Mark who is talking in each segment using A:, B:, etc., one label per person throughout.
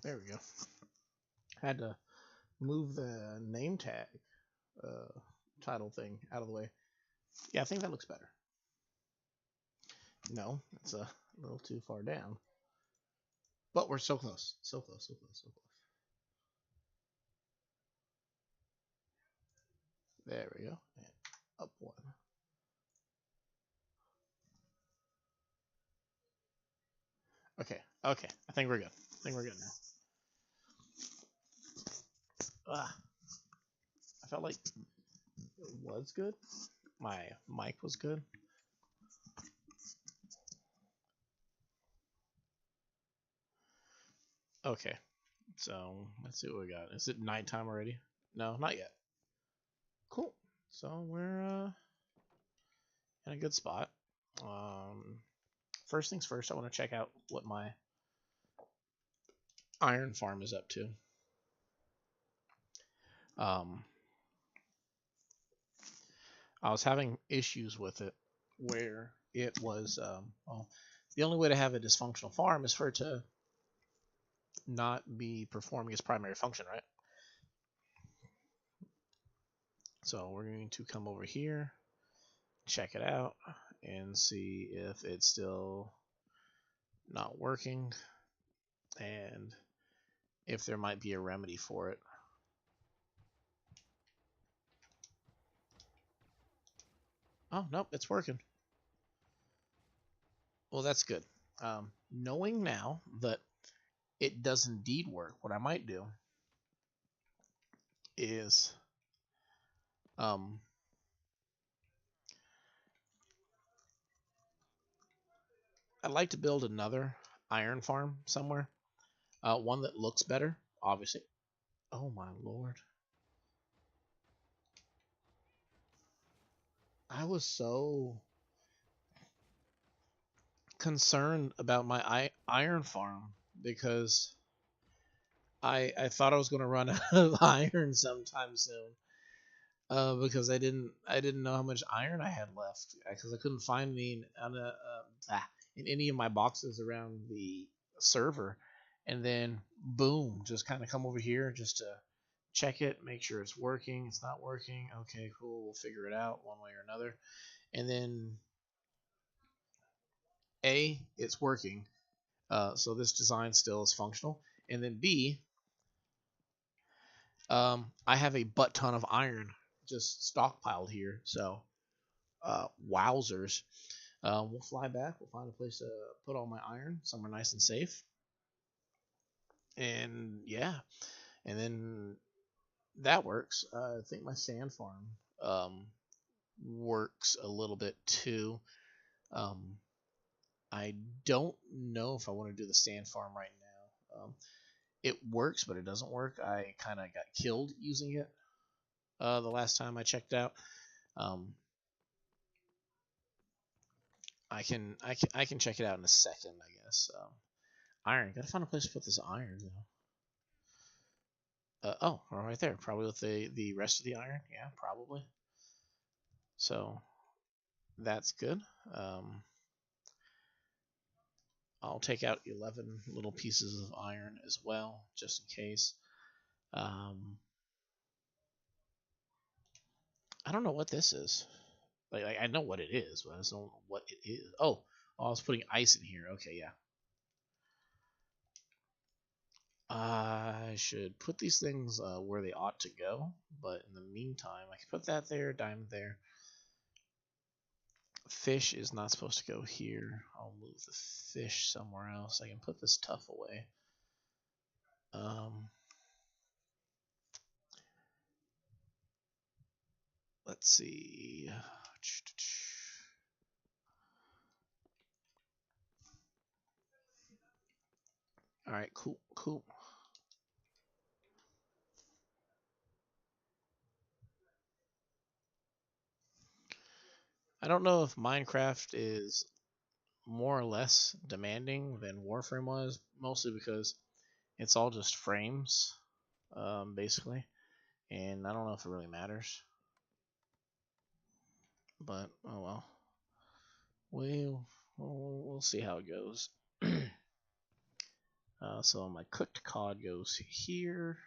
A: There we go. Had to move the name tag title thing out of the way. Yeah, I think that looks better. No, it's a little too far down. But we're so close. So close, so close, so close. There we go. And up one. Okay, okay. I think we're good. I think we're good now. I felt like it was good. My mic was good. Okay, so let's see what we got. Is it nighttime already? No, not yet. Cool. So we're in a good spot. First things first, I want to check out what my iron farm is up to. I was having issues with it where it was, well, the only way to have a dysfunctional farm is for it to not be performing its primary function, right? So we're going to come over here, check it out, and see if it's still not working, and if there might be a remedy for it. Oh, nope, it's working. Well, that's good. Knowing now that it does indeed work, what I might do is I'd like to build another iron farm somewhere. One that looks better, obviously. Oh my lord. I was so concerned about my iron farm because I thought I was going to run out of iron sometime soon. Because I didn't know how much iron I had left because I couldn't find any in any of my boxes around the server, and then boom, just kind of come over here just to check it, make sure it's working. It's not working. Okay, cool. We'll figure it out one way or another, and then A, it's working. So this design still is functional, and then B, I have a butt ton of iron just stockpiled here. So, wowzers. We'll fly back. We'll find a place to put all my iron somewhere nice and safe. And yeah, and then that works. I think my sand farm works a little bit too. I don't know if I want to do the sand farm right now. It works, but it doesn't work. I kind of got killed using it the last time I checked out. I can check it out in a second, I guess. Iron. Gotta find a place to put this iron. Oh, right there. Probably with the rest of the iron. Yeah, probably. So that's good. I'll take out 11 little pieces of iron as well, just in case. I don't know what this is. Like I know what it is, but I just don't know what it is. Oh, I was putting ice in here. Okay, yeah. I should put these things where they ought to go, but in the meantime, I can put that there, diamond there. Fish is not supposed to go here. I'll move the fish somewhere else. I can put this tuff away. Let's see. All right, cool, cool. I don't know if Minecraft is more or less demanding than Warframe was, mostly because it's all just frames, basically, and I don't know if it really matters. But oh well, we'll see how it goes. So my cooked cod goes here.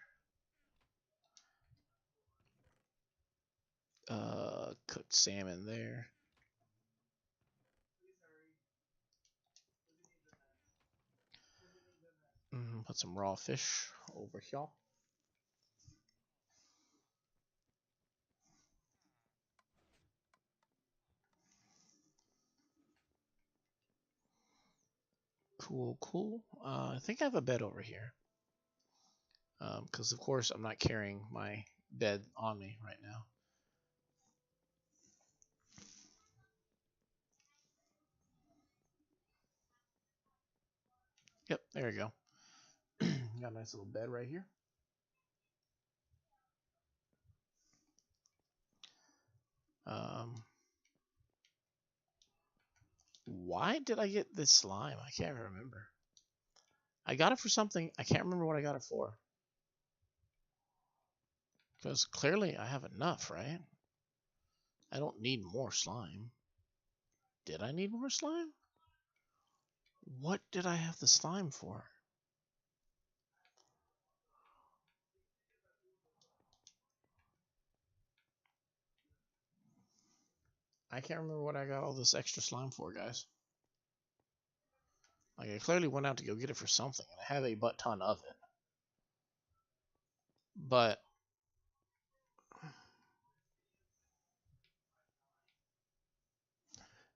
A: Cooked salmon there. Put some raw fish over here. Cool, cool. I think I have a bed over here. Because of course I'm not carrying my bed on me right now. Yep, there we go. Got a nice little bed right here. Why did I get this slime? I can't remember. I got it for something. I can't remember what I got it for. Because clearly I have enough, right? I don't need more slime. Did I need more slime? What did I have the slime for? I can't remember what I got all this extra slime for, guys. Like, I clearly went out to go get it for something, and I have a butt ton of it. But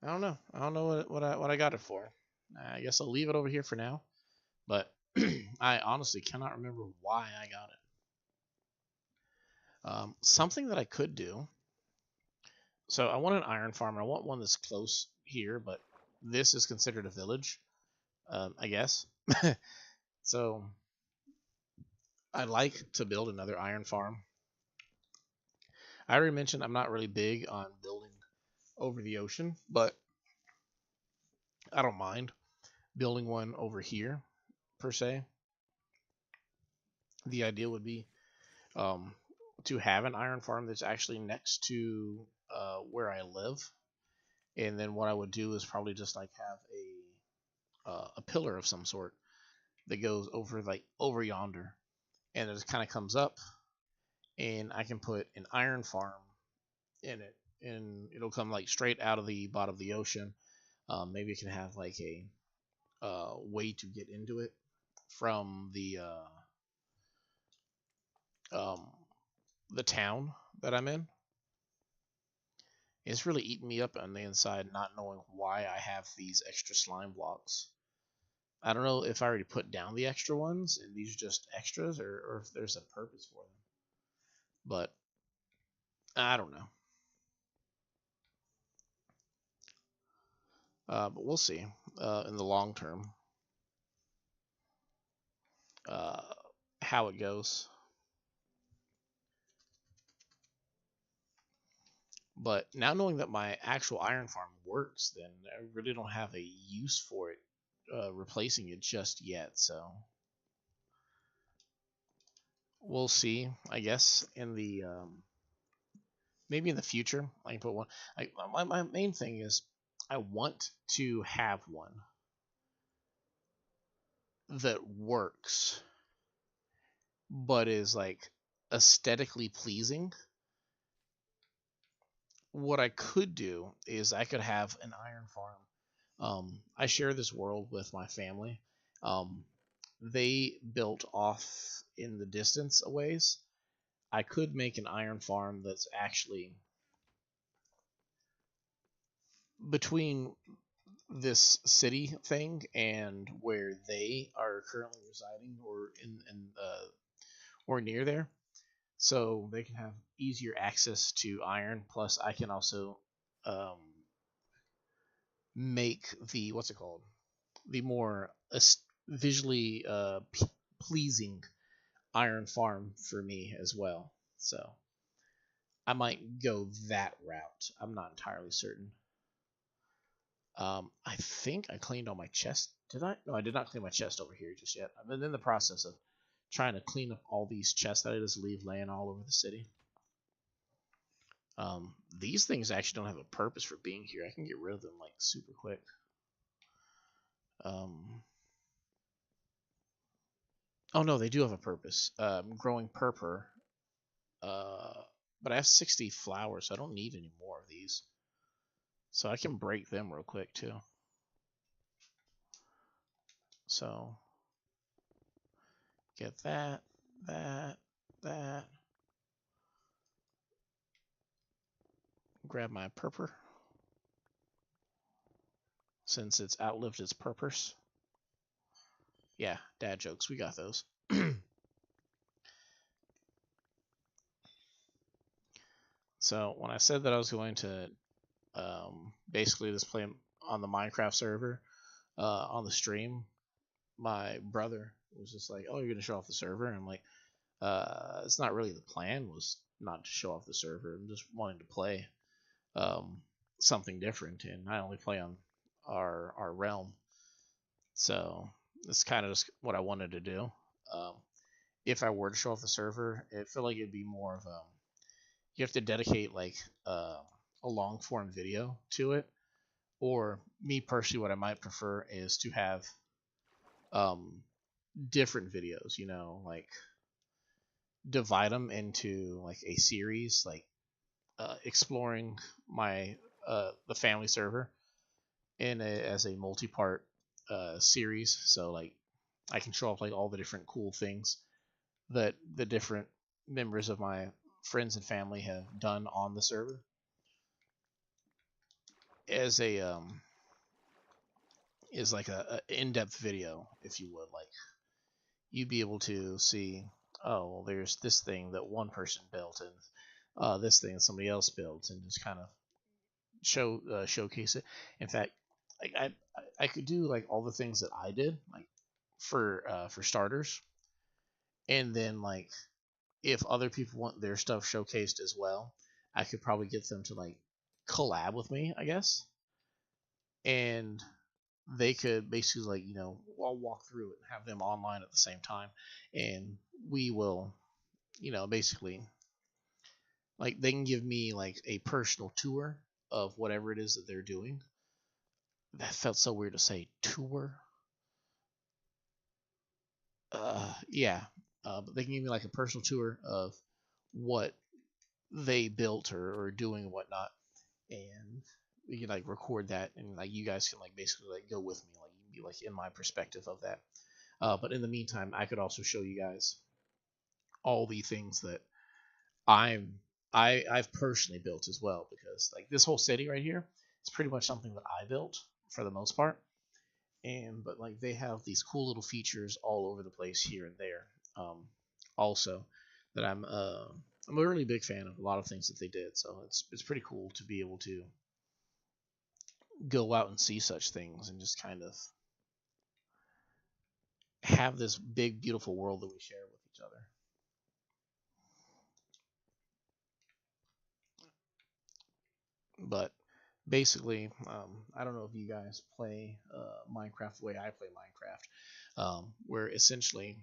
A: I don't know. I don't know what I got it for. I guess I'll leave it over here for now. But I honestly cannot remember why I got it. Something that I could do. So I want an iron farm. I want one that's close here, but this is considered a village, I guess. So I'd like to build another iron farm. I already mentioned I'm not really big on building over the ocean, but I don't mind building one over here, per se. The idea would be um, to have an iron farm that's actually next to where I live. And then what I would do is probably just like have a pillar of some sort that goes over yonder, and it just kind of comes up, and I can put an iron farm in it, and it'll come like straight out of the bottom of the ocean. Maybe it can have like a way to get into it from um, the town that I'm in. It's really eating me up on the inside, not knowing why I have these extra slime blocks. I don't know if I already put down the extra ones and these are just extras, or if there's a purpose for them. But I don't know. But we'll see in the long term uh, how it goes. But now knowing that my actual iron farm works, then I really don't have a use for it replacing it just yet. So we'll see. I guess in the maybe in the future I can put one. My main thing is I want to have one that works, but is like aesthetically pleasing. What I could do is I could have an iron farm. I share this world with my family. Um, they built off in the distance a ways. I could make an iron farm that's actually between this city thing and where they are currently residing, or in or near there, so they can have easier access to iron. Plus, I can also um, make the what's it called, the more visually pleasing iron farm for me as well. So I might go that route. I'm not entirely certain. I think I cleaned all my chest. Did I? No, I did not clean my chest over here just yet. I've been in the process of trying to clean up all these chests that I just leave laying all over the city. These things actually don't have a purpose for being here. I can get rid of them like super quick. Um, Oh no, they do have a purpose. Growing purple. Uh, but I have 60 flowers, so I don't need any more of these. So I can break them real quick too. So get that, that, that. Grab my purple since it's outlived its purpose. Yeah, dad jokes. We got those. So when I said that I was going to basically just play on the Minecraft server on the stream, my brother was just like, "Oh, you're gonna show off the server?" And I'm like, "It's not really the plan. Was not to show off the server. I'm just wanting to play um, something different, and I only play on our realm. So it's kind of just what I wanted to do. Um, if I were to show off the server, I feel like it'd be more of you have to dedicate like a long form video to it. Or me personally, what I might prefer is to have um, different videos. You know, like divide them into like a series, like exploring my the family server as a multi-part series. So like I can show off like all the different cool things that the different members of my friends and family have done on the server as a is like a in-depth video, if you would. Like you'd be able to see, oh well, there's this thing that one person built and this thing that somebody else built, and just kind of showcase it. In fact, like I could do like all the things that I did, like for starters, and then like if other people want their stuff showcased as well, I could probably get them to like collab with me, I guess, and they could basically like I'll walk through it and have them online at the same time, and we will basically like they can give me like a personal tour of whatever it is that they're doing. That felt so weird to say tour. Yeah, but they can give me like a personal tour of what they built or doing and whatnot, and we can like record that, and like you guys can like basically like go with me, like you can be like in my perspective of that. But in the meantime, I could also show you guys all the things that I'm I've personally built as well, because like this whole city right here, it's pretty much something that I built for the most part. And but like they have these cool little features all over the place here and there. Also, that I'm a really big fan of a lot of things that they did. So it's pretty cool to be able to go out and see such things and just kind of have this big beautiful world that we share with each other. But basically, I don't know if you guys play Minecraft the way I play Minecraft, where essentially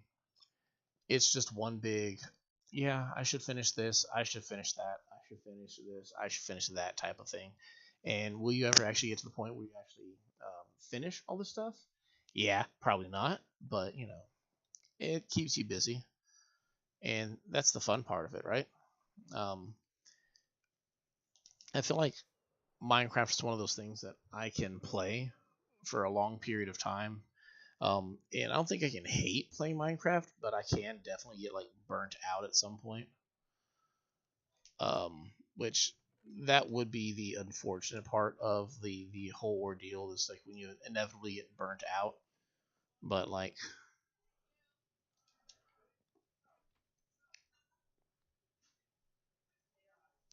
A: it's just one big, yeah, I should finish this, I should finish that, I should finish this, I should finish that type of thing. And will you ever actually get to the point where you actually finish all this stuff? Yeah, probably not, but it keeps you busy, and that's the fun part of it, right? Um, I feel like Minecraft is one of those things that I can play for a long period of time. And I don't think I can hate playing Minecraft, but I can definitely get like burnt out at some point. Which that would be the unfortunate part of the whole ordeal, is like when you inevitably get burnt out. But like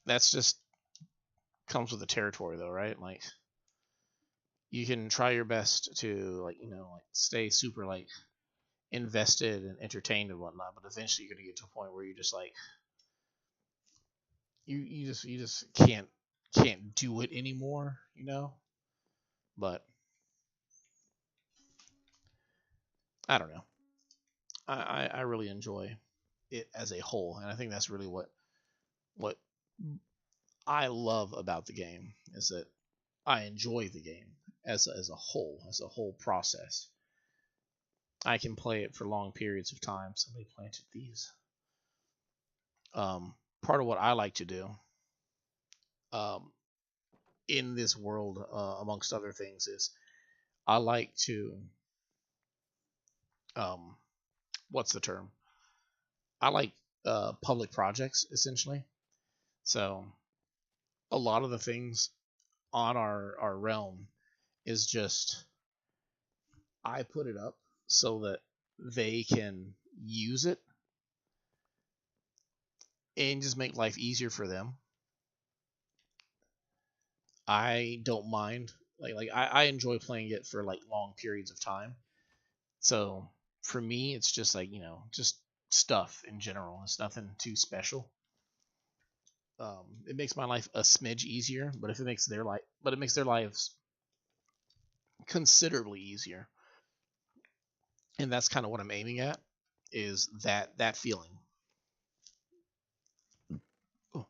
A: that's just comes with the territory, though, right? Like you can try your best to like like stay super like invested and entertained and whatnot, but eventually you're gonna get to a point where you just like you just can't do it anymore, But I don't know. I really enjoy it as a whole, and I think that's really what I love about the game, is that I enjoy the game as a whole process. I can play it for long periods of time. Somebody planted these. Part of what I like to do um, in this world, amongst other things, is I like to um, what's the term? I like public projects essentially. So a lot of the things on our realm is just I put it up so that they can use it and just make life easier for them. I don't mind I enjoy playing it for like long periods of time. So for me it's just like, just stuff in general. It's nothing too special. It makes my life a smidge easier, but if it makes their life but it makes their lives considerably easier. And that's kind of what I'm aiming at, is that feeling. Oh,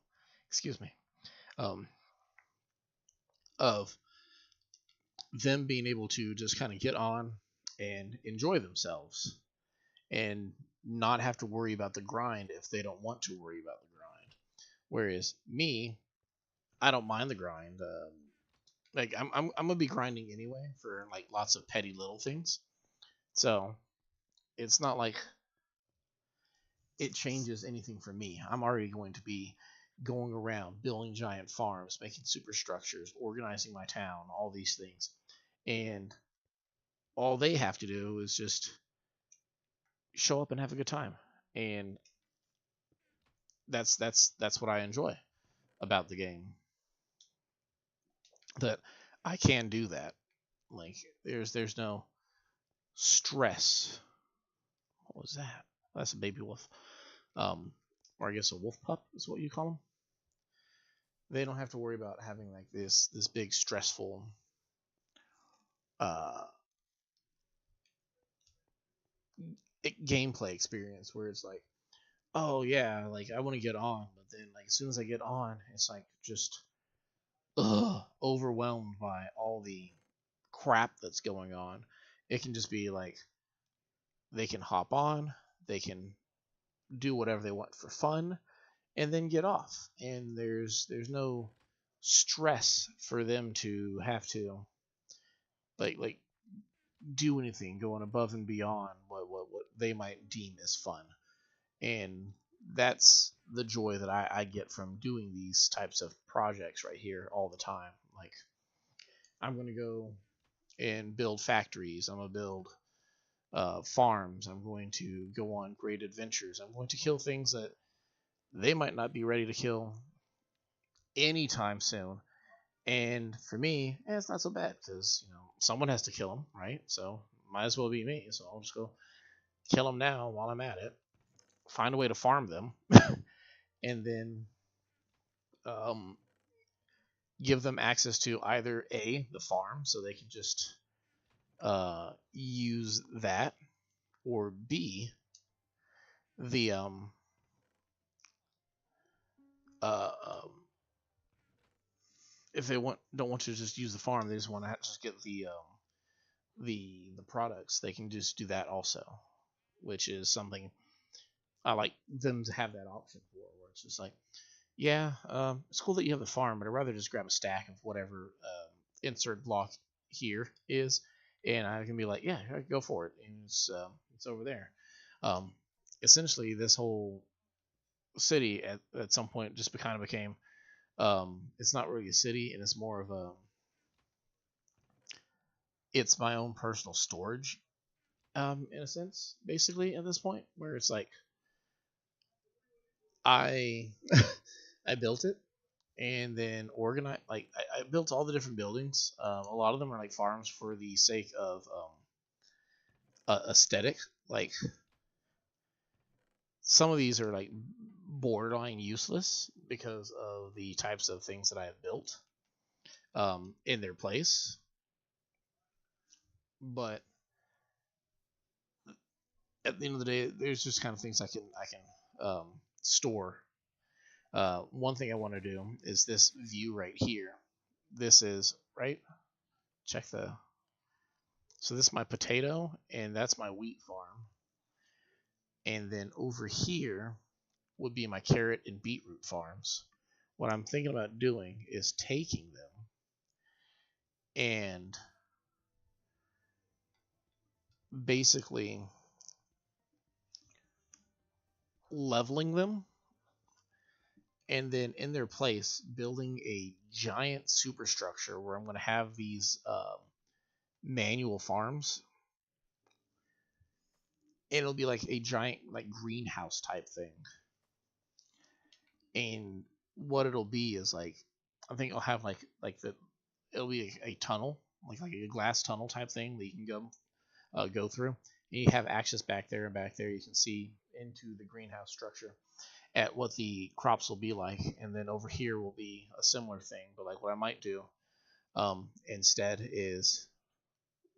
A: excuse me. Um, of them being able to just kind of get on and enjoy themselves and not have to worry about the grind if they don't want to worry about the grind. Whereas me, I don't mind the grind. Like I'm gonna be grinding anyway for like lots of petty little things. So it's not like it changes anything for me. I'm already going to be going around building giant farms, making superstructures, organizing my town, all these things. And all they have to do is just show up and have a good time. And that's what I enjoy about the game. That I can do that. Like there's no stress. What was that? That's a baby wolf. Or I guess a wolf pup is what you call them. They don't have to worry about having like this big stressful uh gameplay experience where it's like, oh yeah, like I want to get on, but then like as soon as I get on, it's like just overwhelmed by all the crap that's going on. It can just be like they can hop on, they can do whatever they want for fun, and then get off. And there's no stress for them to have to like do anything going above and beyond what they might deem as fun. And that's the joy that I get from doing these types of projects right here all the time. Like I'm going to go and build factories. I'm going to build farms. I'm going to go on great adventures. I'm going to kill things that they might not be ready to kill anytime soon. And for me, it's not so bad because someone has to kill them, right? So might as well be me. So I'll just go kill them now while I'm at it. Find a way to farm them, and then um, give them access to either the farm, so they can just use that, or B, the um, if they don't want to just use the farm, they just want to just get the products. They can just do that also, which is something I like them to have that option for. Where it's just like, yeah, it's cool that you have the farm, but I'd rather just grab a stack of whatever insert block here is, and I can be like, yeah, go for it, and it's over there. Um, Essentially, this whole city at some point just kind of became it's not really a city, and it's more of it's my own personal storage, in a sense, basically at this point, where it's like I I built it and then organize like I built all the different buildings. A lot of them are like farms for the sake of aesthetic. Like some of these are like borderline useless because of the types of things that I have built in their place. But at the end of the day, there's just kind of things I can store. One thing I want to do is this view right here. This is right. Check the So this is my potato, and that's my wheat farm. And then over here would be my carrot and beetroot farms. What I'm thinking about doing is taking them and basically leveling them, and then in their place building a giant superstructure where I'm going to have these manual farms, and it'll be like a giant like greenhouse type thing. And what it'll be is like, I think it'll have like the it'll be a tunnel, like a glass tunnel type thing that you can go through. And you have access back there, and back there you can see into the greenhouse structure at what the crops will be like. And then over here will be a similar thing, but like what I might do instead is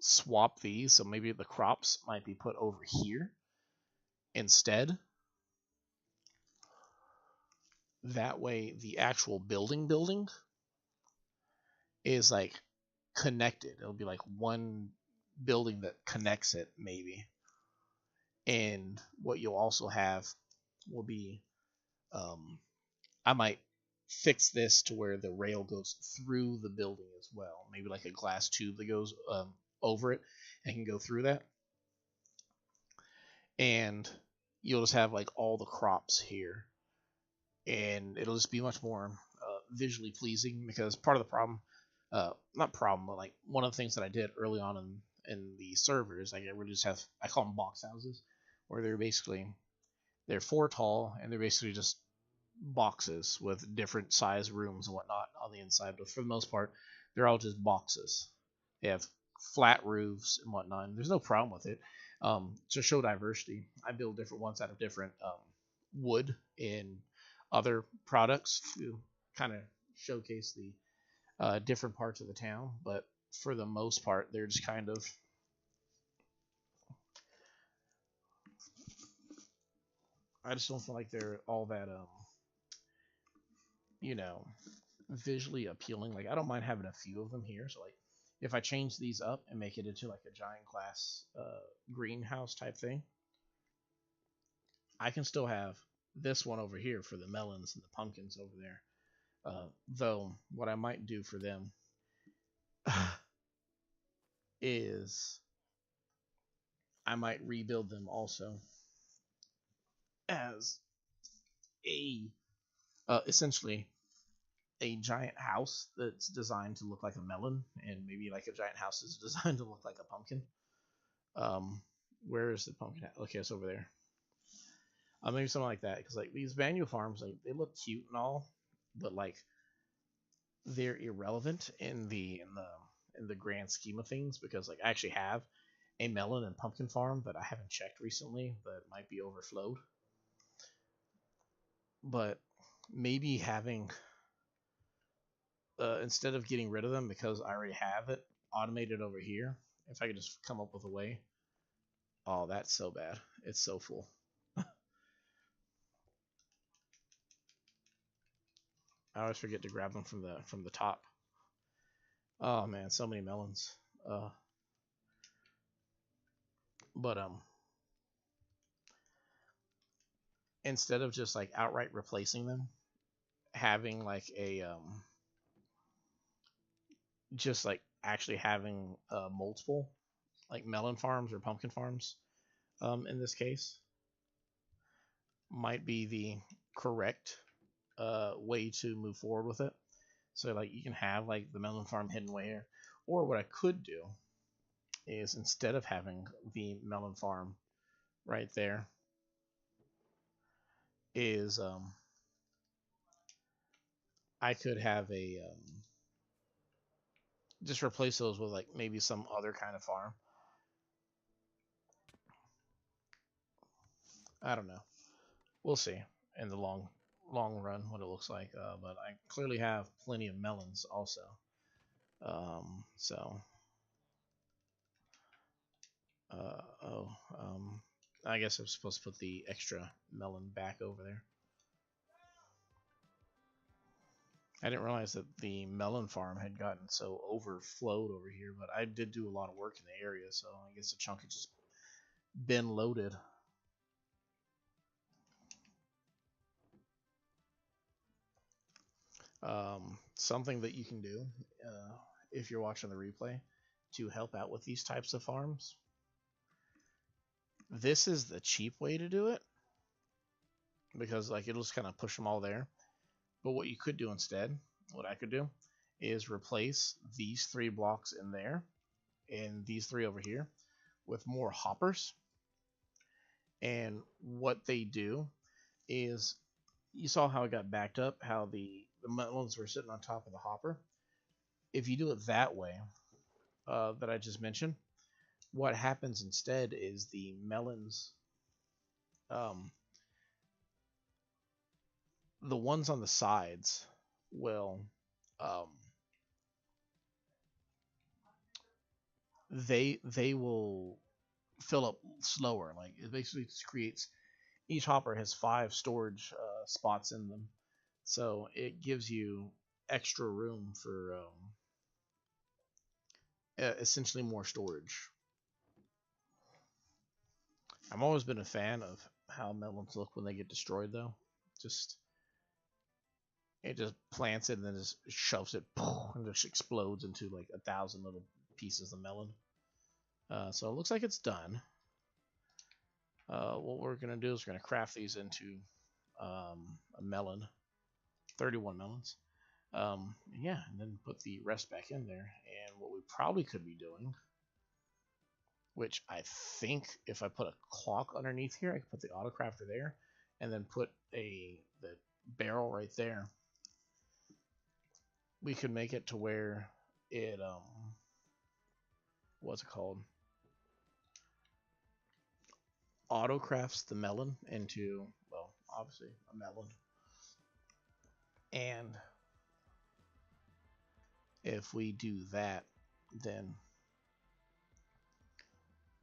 A: swap these. So maybe the crops might be put over here instead. That way the actual building is like connected. It'll be like one building that connects it maybe. And what you'll also have will be I might fix this to where the rail goes through the building as well. Maybe like a glass tube that goes over it and can go through that. And you'll just have like all the crops here, and it'll just be much more visually pleasing. Because part of the problem, not problem, but like one of the things that I did early on in the servers, like I really just have, I call them box houses, where they're 4 tall, and they're basically just boxes with different size rooms and whatnot on the inside. But for the most part, they're all just boxes. They have flat roofs and whatnot, and there's no problem with it. To show diversity, I build different ones out of different wood and other products to kind of showcase the different parts of the town. But for the most part, they're just kind of I just don't feel like they're all that you know, visually appealing. Like I don't mind having a few of them here. So like if I change these up and make it into like a giant glass greenhouse type thing, I can still have this one over here for the melons and the pumpkins over there. Though what I might do for them is I might rebuild them also as a essentially a giant house that's designed to look like a melon, and maybe like a giant house is designed to look like a pumpkin. Where is the pumpkin? Okay, it's over there. Maybe something like that, because like these manual farms, like they look cute and all, but like they're irrelevant in the grand scheme of things. Because like I actually have a melon and pumpkin farm that I haven't checked recently that might be overflowed. But maybe having instead of getting rid of them, because I already have it automated over here, if I could just come up with a way. Oh, that's so bad. It's so full. I always forget to grab them from the top. Oh man, so many melons. But instead of just like outright replacing them, having like a just like actually having multiple like melon farms or pumpkin farms in this case might be the correct way to move forward with it. So like you can have like the melon farm hidden away here, or what I could do is instead of having the melon farm right there, is I could have a just replace those with like maybe some other kind of farm. I don't know. We'll see in the long run what it looks like. But I clearly have plenty of melons also. So oh I guess I'm supposed to put the extra melon back over there. I didn't realize that the melon farm had gotten so overflowed over here, but I did do a lot of work in the area, so I guess the chunk had just been loaded. Something that you can do if you're watching the replay to help out with these types of farms. This is the cheap way to do it because like it'll just kind of push them all there. But what you could do instead, what I could do, is replace these 3 blocks in there and these 3 over here with more hoppers. And what they do is, you saw how it got backed up, how the melons were sitting on top of the hopper. If you do it that way, that I just mentioned, what happens instead is the melons, the ones on the sides will, they will fill up slower. Like it basically just creates, each hopper has 5 storage spots in them, so it gives you extra room for essentially more storage. I've always been a fan of how melons look when they get destroyed, though. Just it just plants it and then just shoves it and just explodes into like 1,000 little pieces of melon. So it looks like it's done. What we're gonna do is we're gonna craft these into a melon, 31 melons. Yeah, and then put the rest back in there. And what we probably could be doing, which I think if I put a clock underneath here, I could put the autocrafter there, and then put the barrel right there. We could make it to where it what's it called? Autocrafts the melon into, well, obviously a melon. And if we do that, then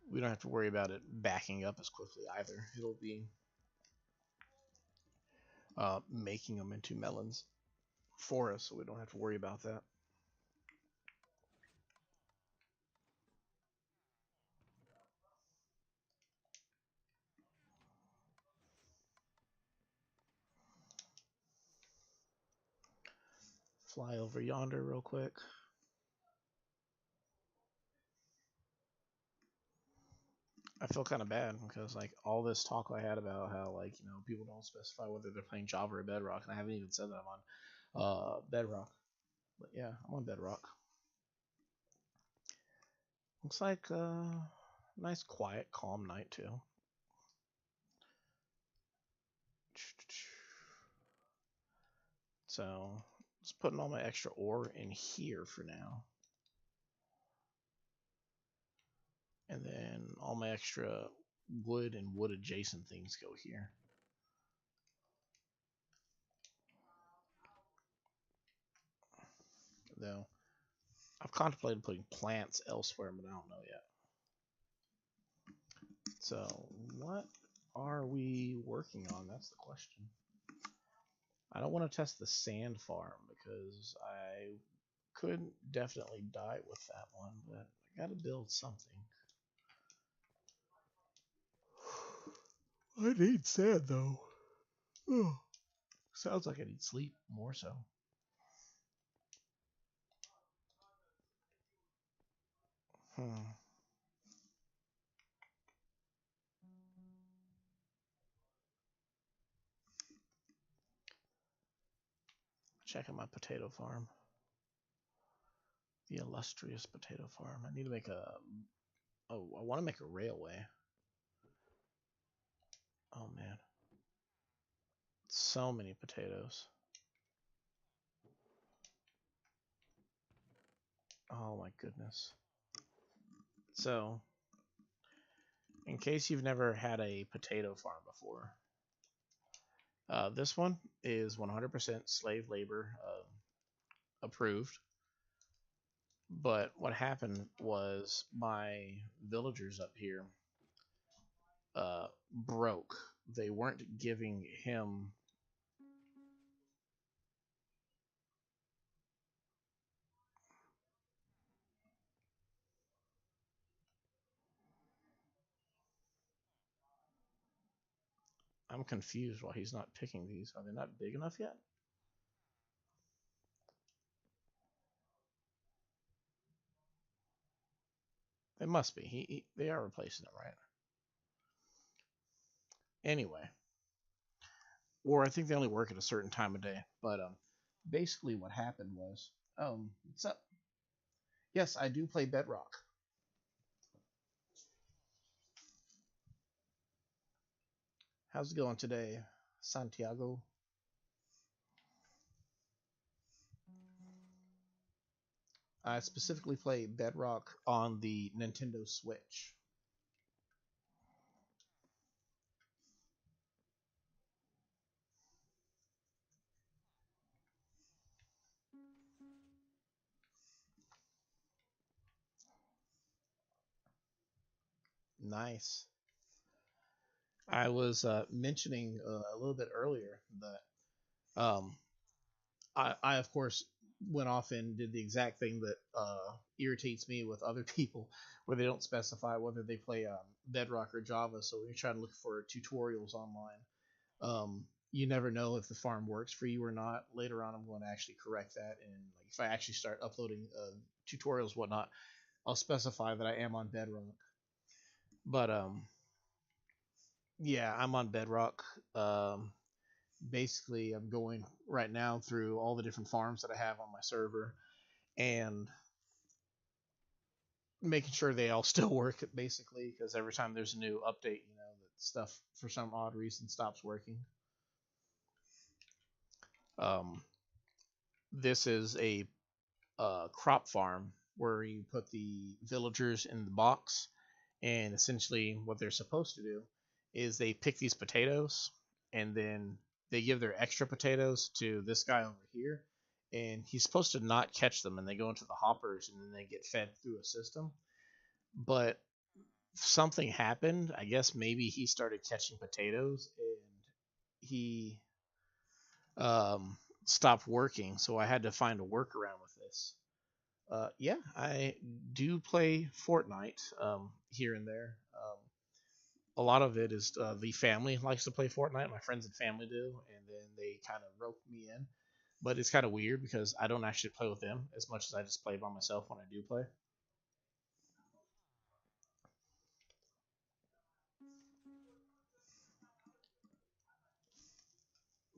A: we don't have to worry about it backing up as quickly either. It'll be making them into melons for us, so we don't have to worry about that. Fly over yonder real quick. I feel kind of bad because like all this talk I had about how like people don't specify whether they're playing Java or Bedrock, and I haven't even said that I'm on Bedrock. But yeah, I'm on Bedrock. Looks like a nice, quiet, calm night too. So just putting all my extra ore in here for now. And then all my extra wood and wood adjacent things go here. Though I've contemplated putting plants elsewhere, but I don't know yet. So what are we working on? That's the question. I don't want to test the sand farm because I could definitely die with that one, but I gotta build something. I need sand though. Oh, sounds like I need sleep more so. Checking my potato farm. The illustrious potato farm. I need to make a... Oh, I want to make a railway. Oh, man. So many potatoes. Oh, my goodness. So, in case you've never had a potato farm before, this one is 100% slave labor approved. But what happened was my villagers up here broke. They weren't giving him I'm confused why he's not picking these. Are they not big enough yet? They must be. They are replacing it, right? Anyway, or I think they only work at a certain time of day. But basically what happened was, what's up? Yes, I do play Bedrock. How's it going today, Santiago? I specifically play Bedrock on the Nintendo Switch. Nice. I was mentioning a little bit earlier that I of course went off and did the exact thing that irritates me with other people, where they don't specify whether they play Bedrock or Java. So when you're trying to look for tutorials online, you never know if the farm works for you or not. Later on, I'm going to actually correct that, and like if I actually start uploading tutorials, whatnot, I'll specify that I am on Bedrock. But yeah, I'm on Bedrock. Basically, I'm going right now through all the different farms that I have on my server and making sure they all still work, basically, because every time there's a new update, that stuff for some odd reason stops working. Um, this is a crop farm where you put the villagers in the box, and essentially what they're supposed to do is they pick these potatoes, and then they give their extra potatoes to this guy over here, and he's supposed to not catch them, and they go into the hoppers, and then they get fed through a system. But something happened. I guess maybe he started catching potatoes, and he stopped working. So I had to find a workaround with this. Yeah, I do play Fortnite here and there. A lot of it is the family likes to play Fortnite. My friends and family do, and then they kind of rope me in. But it's kind of weird because I don't actually play with them as much as I just play by myself when I do play.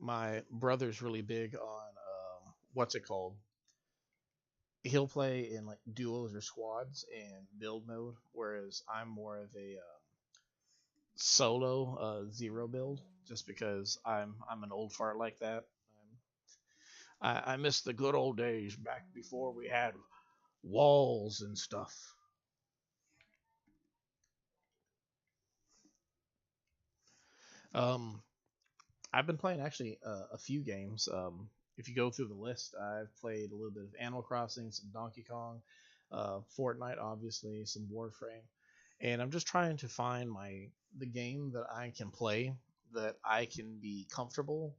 A: My brother's really big on what's it called? He'll play in like duos or squads and build mode, whereas I'm more of a solo zero build, just because I'm an old fart like that. I miss the good old days back before we had walls and stuff. Um, I've been playing actually a few games. If you go through the list, I've played a little bit of Animal Crossing, some Donkey Kong, Fortnite, obviously, some Warframe, and I'm just trying to find the game that I can play that I can be comfortable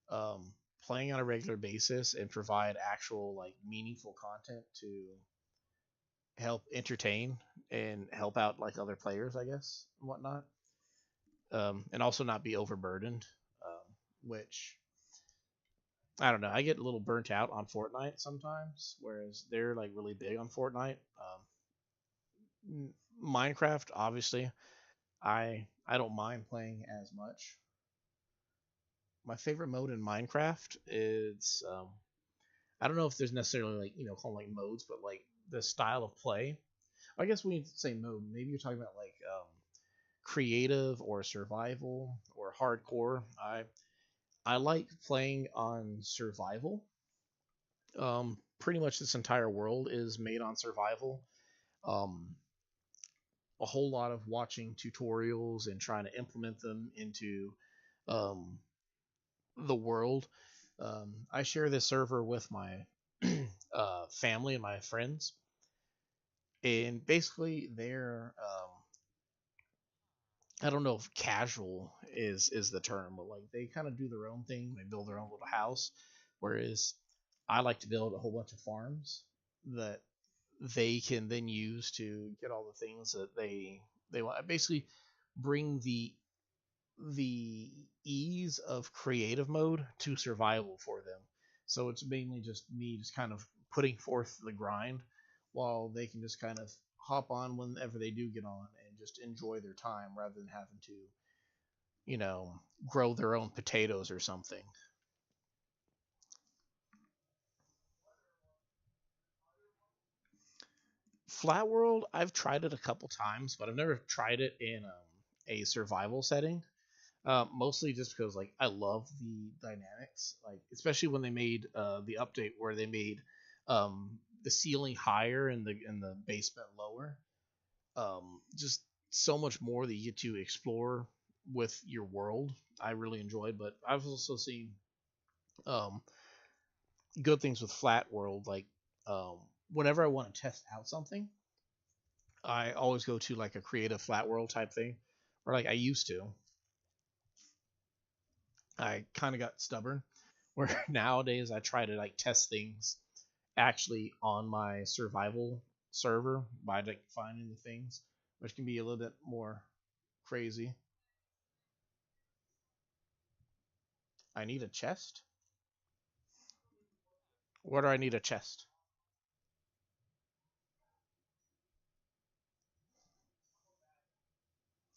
A: um, playing on a regular basis and provide actual like meaningful content to help entertain and help out like other players, I guess, and whatnot, and also not be overburdened, which I don't know. I get a little burnt out on Fortnite sometimes, whereas they're like really big on Fortnite. Minecraft, obviously, I don't mind playing as much. My favorite mode in Minecraft is I don't know if there's necessarily like call like modes, but like the style of play. I guess when you say mode, maybe you're talking about like creative or survival or hardcore. I like playing on survival. Pretty much this entire world is made on survival. Um, a whole lot of watching tutorials and trying to implement them into um, the world. I share this server with my family and my friends, and basically they're I don't know if casual is the term, but like they kind of do their own thing. They build their own little house, whereas I like to build a whole bunch of farms that they can then use to get all the things that they want. Basically, bring the ease of creative mode to survival for them. So it's mainly just me just kind of putting forth the grind while they can just kind of hop on whenever they do get on and just enjoy their time rather than having to, you know, grow their own potatoes or something. Flat World, I've tried it a couple times, but I've never tried it in a survival setting. Mostly just because like I love the dynamics, like especially when they made the update where they made the ceiling higher and the basement lower. Just so much more that you get to explore with your world. I really enjoyed, but I've also seen um, good things with Flat World. Like um, whenever I want to test out something, I always go to like a creative Flat World type thing, or like I used to. I kind of got stubborn where nowadays I try to like test things actually on my survival server by like finding the things, which can be a little bit more crazy. I need a chest. Where do I need a chest?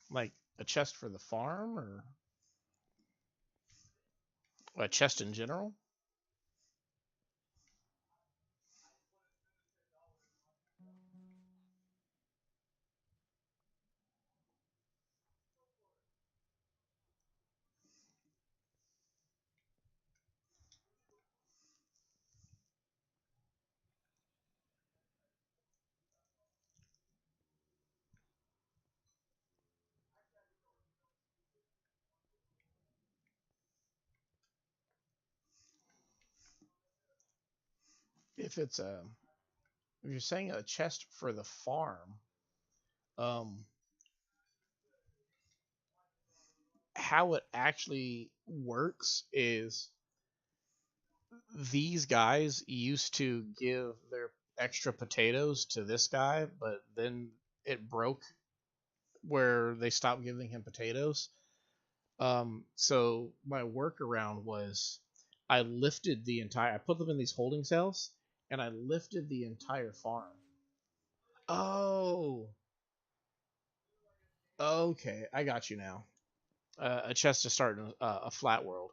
A: Like a chest for the farm or a chest in general? If it's a if you're saying a chest for the farm, um, how it actually works is these guys used to give their extra potatoes to this guy, but then it broke where they stopped giving him potatoes. So my workaround was I put them in these holding cells and I lifted the entire farm. Oh, okay, I got you now. A chest to start a flat world.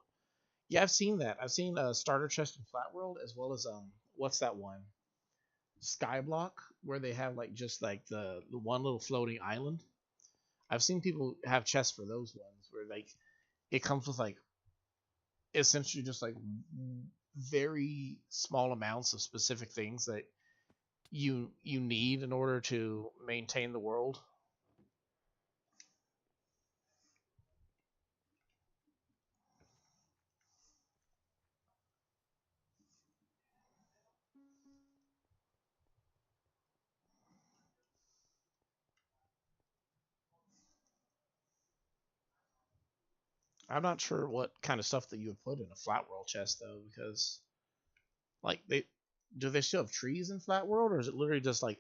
A: Yeah, I've seen that. I've seen a starter chest in flat world as well as what's that one? Skyblock where they have like just like the one little floating island. I've seen people have chests for those ones where like it comes with like essentially just like very small amounts of specific things that you need in order to maintain the world. I'm not sure what kind of stuff that you would put in a flat world chest though, because like they do they still have trees in flat world or is it literally just like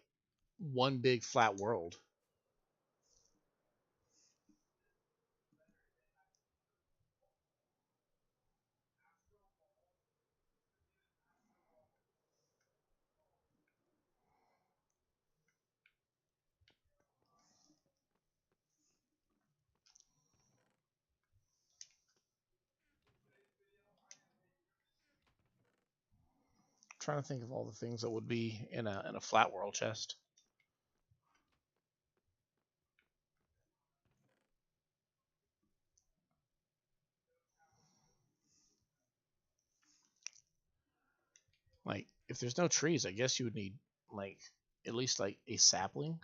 A: one big flat world? I'm trying to think of all the things that would be in a flat world chest. Like if there's no trees, I guess you would need like at least like a sapling.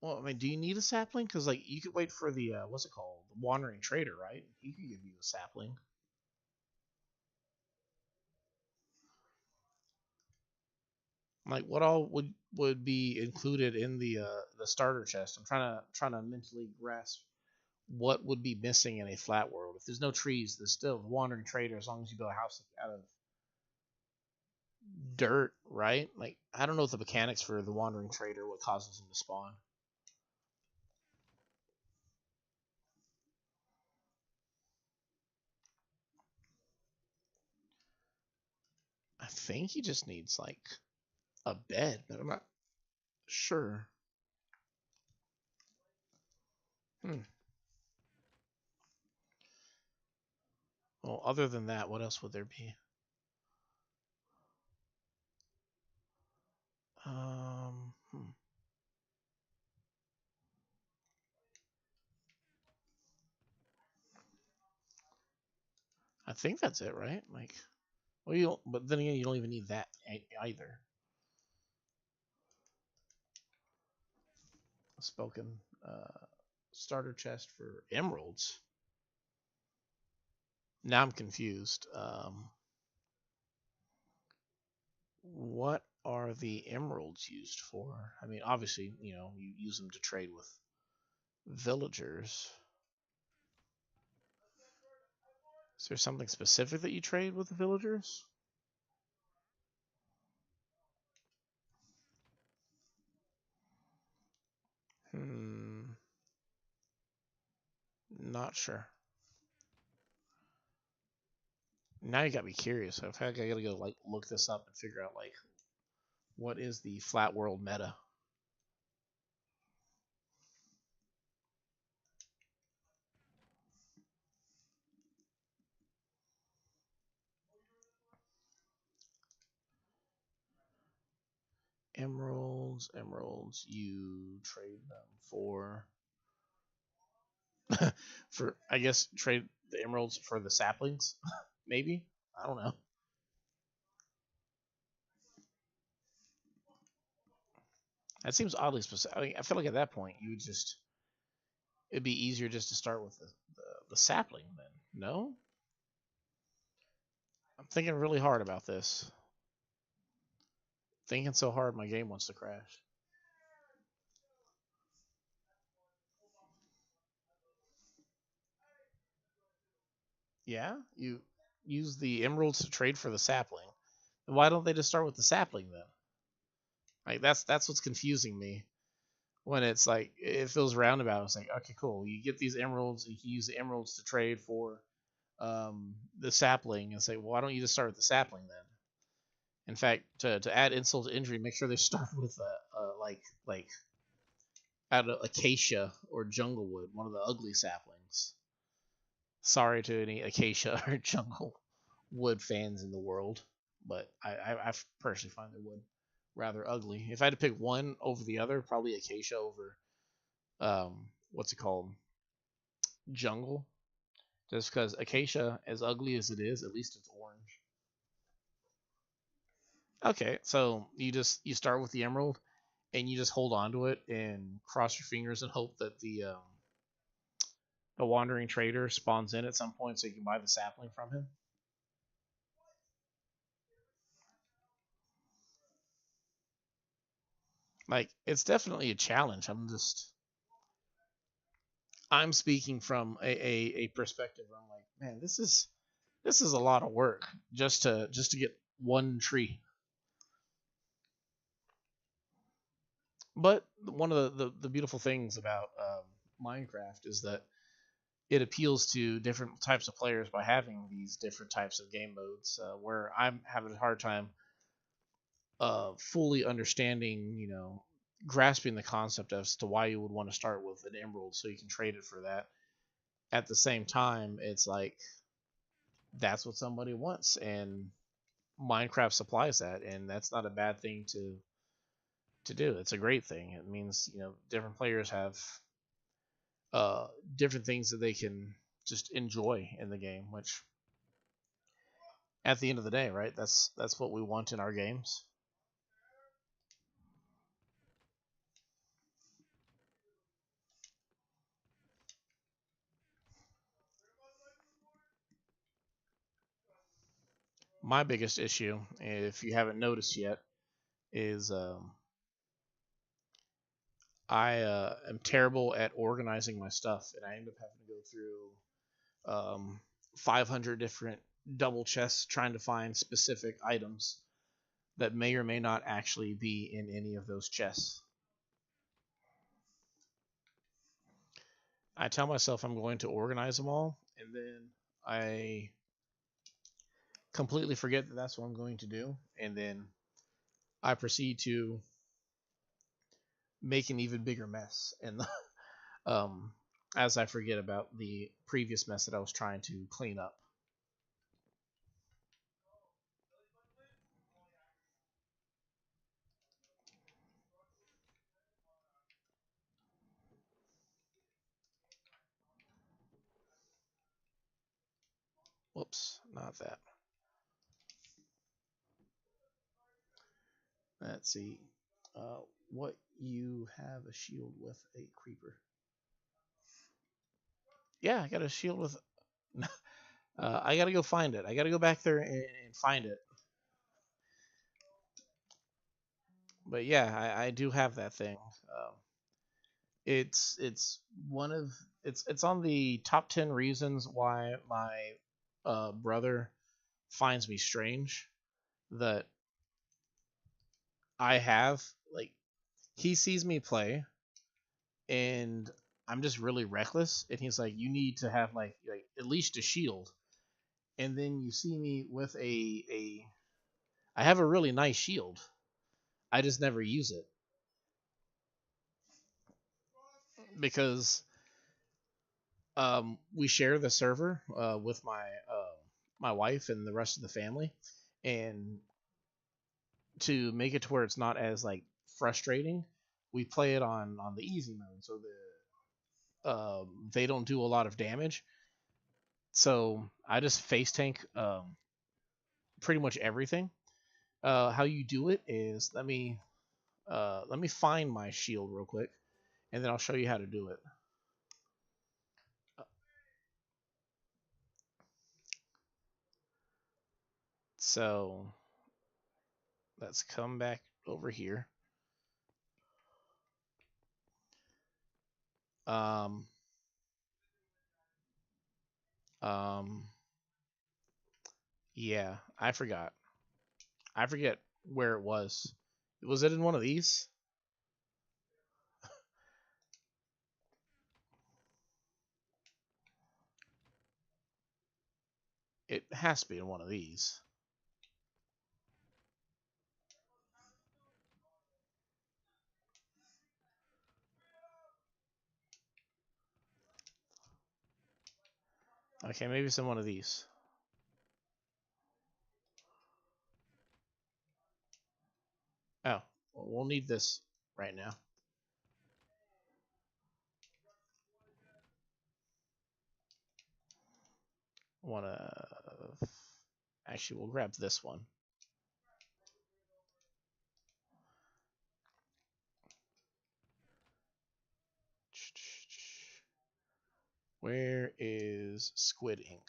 A: Well, I mean, do you need a sapling? Because like you could wait for the what's it called, the wandering trader, right? He could give you a sapling. Like what all would be included in the starter chest? I'm trying to mentally grasp what would be missing in a flat world. If there's no trees, there's still the wandering trader as long as you build a house out of dirt, right? Like I don't know the mechanics for the wandering trader, what causes him to spawn. I think he just needs like a bed, but I'm not sure. Hmm. Well, other than that, what else would there be? Hmm. I think that's it, right? Like, well, you don't, but then again, you don't even need that either. Spoken starter chest for emeralds. Now I'm confused. What are the emeralds used for? I mean, obviously, you use them to trade with villagers. Is there something specific that you trade with the villagers? Hmm, not sure. Now you got me curious. I feel like I gotta go like look this up and figure out like what is the flat world meta. Emeralds. You trade them for for I guess trade the emeralds for the saplings. Maybe I don't know. That seems oddly specific. I mean, I feel like at that point you would just it'd be easier just to start with the sapling then. No, I'm thinking really hard about this. Thinking so hard my game wants to crash. Yeah, you use the emeralds to trade for the sapling. Why don't they just start with the sapling then? Like that's what's confusing me. When it's like it feels roundabout. It's like okay, cool. You get these emeralds. You can use the emeralds to trade for the sapling, and say, well, why don't you just start with the sapling then? In fact, to add insult to injury, make sure they start with like out of acacia or jungle wood, one of the ugly saplings. Sorry to any acacia or jungle wood fans in the world, but I personally find the wood rather ugly. If I had to pick one over the other, probably acacia over what's it called, jungle. Just because acacia, as ugly as it is, at least it's orange. Okay, so you start with the emerald and you just hold on to it and cross your fingers and hope that the wandering trader spawns in at some point so you can buy the sapling from him. Like it's definitely a challenge. I'm speaking from a perspective where I'm like, man, this is a lot of work just to get one tree. But one of the beautiful things about Minecraft is that it appeals to different types of players by having these different types of game modes. Where I'm having a hard time fully understanding, grasping the concept as to why you would want to start with an emerald so you can trade it for that. At the same time, it's like that's what somebody wants, and Minecraft supplies that, and that's not a bad thing to do. It's a great thing. It means different players have uh, different things that they can just enjoy in the game, which at the end of the day, right? That's what we want in our games. My biggest issue, if you haven't noticed yet, is I am terrible at organizing my stuff, and I end up having to go through 500 different double chests trying to find specific items that may or may not actually be in any of those chests. I tell myself I'm going to organize them all, and then I completely forget that that's what I'm going to do, and then I proceed to make an even bigger mess, and um, as I forget about the previous mess that I was trying to clean up. Whoops, not that. Let's see. What you have a shield with a creeper? Yeah, I got a shield with. I gotta go find it. I gotta go back there and find it. But yeah, I do have that thing. It's one of it's on the top 10 reasons why my brother finds me strange that I have. Like, he sees me play and I'm just really reckless, and he's like, you need to have like at least a shield. And then you see me with a I have a really nice shield. I just never use it because we share the server with my wife and the rest of the family, and to make it to where it's not as like frustrating, we play it on the easy mode, so they don't do a lot of damage. So I just face tank pretty much everything. How you do it is let me find my shield real quick, and then I'll show you how to do it. So let's come back over here. Um, um, yeah, I forgot. I forget where it was. Was it in one of these? It has to be in one of these. Okay, maybe it's in one of these. Oh, well, we'll need this right now. Wanna actually we'll grab this one. Where is Squid Ink?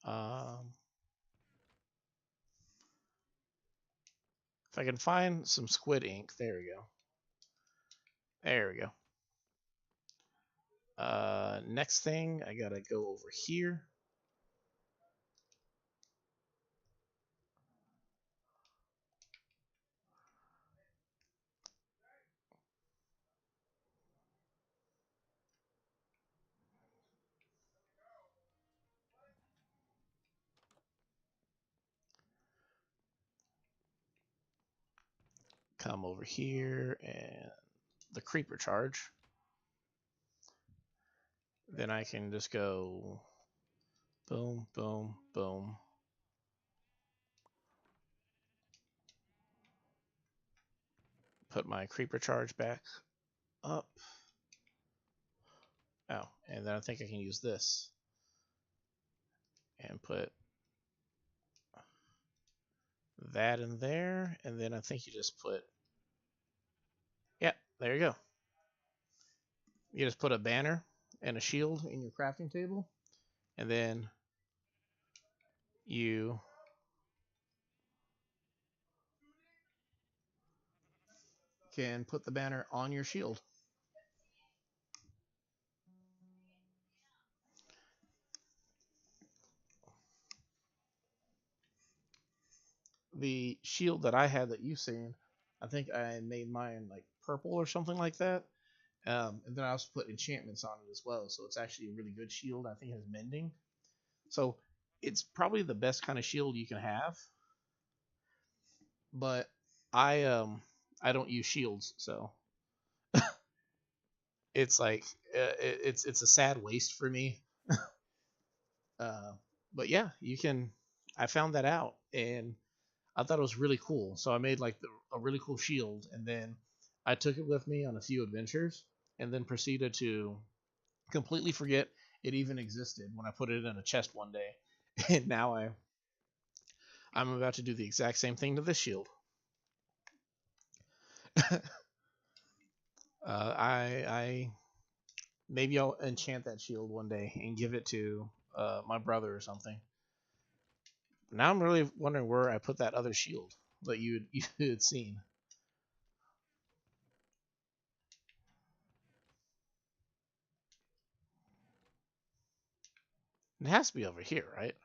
A: Um, if I can find some Squid Ink, there we go. There we go. Next thing, I gotta go over here. Come over here and the creeper charge. Then I can just go boom, boom, boom. Put my creeper charge back up. Oh, and then I think I can use this and put that in there. And then I think you just put, yeah, there you go. You just put a banner and a shield in your crafting table. And then you can put the banner on your shield. The shield that I had that you've seen, I think I made mine like purple or something like that. And then I also put enchantments on it as well, so it's actually a really good shield. I think it has mending, so it's probably the best kind of shield you can have. But I don't use shields, so it's like it's a sad waste for me. Uh, but yeah, you can. I found that out, and I thought it was really cool. So I made like a really cool shield, and then I took it with me on a few adventures, and then proceeded to completely forget it even existed when I put it in a chest one day. And now I'm about to do the exact same thing to this shield. I maybe I'll enchant that shield one day and give it to my brother or something. Now I'm really wondering where I put that other shield that you had seen. It has to be over here, right?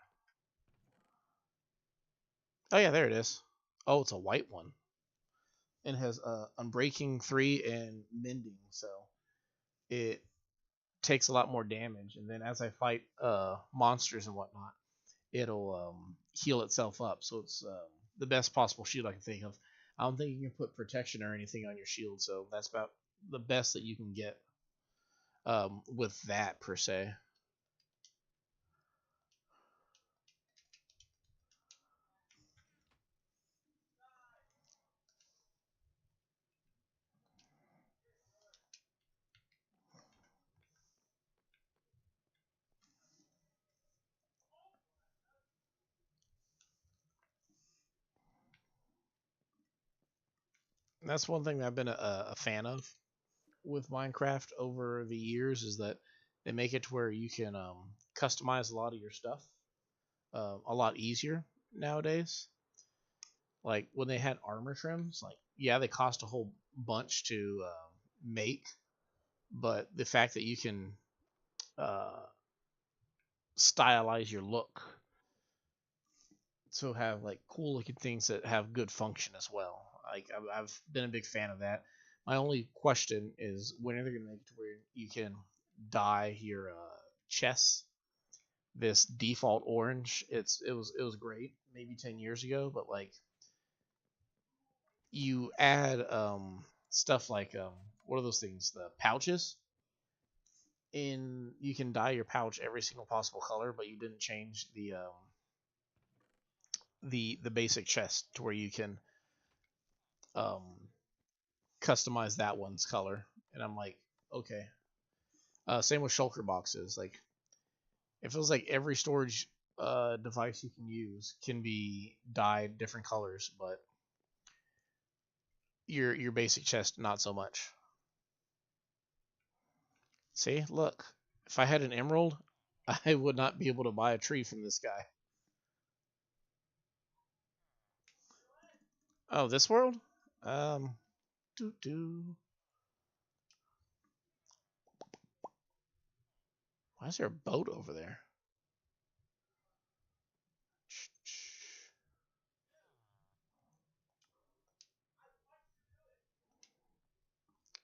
A: Oh yeah, there it is. Oh, it's a white one. And has Unbreaking 3 and Mending, so it takes a lot more damage. And then as I fight monsters and whatnot, it'll heal itself up. So it's the best possible shield I can think of. I don't think you can put protection or anything on your shield, so that's about the best that you can get with that per se. And that's one thing that I've been a fan of with Minecraft over the years is that they make it to where you can customize a lot of your stuff a lot easier nowadays. Like when they had armor trims, like yeah, they cost a whole bunch to make, but the fact that you can uh, stylize your look to have like cool looking things that have good function as well. Like I've been a big fan of that. My only question is when are they going to make it to where you can dye your chests this default orange? It was great maybe 10 years ago, but like you add stuff like what are those things? The pouches. In you can dye your pouch every single possible color, but you didn't change the basic chest to where you can um customize that one's color. And I'm like, okay. Same with shulker boxes. Like it feels like every storage device you can use can be dyed different colors, but your basic chest not so much. See, look. If I had an emerald, I would not be able to buy a tree from this guy. Oh, this world? Um, doo doo. Why is there a boat over there?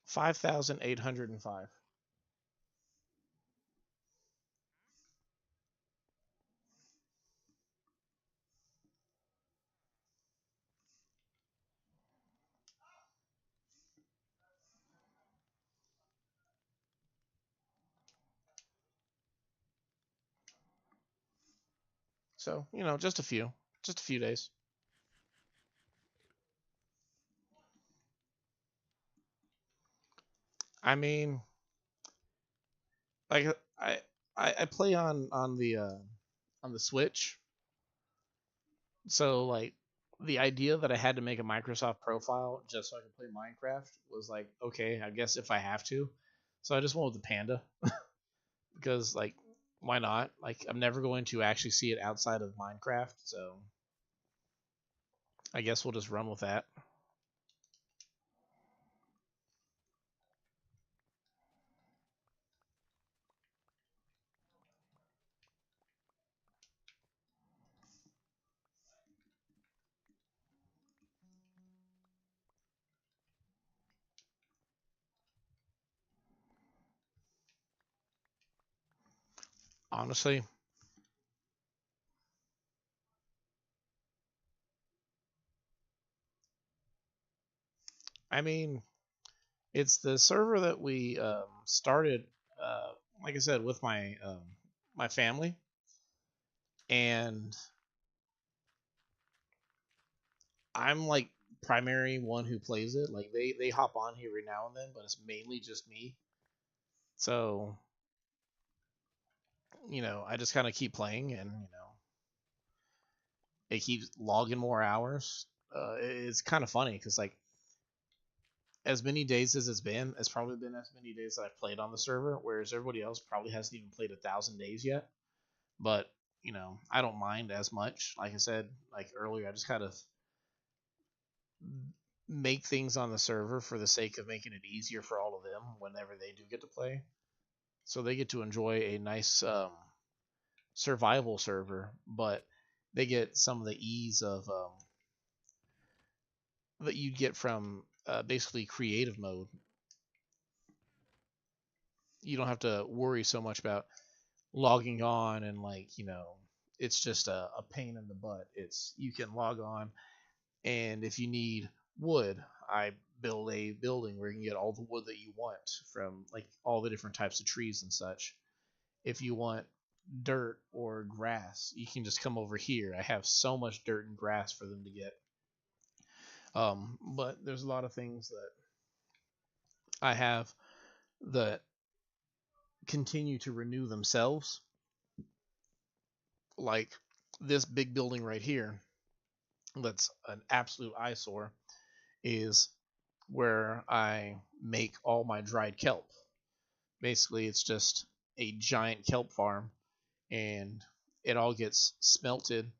A: 5,805. So, just a few days. I mean, like I play on the Switch, so like the idea that I had to make a Microsoft profile just so I could play Minecraft was like, okay, I guess if I have to. So I just went with the panda because like why not? Like I'm never going to actually see it outside of Minecraft, so I guess we'll just run with that. Honestly, I mean, it's the server that we started, like I said, with my family, and I'm like primary one who plays it. Like they hop on here every now and then, but it's mainly just me. So I just kind of keep playing, and it keeps logging more hours. It's kind of funny because like as many days as it's probably been as many days that I've played on the server, whereas everybody else probably hasn't even played 1,000 days yet. But I don't mind as much. Like I said, like earlier, I just kind of make things on the server for the sake of making it easier for all of them whenever they do get to play, so they get to enjoy a nice survival server, but they get some of the ease of that you'd get from basically creative mode. You don't have to worry so much about logging on and like it's just a pain in the butt. It's you can log on, and if you need wood, I build a building where you can get all the wood that you want from like all the different types of trees and such. If you want dirt or grass, you can just come over here. I have so much dirt and grass for them to get. But there's a lot of things that I have that continue to renew themselves, like this big building right here that's an absolute eyesore is where I make all my dried kelp. Basically, it's just a giant kelp farm, and it all gets smelted,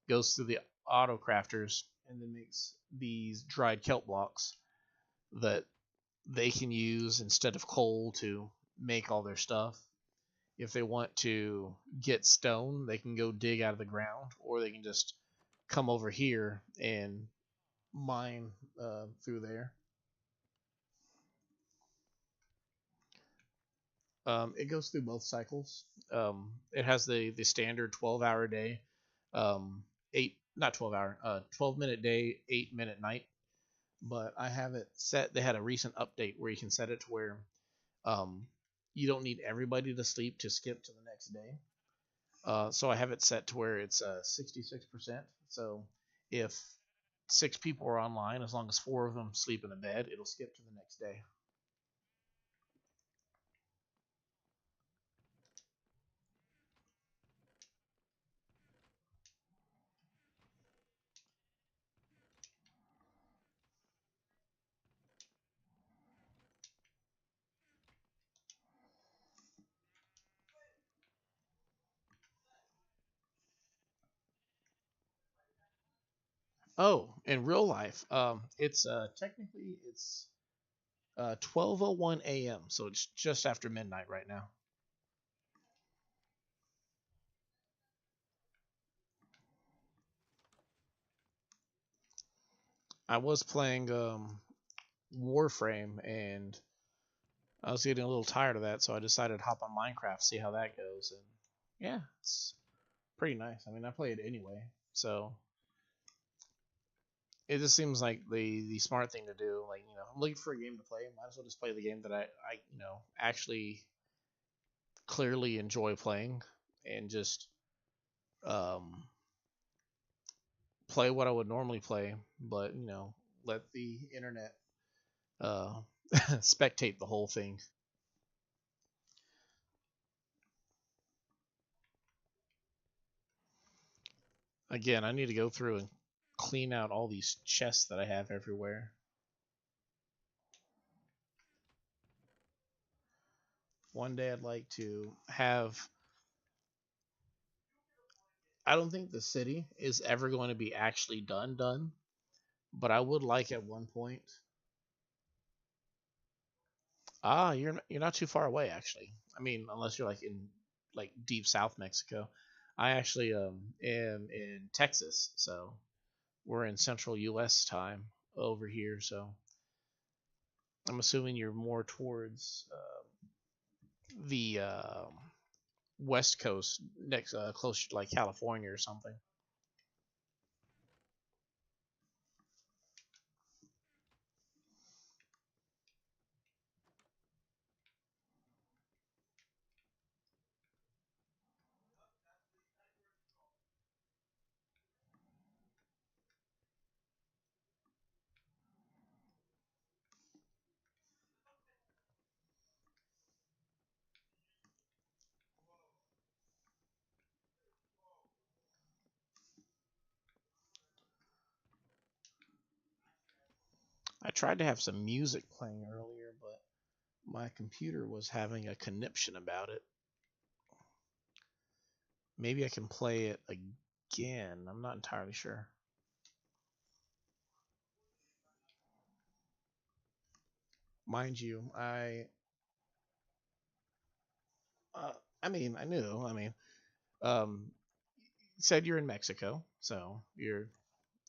A: goes through the auto crafters, and then makes these dried kelp blocks that they can use instead of coal to make all their stuff. If they want to get stone, they can go dig out of the ground, or they can just come over here and mine through there. It goes through both cycles. It has the standard 12-hour day, eight not 12-hour, 12-minute day, 8-minute night. But I have it set. They had a recent update where you can set it to where um, you don't need everybody to sleep to skip to the next day. So I have it set to where it's 66%. So if 6 people are online, as long as 4 of them sleep in a bed, it'll skip to the next day. Oh, in real life, it's technically it's 12:01 a.m. So it's just after midnight right now. I was playing Warframe, and I was getting a little tired of that, so I decided to hop on Minecraft, see how that goes, and yeah, it's pretty nice. I mean, I play it anyway, so it just seems like the smart thing to do. Like, I'm looking for a game to play. Might as well just play the game that I actually clearly enjoy playing, and just um play what I would normally play, but let the internet uh spectate the whole thing. Again, I need to go through and clean out all these chests that I have everywhere. One day I'd like to have. I don't think the city is ever going to be actually done, but I would like at one point. You're not too far away actually. I mean, unless you're like in like deep South Mexico. I actually am in Texas, so we're in Central U.S. time over here. So I'm assuming you're more towards the West Coast, next closer to like California or something. I tried to have some music playing earlier, but my computer was having a conniption about it. Maybe I can play it again. I'm not entirely sure. Mind you, uh, I mean, I knew. I mean, um, said you're in Mexico, so you're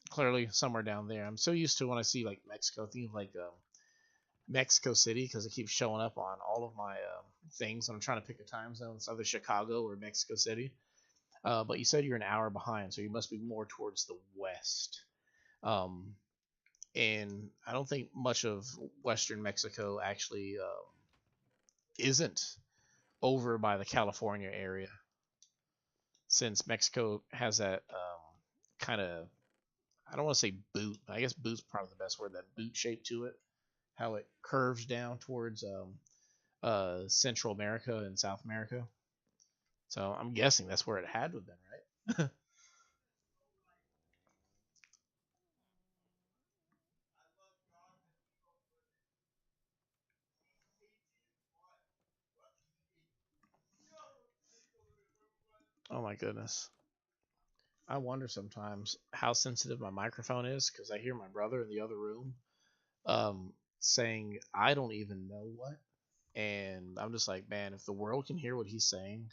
A: clearly somewhere down there. I'm so used to when I see like Mexico, think of like Mexico City because it keeps showing up on all of my things. I'm trying to pick a time zone. It's either Chicago or Mexico City. But you said you're an hour behind, so you must be more towards the west. Um, and I don't think much of Western Mexico actually isn't over by the California area, since Mexico has that kind of, I don't want to say boot. I guess boot's probably the best word. That boot shape to it, how it curves down towards Central America and South America. So I'm guessing that's where it had to have been, right? Oh my goodness. I wonder sometimes how sensitive my microphone is because I hear my brother in the other room saying I don't even know what, and I'm just like, man, if the world can hear what he's saying,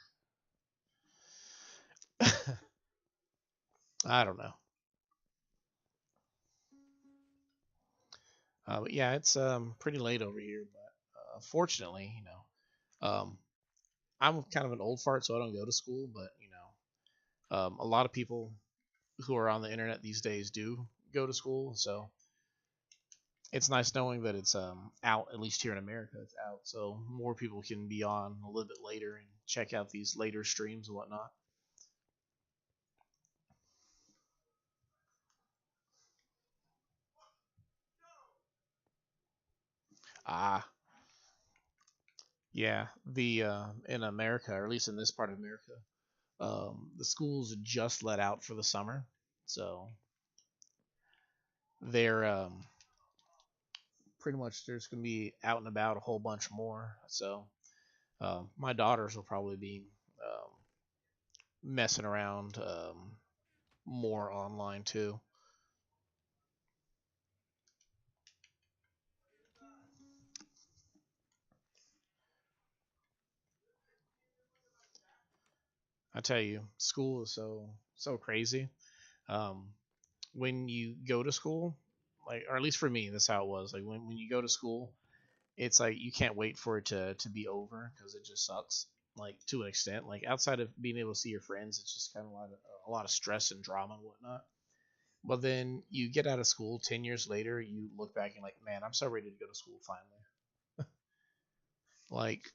A: I don't know. But yeah, it's pretty late over here, but fortunately, I'm kind of an old fart, so I don't go to school. But a lot of people who are on the internet these days do go to school, so it's nice knowing that it's out, at least here in America. It's out, so more people can be on a little bit later and check out these later streams and whatnot. Ah, yeah, the in America, or at least in this part of America, the schools just let out for the summer, so they're pretty much there's going to be out and about a whole bunch more. So my daughters will probably be um, messing around more online too. I tell you, school is so crazy. Um, when you go to school, like, or at least for me, that's how it was. Like when you go to school, it's like you can't wait for it to be over because it just sucks. Like to an extent, like outside of being able to see your friends, it's just kind of a lot of stress and drama and whatnot. But then you get out of school 10 years later, you look back and like, man, I'm so ready to go to school finally. Like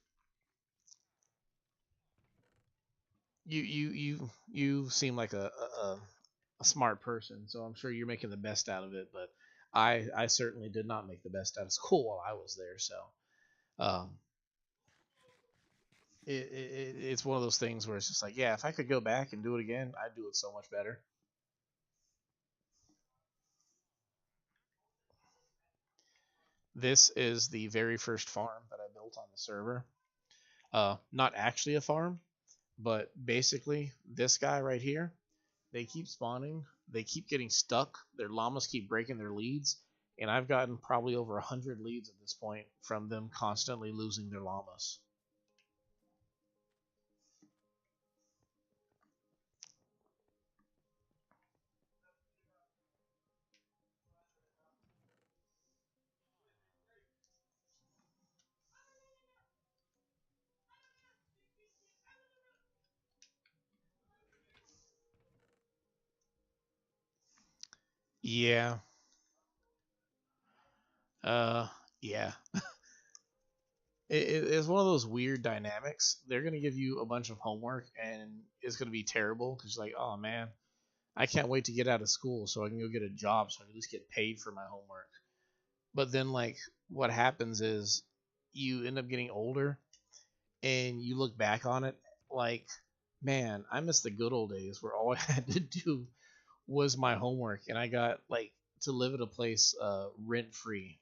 A: you seem like a smart person, so I'm sure you're making the best out of it. But I certainly did not make the best out of school while I was there. So um, it's one of those things where it's just like, yeah, if I could go back and do it again, I'd do it so much better. This is the very first farm that I built on the server. Not actually a farm, but basically this guy right here, they keep spawning, they keep getting stuck, their llamas keep breaking their leads, and I've gotten probably over 100 leads at this point from them constantly losing their llamas. Yeah. Uh, yeah. It's one of those weird dynamics. They're gonna give you a bunch of homework, and it's gonna be terrible because like, oh man, I can't wait to get out of school so I can go get a job so I can at least get paid for my homework. But then like, what happens is you end up getting older, and you look back on it like, man, I miss the good old days where all I had to do was my homework, and I got like to live at a place rent free,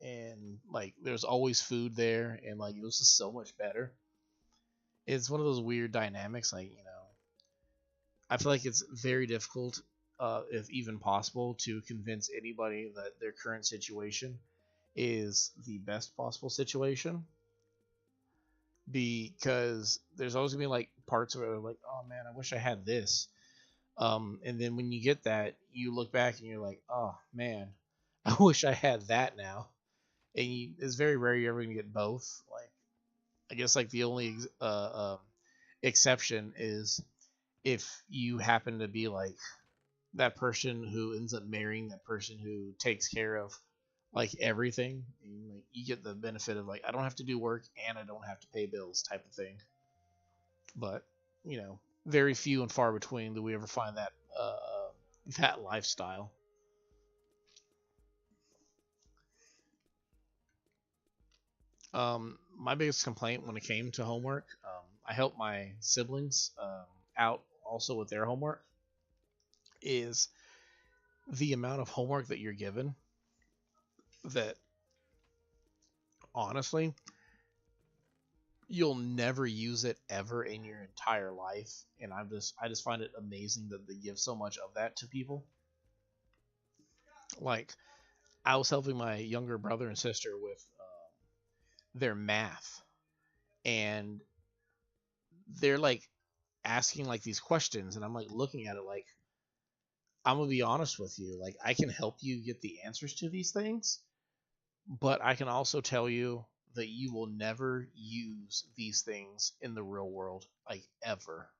A: and like there's always food there, and like it was just so much better. It's one of those weird dynamics, like I feel like it's very difficult, if even possible, to convince anybody that their current situation is the best possible situation, because there's always gonna be like parts where like, oh man, I wish I had this. And then when you get that, you look back and you're like, oh man, I wish I had that now. And it's very rare you're ever gonna get both. Like, I guess like the only exception is if you happen to be like that person who ends up marrying that person who takes care of like everything. And, like, you get the benefit of like, I don't have to do work and I don't have to pay bills type of thing. But very few and far between do we ever find that lifestyle. My biggest complaint when it came to homework, I helped my siblings out also with their homework, is the amount of homework that you're given that honestly you'll never use it ever in your entire life. And I just find it amazing that they give so much of that to people. Like, I was helping my younger brother and sister with their math, and they're like asking like these questions, and I'm like looking at it like, I'm gonna be honest with you, like I can help you get the answers to these things, but I can also tell you that you will never use these things in the real world, like ever.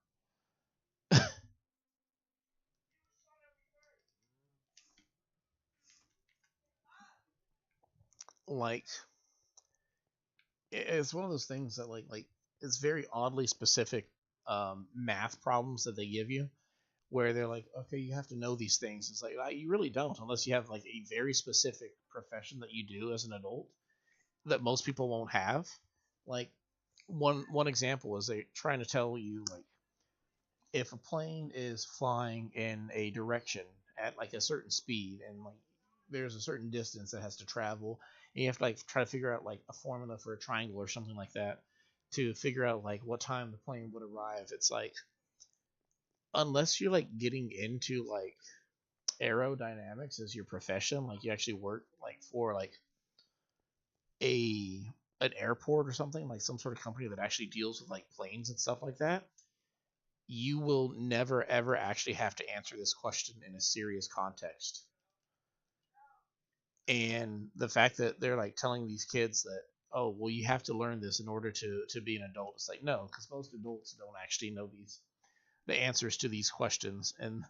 A: Like, it's one of those things that like it's very oddly specific math problems that they give you, where they're like, okay, you have to know these things. It's like, you really don't, unless you have like a very specific profession that you do as an adult that most people won't have. Like, one example is they trying to tell you like, if a plane is flying in a direction at like a certain speed, and like there's a certain distance that has to travel, and you have to like try to figure out like a formula for a triangle or something like that to figure out like what time the plane would arrive. It's like, unless you're like getting into like aerodynamics as your profession, like you actually work like for like a an airport or something, like some sort of company that actually deals with like planes and stuff like that, you will never ever actually have to answer this question in a serious context. And the fact that they're like telling these kids that, oh well, you have to learn this in order to be an adult, it's like, no, because most adults don't actually know the answers to these questions. And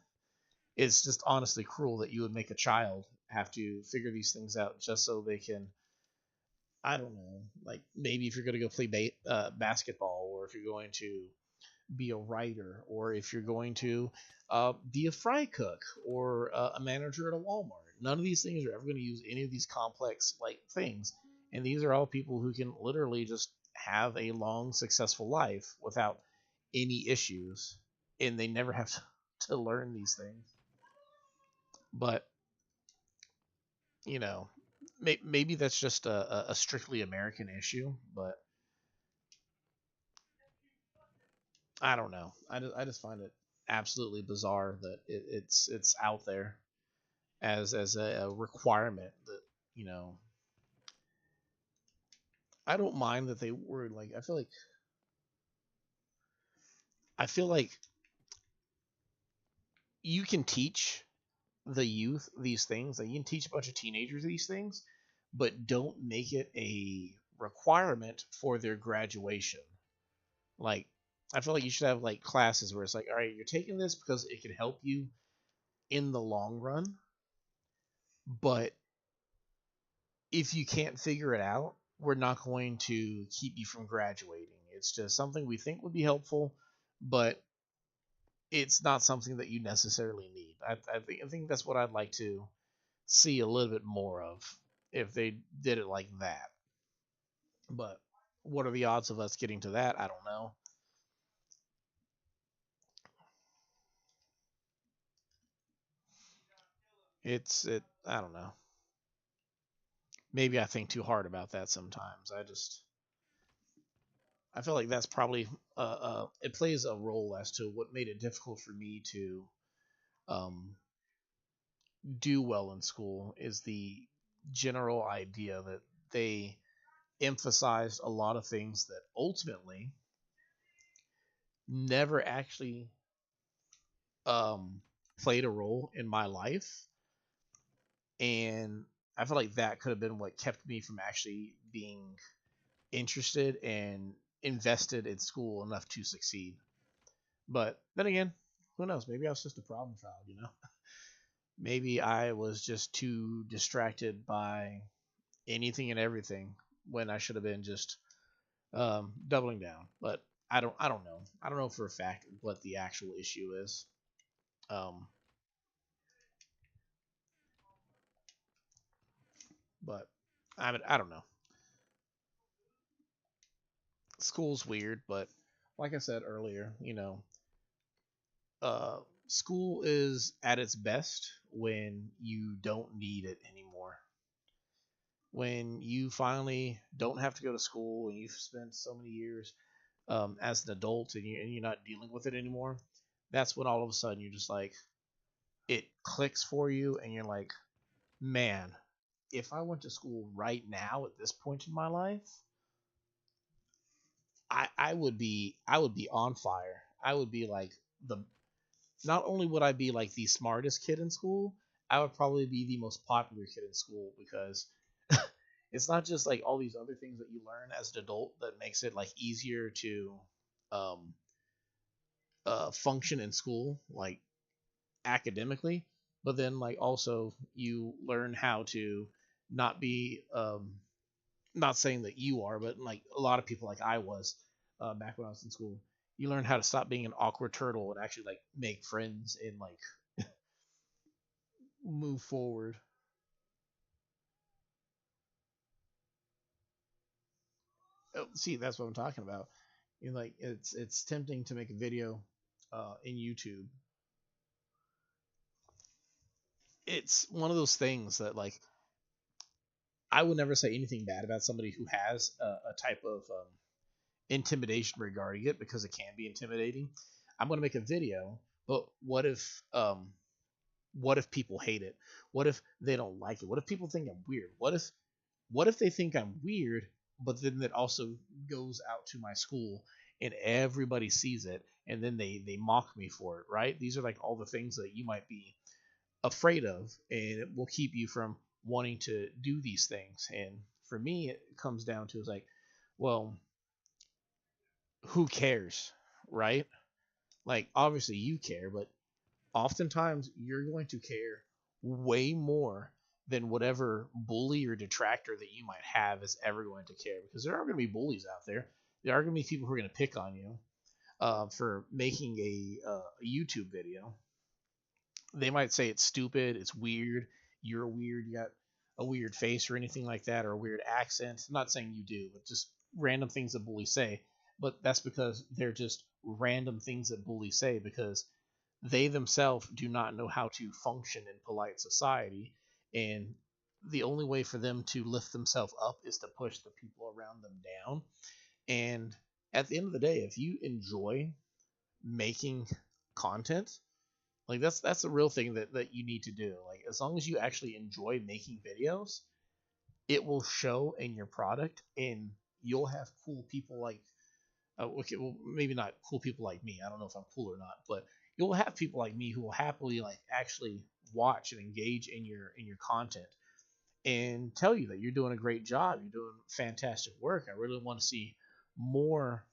A: it's just honestly cruel that you would make a child have to figure these things out just so they can, I don't know, like maybe if you're going to go play basketball, or if you're going to be a writer, or if you're going to be a fry cook, or a manager at a Walmart. None of these things are ever going to use any of these complex like things, and these are all people who can literally just have a long, successful life without any issues, and they never have to learn these things. But you know, maybe that's just a strictly American issue, but I don't know. I just find it absolutely bizarre that it's out there as a requirement that you know I don't mind that they were like, I feel like you can teach the youth these things, like you can teach a bunch of teenagers these things, but don't make it a requirement for their graduation. Like, I feel like you should have like classes where it's like, all right, you're taking this because it can help you in the long run, But if you can't figure it out, we're not going to keep you from graduating. It's just something we think would be helpful, but it's not something that you necessarily need. I think that's what I'd like to see a little bit more of if they did it like that. But what are the odds of us getting to that? I don't know. It. I don't know. Maybe I think too hard about that sometimes. I feel like that's probably it plays a role as to what made it difficult for me to um, do well in school is the general idea that they emphasized a lot of things that ultimately never actually um, played a role in my life, and I feel like that could have been what kept me from actually being interested and invested in school enough to succeed. But then again, who knows? Maybe I was just a problem child, you know? Maybe I was just too distracted by anything and everything when I should have been just doubling down. But I don't know. I don't know for a fact what the actual issue is. Um, but I don't know. School's weird, but like I said earlier, uh, school is at its best when you don't need it anymore. When you finally don't have to go to school and you've spent so many years as an adult and you're not dealing with it anymore, that's when all of a sudden you're just like, it clicks for you and you're like, man, if I went to school right now at this point in my life, I would be on fire. I would be like the not only would I be like the smartest kid in school, I would probably be the most popular kid in school because it's not just like all these other things that you learn as an adult that makes it like easier to um, function in school, like academically, but then like also you learn how to not be not saying that you are, but like a lot of people like I was back when I was in school. You learn how to stop being an awkward turtle and actually like make friends and like move forward. See, that's what I'm talking about. Like it's tempting to make a video in YouTube. It's one of those things that like I would never say anything bad about somebody who has a type of intimidation regarding it because it can be intimidating. I'm going to make a video, but what if people hate it? What if they don't like it? What if people think I'm weird? What if they think I'm weird, but then it also goes out to my school and everybody sees it and then they mock me for it, right? These are like all the things that you might be afraid of and it will keep you from wanting to do these things. And for me it comes down to is like, well, who cares, right? Like obviously you care, but oftentimes you're going to care way more than whatever bully or detractor that you might have is ever going to care, because there are going to be bullies out there. There are going to be people who are going to pick on you for making a YouTube video. They might say it's stupid, it's weird, you're weird, you got a weird face or anything like that, or a weird accent. I'm not saying you do, but just random things that bullies say. But that's because they're just random things that bullies say because they themselves do not know how to function in polite society. And the only way for them to lift themselves up is to push the people around them down. And at the end of the day, if you enjoy making content, like that's a real thing that you need to do. Like as long as you actually enjoy making videos, it will show in your product, and you'll have cool people like okay, well maybe not cool people like me. I don't know if I'm cool or not, but you'll have people like me who will happily like actually watch and engage in your content and tell you that you're doing a great job, you're doing fantastic work. I really want to see more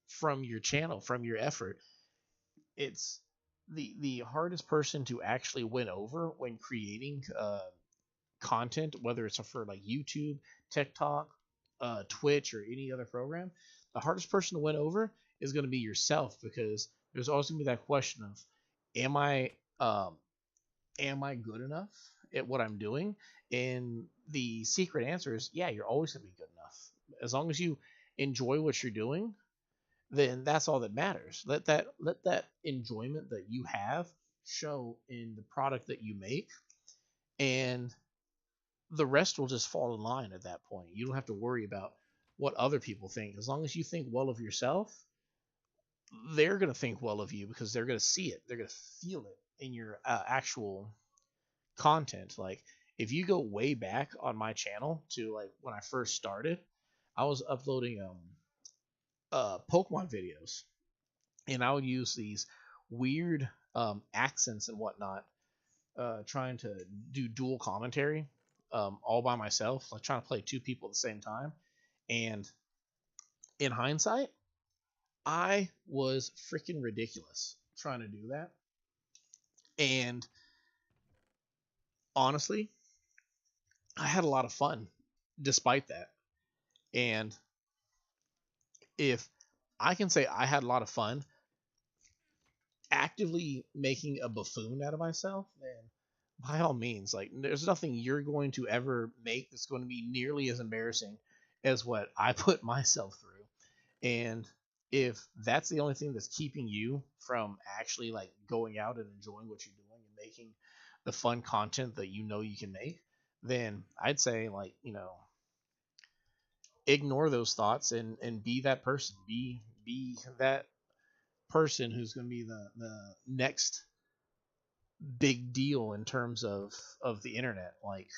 A: from your channel, from your effort. It's the hardest person to actually win over when creating content, whether it's for like YouTube, TikTok, Twitch, or any other program, the hardest person to win over is going to be yourself, because there's always going to be that question of, am I um, am I good enough at what I'm doing? And the secret answer is, yeah, you're always going to be good enough. As long as you enjoy what you're doing, then that's all that matters. Let that enjoyment that you have show in the product that you make, and the rest will just fall in line at that point. You don't have to worry about what other people think. As long as you think well of yourself, they're going to think well of you, because they're going to see it. They're going to feel it in your actual content. Like, if you go way back on my channel to like when I first started, I was uploading Pokemon videos, and I would use these weird accents and whatnot, trying to do dual commentary, all by myself, like trying to play two people at the same time. And in hindsight, I was freaking ridiculous trying to do that. And honestly, I had a lot of fun despite that. And if I can say I had a lot of fun actively making a buffoon out of myself, then by all means, like, there's nothing you're going to ever make that's going to be nearly as embarrassing as what I put myself through. And if that's the only thing that's keeping you from actually like going out and enjoying what you're doing and making the fun content that you know you can make, then I'd say, like, ignore those thoughts and be that person. Be that person who's going to be the next big deal in terms of the internet. Like,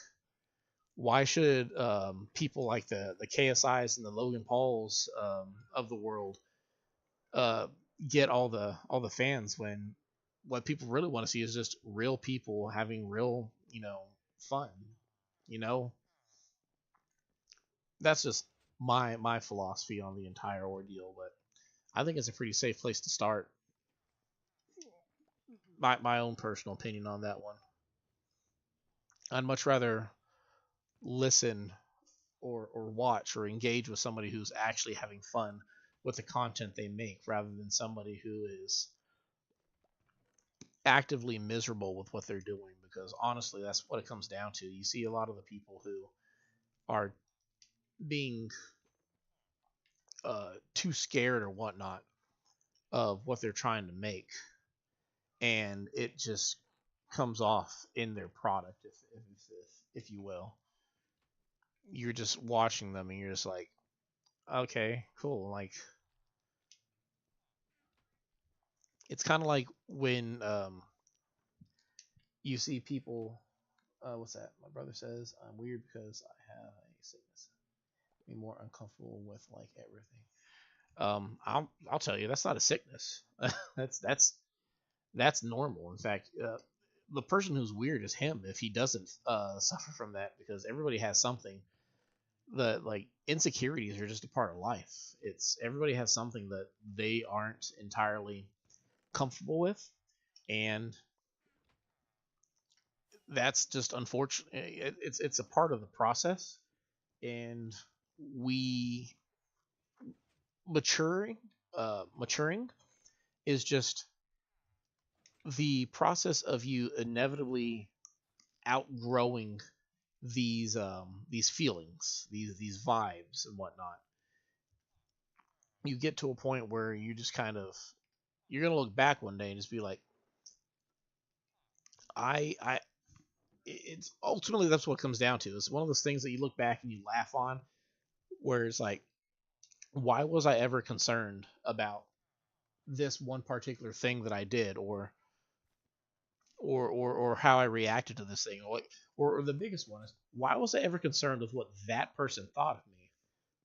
A: why should people like the KSIs and the Logan Pauls of the world uh, get all the fans, when what people really want to see is just real people having real, fun. You know, that's just my philosophy on the entire ordeal. But I think it's a pretty safe place to start. My own personal opinion on that one. I'd much rather listen or watch or engage with somebody who's actually having fun with the content they make, rather than somebody who is actively miserable with what they're doing. Because honestly, that's what it comes down to. You see a lot of the people who are being too scared or whatnot of what they're trying to make, and it just comes off in their product, if you will. You're just watching them and you're just like, okay, cool. Like, it's kind of like when you see people. What's that? My brother says I'm weird because I have a sickness. Be more uncomfortable with like everything. I'll tell you, that's not a sickness. That's normal. In fact, the person who's weird is him if he doesn't suffer from that, because everybody has something. The like insecurities are just a part of life. It's everybody has something that they aren't entirely comfortable with, and that's just unfortunate. It's a part of the process, and we maturing is just the process of you inevitably outgrowing these feelings, these vibes and whatnot. You get to a point where you just kind of, you're gonna look back one day and just be like, I it's ultimately, that's what it comes down to. It's one of those things that you look back and you laugh on, where it's like, why was I ever concerned about this one particular thing that I did, or how I reacted to this thing, or the biggest one is, why was I ever concerned with what that person thought of me?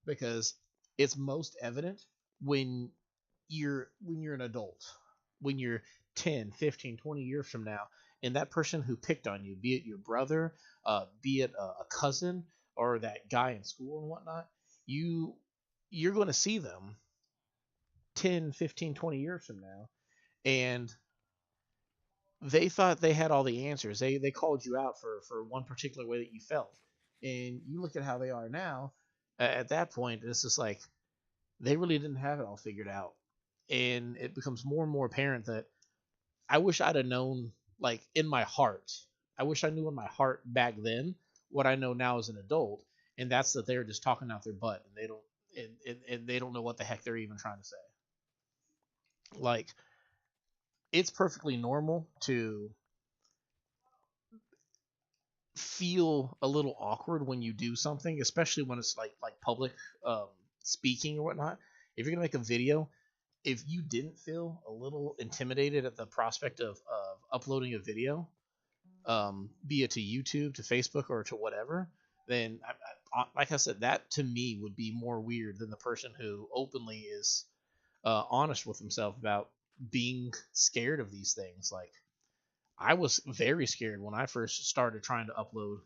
A: Because it's most evident when you're an adult, when you're 10, 15, 20 years from now, and that person who picked on you, be it your brother, be it a cousin, or that guy in school and whatnot, you're going to see them 10, 15, 20 years from now, and they thought they had all the answers. They called you out for one particular way that you felt, and you look at how they are now. At that point, it's just like they really didn't have it all figured out, and it becomes more and more apparent that I wish I'd have known, like in my heart. I wish I knew in my heart back then what I know now as an adult, and that's that they're just talking out their butt, and they don't, and they don't know what the heck they're even trying to say. Like, it's perfectly normal to feel a little awkward when you do something, especially when it's like public um, speaking or whatnot. If you're gonna make a video, if you didn't feel a little intimidated at the prospect of uploading a video, be it to YouTube, to Facebook, or to whatever, then like I said, that to me would be more weird than the person who openly is honest with himself about being scared of these things. Like, I was very scared when I first started trying to upload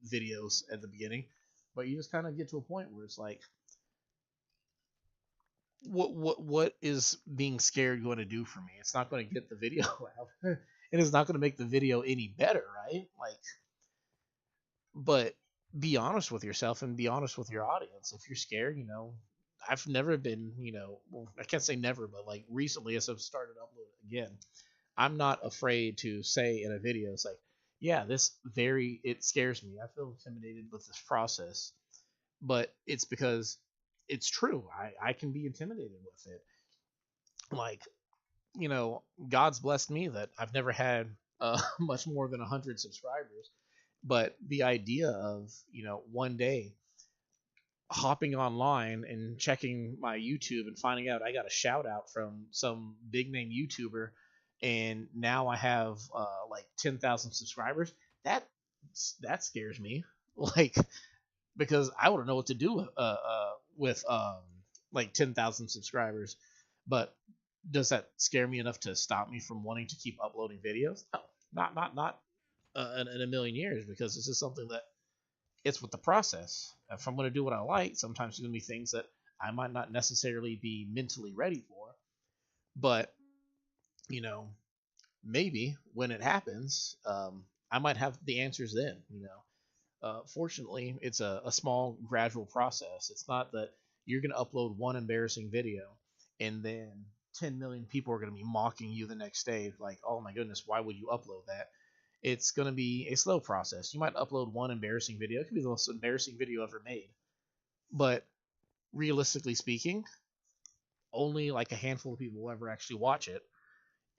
A: videos at the beginning, but you just kind of get to a point where it's like, what is being scared going to do for me? It's not going to get the video out, and it's not going to make the video any better, right? Like, but be honest with yourself and be honest with your audience. If you're scared, I've never been, well, I can't say never, but like recently as I've started uploading again, I'm not afraid to say in a video, it's like, yeah, it scares me. I feel intimidated with this process, but it's because it's true. I can be intimidated with it. Like, God's blessed me that I've never had much more than 100 subscribers. But the idea of, one day hopping online and checking my YouTube and finding out I got a shout out from some big name YouTuber, and now I have like 10,000 subscribers. That that scares me, like, because I wouldn't know what to do with like 10,000 subscribers. But does that scare me enough to stop me from wanting to keep uploading videos? No, not in a million years, because this is something that it's with the process. If I'm going to do what I like, sometimes there's going to be things that I might not necessarily be mentally ready for. But, you know, maybe when it happens, I might have the answers then. Fortunately, it's a small, gradual process. It's not that you're going to upload one embarrassing video and then 10 million people are going to be mocking you the next day. Like, oh my goodness, why would you upload that? It's going to be a slow process. You might upload one embarrassing video. It could be the most embarrassing video ever made. But realistically speaking, only like a handful of people will ever actually watch it.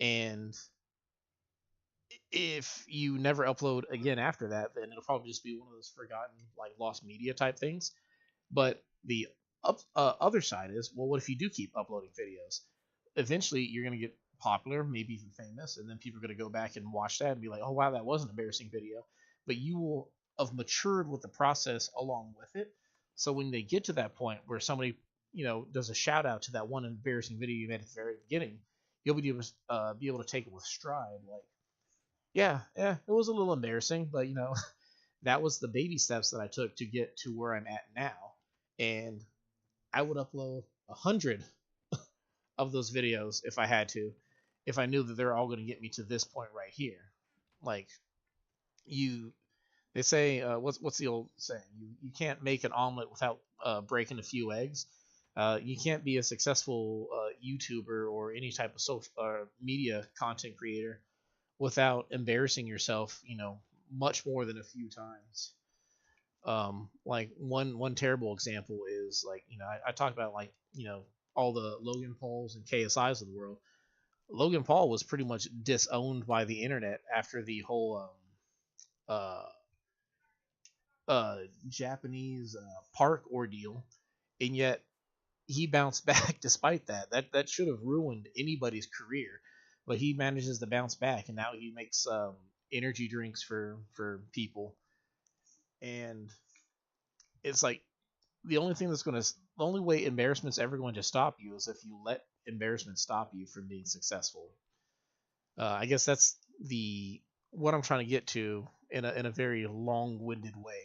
A: And if you never upload again after that, then it'll probably just be one of those forgotten, like, lost media type things. But the other side is, well, what if you do keep uploading videos? Eventually, you're going to get popular, maybe even famous, and then people are going to go back and watch that and be like, oh, wow, that was an embarrassing video. But you will have matured with the process along with it. So when they get to that point where somebody, does a shout out to that one embarrassing video you made at the very beginning, you'll be able to take it with stride. Like, yeah, it was a little embarrassing, but that was the baby steps that I took to get to where I'm at now. And I would upload 100 of those videos if I had to, if I knew that they're all going to get me to this point right here. Like, they say, what's the old saying? You can't make an omelet without breaking a few eggs. You can't be a successful YouTuber or any type of social media content creator without embarrassing yourself, much more than a few times. Like one terrible example is, like, I talked about, like, all the Logan Pauls and KSIs of the world. Logan Paul was pretty much disowned by the internet after the whole uh, Japanese park ordeal, and yet he bounced back despite that. That should have ruined anybody's career, but he manages to bounce back, and now he makes energy drinks for people. And it's like, the only way embarrassment's ever going to stop you is if you let embarrassment stop you from being successful. I guess that's the what I'm trying to get to in a very long-winded way.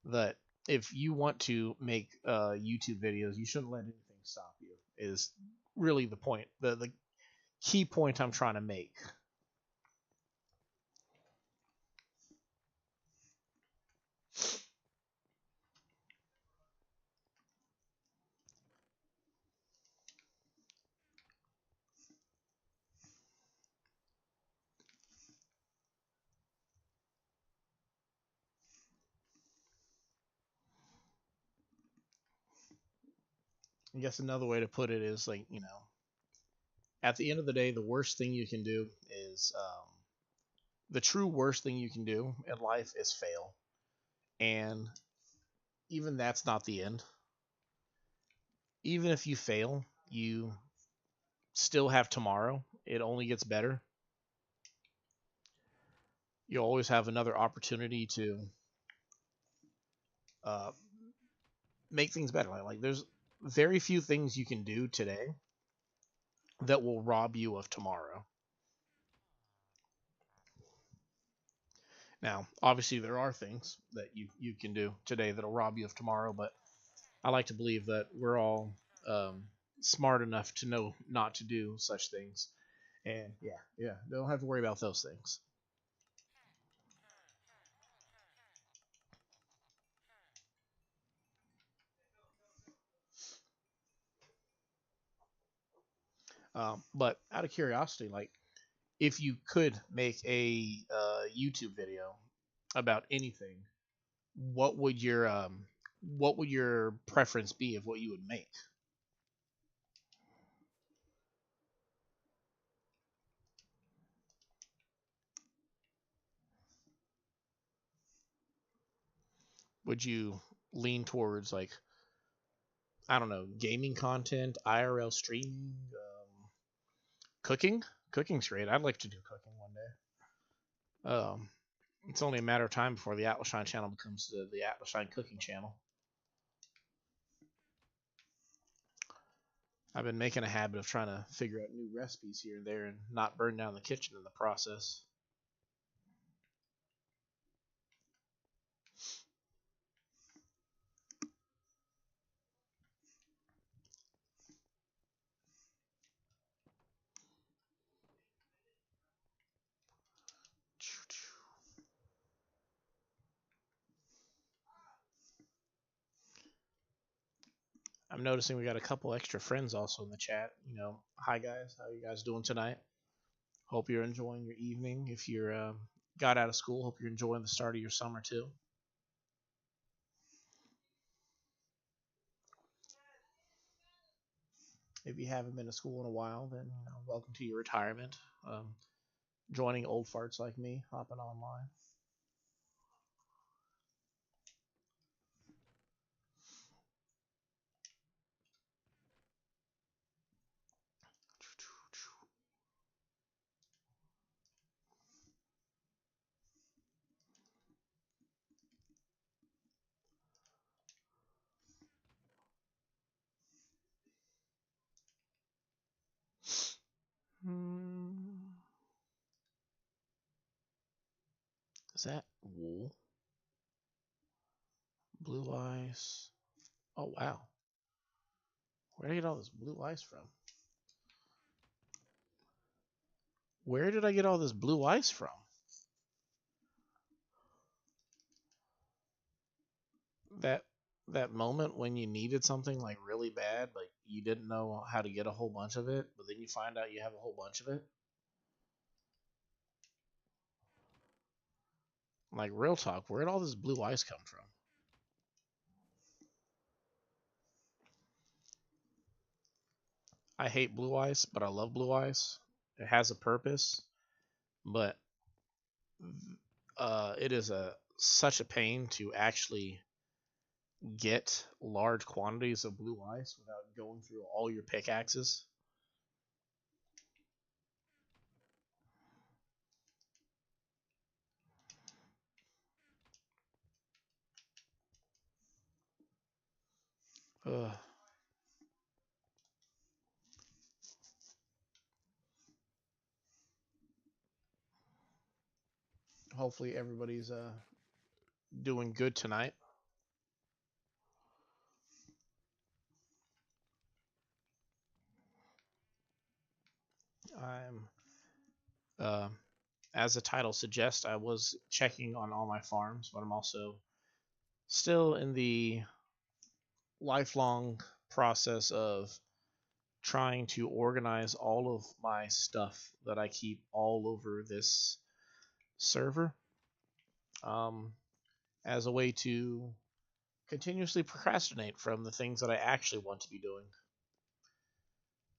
A: That if you want to make YouTube videos, you shouldn't let anything stop you. Is really the point. The key point I'm trying to make. I guess another way to put it is like, you know, at the end of the day, the worst thing you can do is the true worst thing you can do in life is fail. And even that's not the end. Even if you fail, you still have tomorrow. It only gets better. You'll always have another opportunity to uh, make things better. Like there's very few things you can do today that will rob you of tomorrow. Now, obviously, there are things that you can do today that'll rob you of tomorrow, but I like to believe that we're all smart enough to know not to do such things. And yeah, don't have to worry about those things. But out of curiosity, like if you could make a YouTube video about anything, what would your preference be of what you would make? Would you lean towards like I don't know, gaming content, IRL streaming, cooking? Cooking's great. I'd like to do cooking one day. It's only a matter of time before the Atlasshine channel becomes the Atlasshine cooking channel. I've been making a habit of trying to figure out new recipes here and there and not burn down the kitchen in the process. I'm noticing we got a couple extra friends also in the chat. You know, hi guys, how are you guys doing tonight? Hope you're enjoying your evening. If you're got out of school, hope you're enjoying the start of your summer too. If you haven't been to school in a while, then you know, welcome to your retirement. Joining old farts like me, hopping online. Hmm. Is that wool? Blue ice. Oh wow. Where did I get all this blue ice from? Where did I get all this blue ice from? That that moment when you needed something like really bad, like you didn't know how to get a whole bunch of it, but then you find out you have a whole bunch of it. Like real talk, where did all this blue ice come from? I hate blue ice, but I love blue ice. It has a purpose, but it is a such a pain to actually get large quantities of blue ice without going through all your pickaxes. Ugh. Hopefully everybody's doing good tonight. I'm uh, as the title suggests, I was checking on all my farms, but I'm also still in the lifelong process of trying to organize all of my stuff that I keep all over this server um, as a way to continuously procrastinate from the things that I actually want to be doing.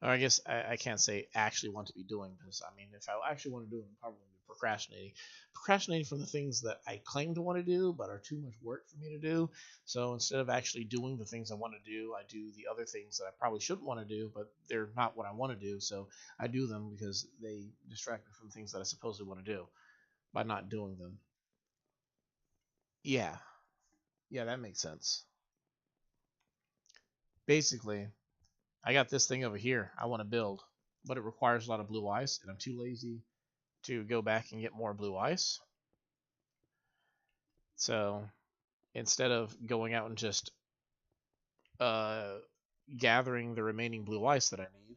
A: Or I guess I can't say actually want to be doing, because I mean, if I actually want to do it, I'm probably be procrastinating from the things that I claim to want to do but are too much work for me to do. So instead of actually doing the things I want to do, I do the other things that I probably shouldn't want to do, but they're not what I want to do. So I do them because they distract me from things that I supposedly want to do by not doing them. Yeah, yeah, that makes sense. Basically, I got this thing over here I want to build, but it requires a lot of blue ice, and I'm too lazy to go back and get more blue ice. So instead of going out and just uh, gathering the remaining blue ice that I need,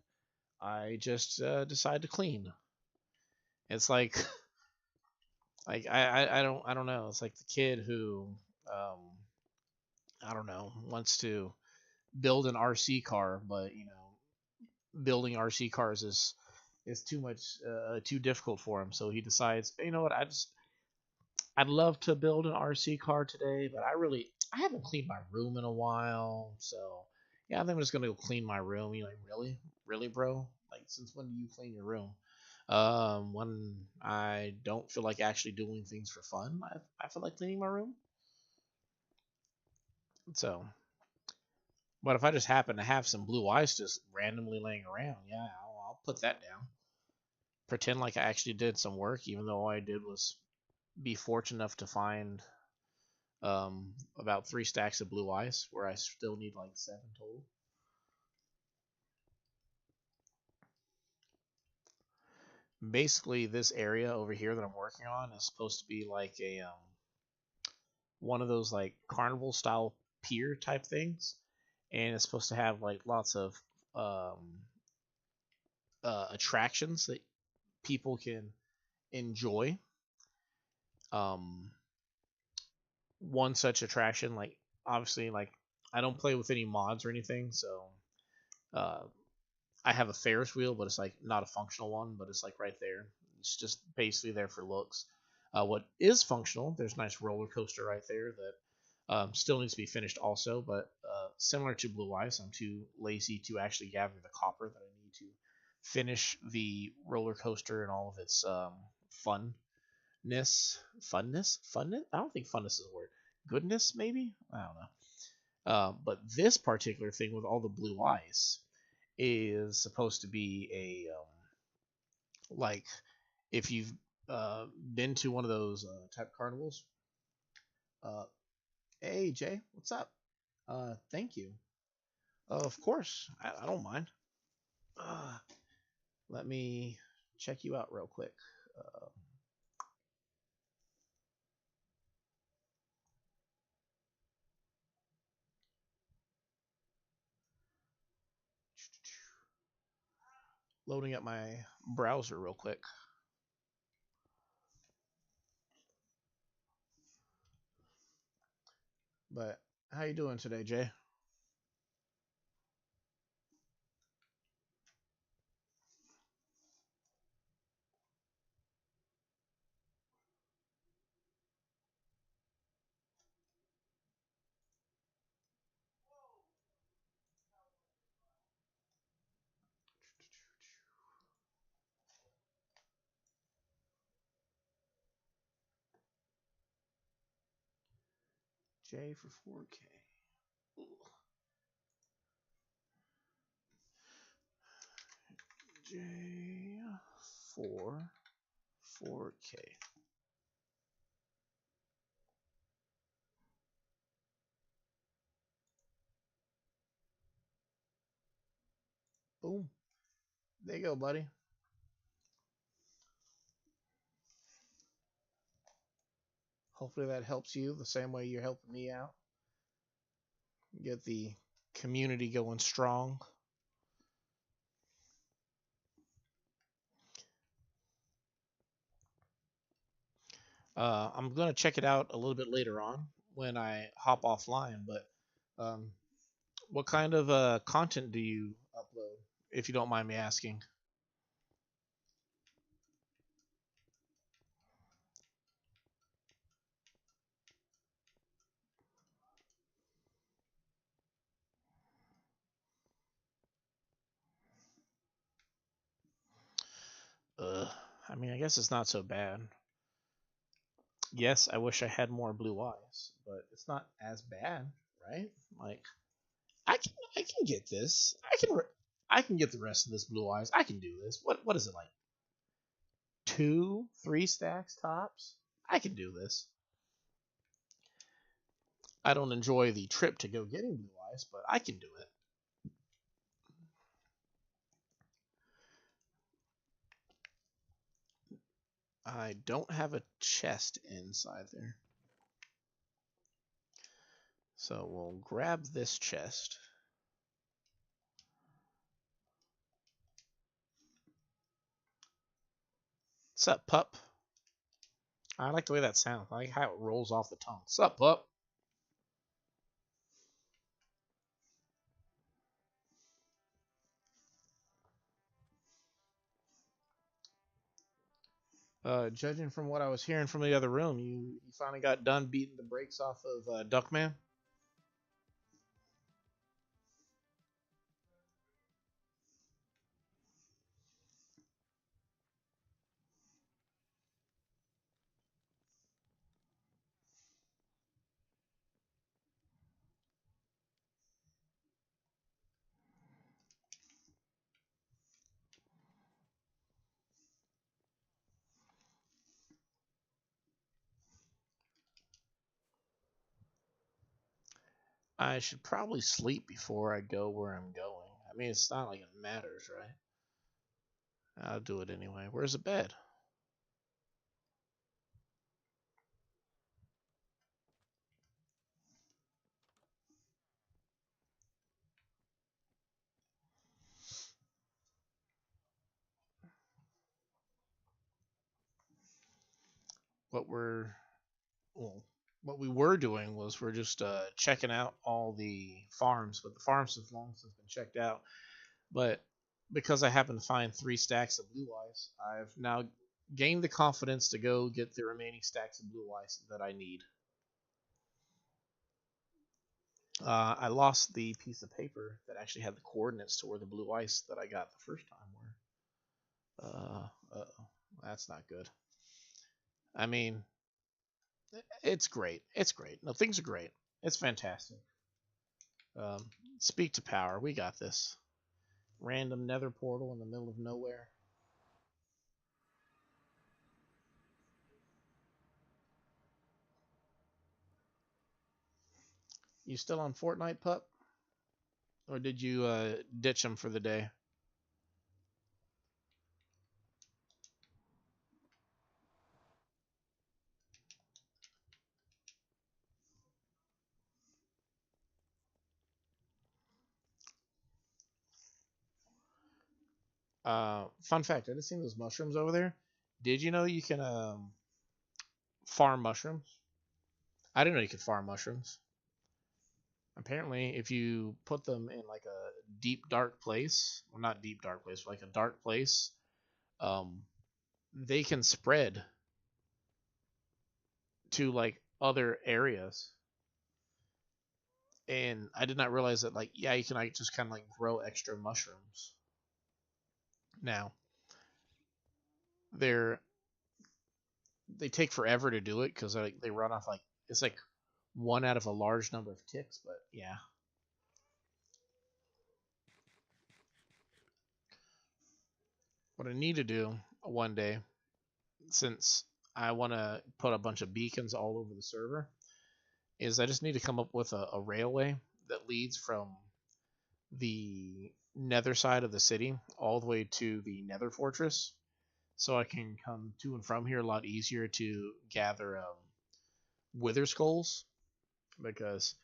A: I just decide to clean. It's like I don't know. It's like the kid who um, I don't know wants to build an RC car, but building RC cars is too much too difficult for him. So he decides, you know what, I'd love to build an RC car today, but I haven't cleaned my room in a while, so yeah, I think I'm just gonna go clean my room. You're like, really, bro? Like, since when do you clean your room? When I don't feel like actually doing things for fun, I feel like cleaning my room. So, but if I just happen to have some blue ice just randomly laying around, yeah, I'll put that down. Pretend like I actually did some work, even though all I did was be fortunate enough to find about 3 stacks of blue ice, where I still need like 7 total. Basically, this area over here that I'm working on is supposed to be like a one of those like carnival style pier type things, and it's supposed to have like lots of um, attractions that people can enjoy. Um, One such attraction, like obviously, like I don't play with any mods or anything, so uh, I have a Ferris wheel, but it's like not a functional one, but it's like right there. It's just basically there for looks. What is functional? There's a nice roller coaster right there that still needs to be finished also, but similar to Blue Ice, I'm too lazy to actually gather the copper that I need to finish the roller coaster and all of its funness. I don't think funness is a word. Goodness, maybe. I don't know. But this particular thing with all the blue ice is supposed to be a like if you've been to one of those type carnivals. Uh, hey Jay, what's up? Thank you. Of course, I don't mind. Uh, Let me check you out real quick. Uh, Loading up my browser real quick. But how you doing today, Jay? J for 4K. J for 4K. Boom. There you go, buddy. Hopefully that helps you the same way you're helping me out. Get the community going strong. I'm gonna check it out a little bit later on when I hop offline. But um, what kind of content do you upload, if you don't mind me asking? I mean, I guess it's not so bad. Yes, I wish I had more blue eyes, but it's not as bad, right? Like I can get this. I can get the rest of this blue eyes. I can do this. What is it like? 2, 3 stacks tops? I can do this. I don't enjoy the trip to go getting blue eyes, but I can do it. I don't have a chest inside there. So we'll grab this chest. What's up, pup? I like the way that sounds. I like how it rolls off the tongue. What's up, pup? Judging from what I was hearing from the other room, you finally got done beating the brakes off of Duckman. I should probably sleep before I go where I'm going. I mean, it's not like it matters, right? I'll do it anyway. Where's the bed? What we're well, what we were doing was we're just checking out all the farms, but the farms have long since been checked out. But because I happen to find 3 stacks of blue ice, I've now gained the confidence to go get the remaining stacks of blue ice that I need. I lost the piece of paper that actually had the coordinates to where the blue ice that I got the first time were. That's not good. I mean, it's great. It's great. No, things are great. It's fantastic. Um, speak to power. We got this. Random nether portal in the middle of nowhere. You still on Fortnite, pup? Or did you ditch him for the day? Fun fact: I just seen those mushrooms over there. Did you know you can farm mushrooms? I didn't know you could farm mushrooms. Apparently, if you put them in like a deep dark place, well, not deep dark place, but like a dark place, um, they can spread to like other areas. And I did not realize that, like, yeah, you can like just kind of like grow extra mushrooms. Now, they're they take forever to do it because they run off like it's like one out of a large number of ticks. But yeah, what I need to do one day, since I want to put a bunch of beacons all over the server, is I just need to come up with a railway that leads from the nether side of the city all the way to the nether fortress, so I can come to and from here a lot easier to gather wither skulls, because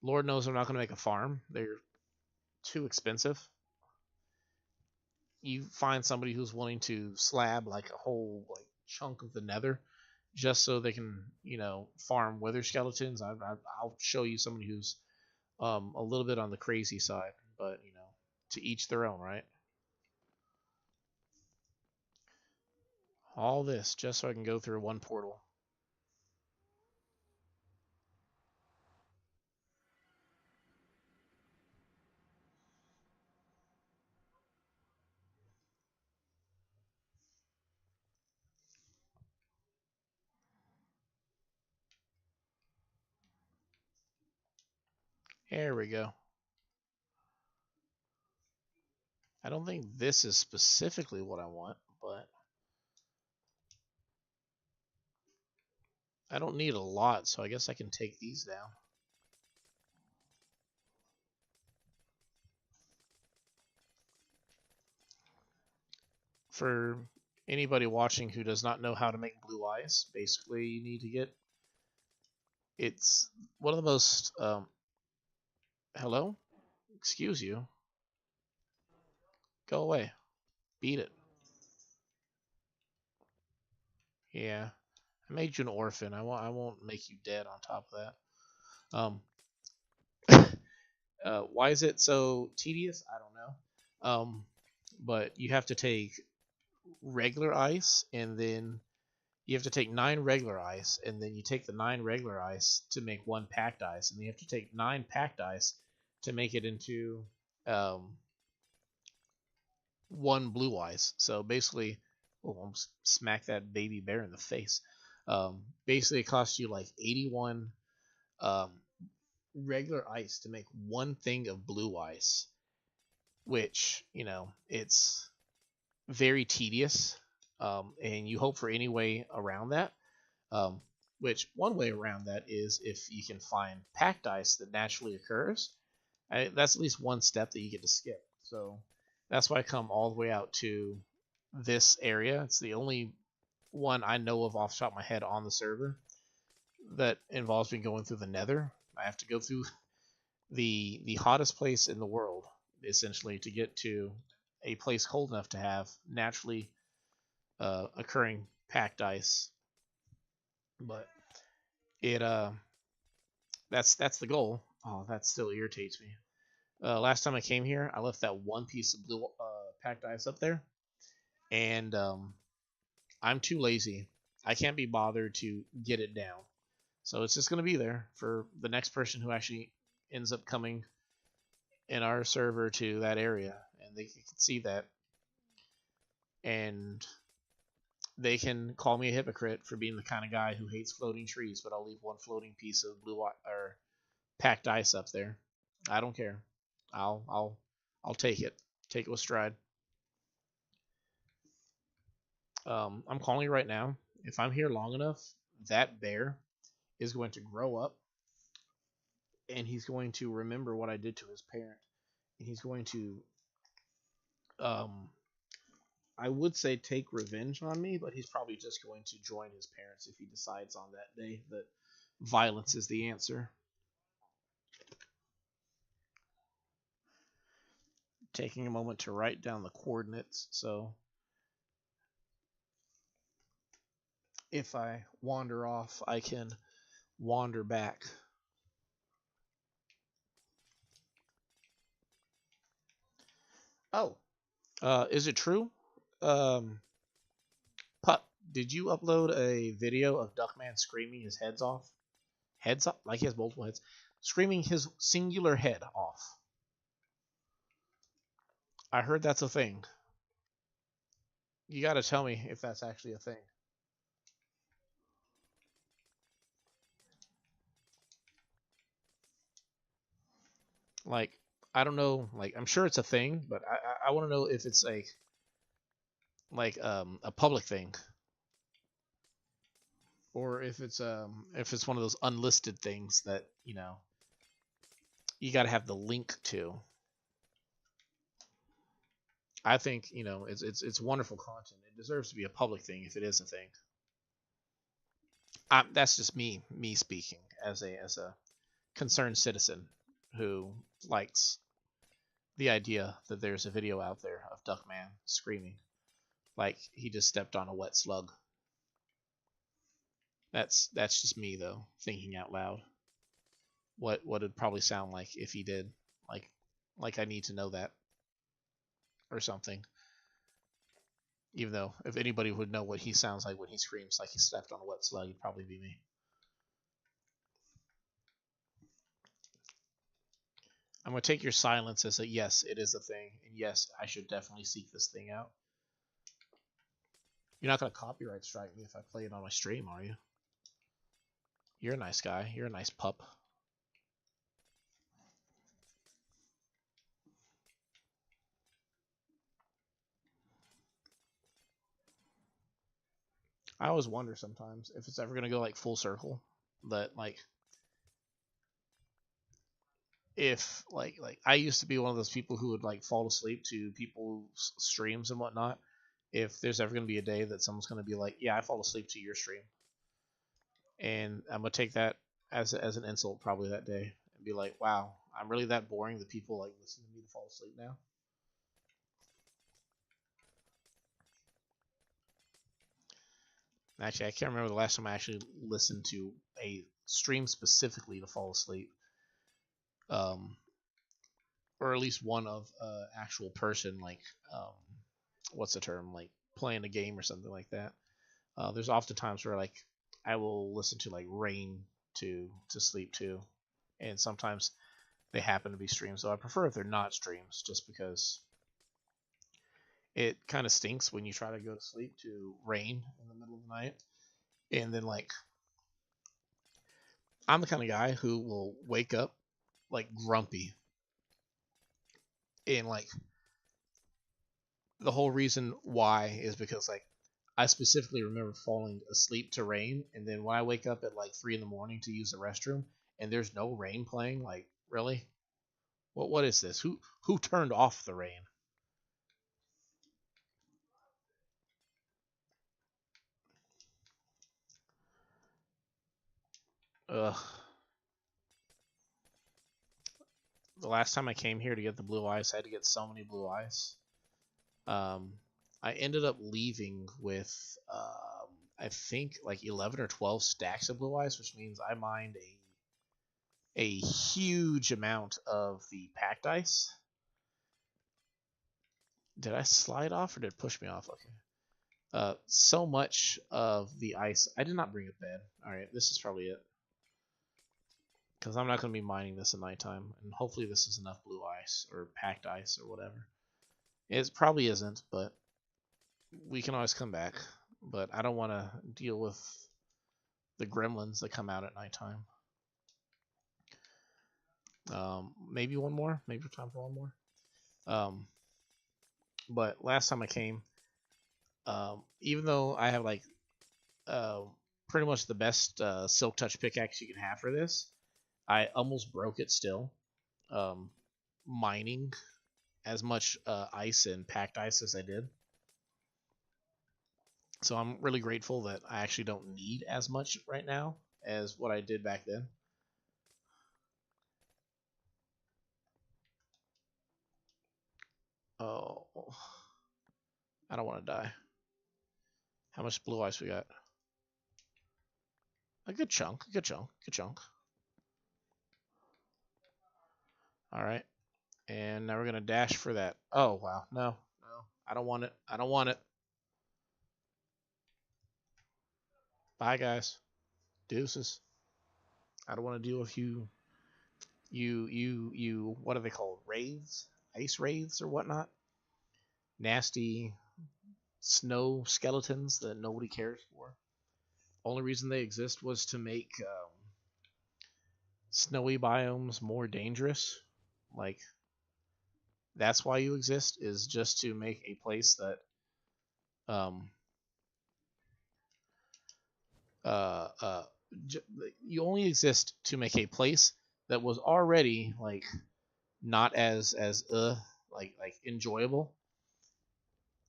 A: Lord knows I'm not going to make a farm. They're too expensive. You find somebody who's willing to slab like a whole like chunk of the nether just so they can, farm wither skeletons. I'll show you somebody who's a little bit on the crazy side, but to each their own, right? All this just so I can go through one portal. There we go. I don't think this is specifically what I want, but I don't need a lot, so I guess I can take these down. For anybody watching who does not know how to make blue ice, basically you need to get, it's one of the most, hello? Excuse you. Go away. Beat it. Yeah. I made you an orphan. I won't make you dead on top of that. Why is it so tedious? I don't know. But you have to take regular ice, and then you have to take 9 regular ice, and then you take the 9 regular ice to make 1 packed ice, and then you have to take 9 packed ice to make it into um, 1 blue ice. So basically, oh, almost smack that baby bear in the face. Basically, it costs you like 81 um, regular ice to make 1 thing of blue ice, which, it's very tedious, and you hope for any way around that. Um, which one way around that is if you can find packed ice that naturally occurs. That's at least one step that you get to skip. So that's why I come all the way out to this area. It's the only one I know of off the top of my head on the server that involves me going through the Nether. I have to go through the hottest place in the world, essentially, to get to a place cold enough to have naturally occurring packed ice. But it that's the goal. Oh, that still irritates me. Last time I came here, I left that 1 piece of blue packed ice up there, and I'm too lazy. I can't be bothered to get it down, so it's just gonna be there for the next person who actually ends up coming in our server to that area, and they can see that, and they can call me a hypocrite for being the kind of guy who hates floating trees, but I'll leave 1 floating piece of blue or packed ice up there. I don't care. I'll take it. Take it with stride. I'm calling you right now. If I'm here long enough, that bear is going to grow up, and he's going to remember what I did to his parent, and he's going to, um, I would say take revenge on me, but he's probably just going to join his parents if he decides on that day that violence is the answer. Taking a moment to write down the coordinates, so if I wander off, I can wander back. Oh, is it true? Um, Pup, did you upload a video of Duckman screaming his heads off? Heads up, like he has multiple heads, screaming his singular head off. I heard that's a thing. You gotta tell me if that's actually a thing. Like, I don't know. Like, I'm sure it's a thing, but I want to know if it's a public thing, or if it's one of those unlisted things that you got to have the link to. I think it's wonderful content. It deserves to be a public thing if it is a thing. That's just me speaking as a concerned citizen who likes the idea that there's a video out there of Duckman screaming like he just stepped on a wet slug. That's just me though, thinking out loud. What it'd probably sound like if he did. Like I need to know that or something. Even though if anybody would know what he sounds like when he screams like he stepped on a wet slug, it'd probably be me. I'm gonna take your silence as a yes, it is a thing, and yes, I should definitely seek this thing out. You're not gonna copyright strike me if I play it on my stream, are you? You're a nice guy. You're a nice pup. I always wonder sometimes if it's ever gonna go like full circle. That like if like I used to be one of those people who would like fall asleep to people's streams and whatnot. If there's ever gonna be a day that someone's gonna be like, yeah, I fall asleep to your stream, and I'm gonna take that as an insult probably that day and be like, wow, I'm really that boring that people like listen to me to fall asleep now. Actually, I can't remember the last time I actually listened to a stream specifically to fall asleep. Um, or at least one of actual person like um, what's the term, like playing a game or something like that. There's often times where like I will listen to like rain to sleep to, and sometimes they happen to be streams. So I prefer if they're not streams, just because it kind of stinks when you try to go to sleep to rain in the middle of the night, and then like I'm the kind of guy who will wake up like grumpy, and like the whole reason why is because like I specifically remember falling asleep to rain, and then when I wake up at like 3 in the morning to use the restroom, and there's no rain playing, like really, what is this? Who turned off the rain? Ugh. The last time I came here to get the blue ice, I had to get so many blue ice. Um, I ended up leaving with I think like 11 or 12 stacks of blue ice, which means I mined a huge amount of the packed ice. Did I slide off or did it push me off? Okay. So much of the ice. I did not bring a bed. All right, this is probably it. Because I'm not going to be mining this at nighttime, and hopefully this is enough blue ice or packed ice or whatever. It probably isn't, but we can always come back. But I don't want to deal with the gremlins that come out at nighttime. Maybe one more. Maybe time for one more. But last time I came, even though I have like uh, pretty much the best silk touch pickaxe you can have for this, I almost broke it still. Um, Mining as much ice and packed ice as I did. So I'm really grateful that I actually don't need as much right now as what I did back then. Oh, I don't want to die. How much blue ice we got? A good chunk, a good chunk, good chunk. All right, and now we're gonna dash for that. Oh wow, no, no, I don't want it. I don't want it. Bye guys, deuces. I don't want to deal with you. What are they called? Wraiths, ice wraiths, or whatnot? Nasty snow skeletons that nobody cares for. Only reason they exist was to make snowy biomes more dangerous. Like that's why you exist, is just to make a place that um uh uh j- you only exist to make a place that was already like not as like enjoyable.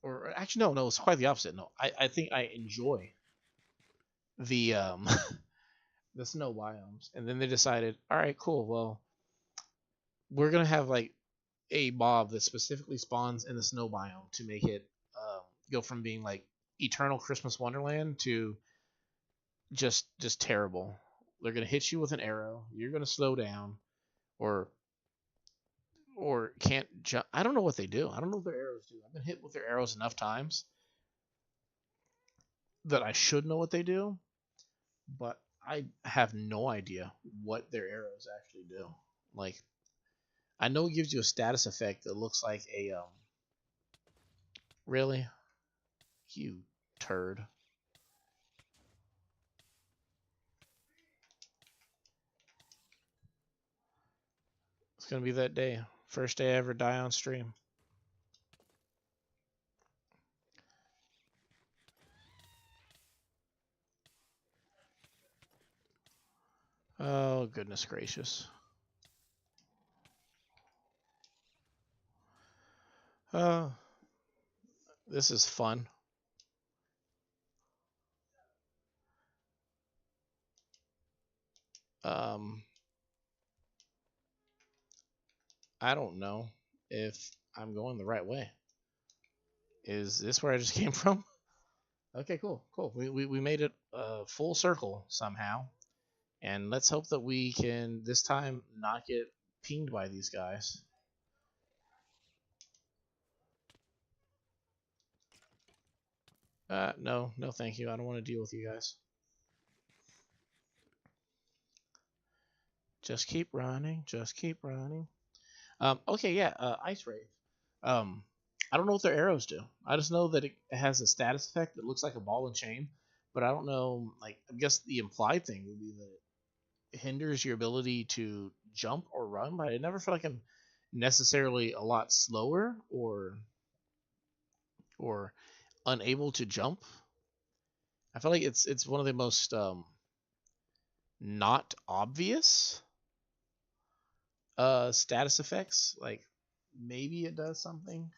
A: Or actually no, it's quite the opposite. No, I think I enjoy the the snow biomes, and then they decided, all right, cool, well, we're gonna have like a mob that specifically spawns in the snow biome to make it go from being like eternal Christmas Wonderland to just terrible. They're gonna hit you with an arrow. You're gonna slow down, or can't jump. I don't know what they do. I don't know what their arrows do. I've been hit with their arrows enough times that I should know what they do, but I have no idea what their arrows actually do. Like I know it gives you a status effect that looks like a really, you turd. It's gonna be that day. First day I ever die on stream. Oh, goodness gracious. This is fun. Um, I don't know if I'm going the right way. Is this where I just came from? Okay, cool, cool. We made it full circle somehow. And let's hope that we can, this time, not get pinged by these guys. No, no thank you. I don't want to deal with you guys. Just keep running, just keep running. Okay, yeah, Ice Rave. I don't know what their arrows do. I just know that it has a status effect that looks like a ball and chain, but I don't know, like, I guess the implied thing would be that it hinders your ability to jump or run, but I never feel like I'm necessarily a lot slower or unable to jump. I feel like it's one of the most not obvious status effects. Like maybe it does something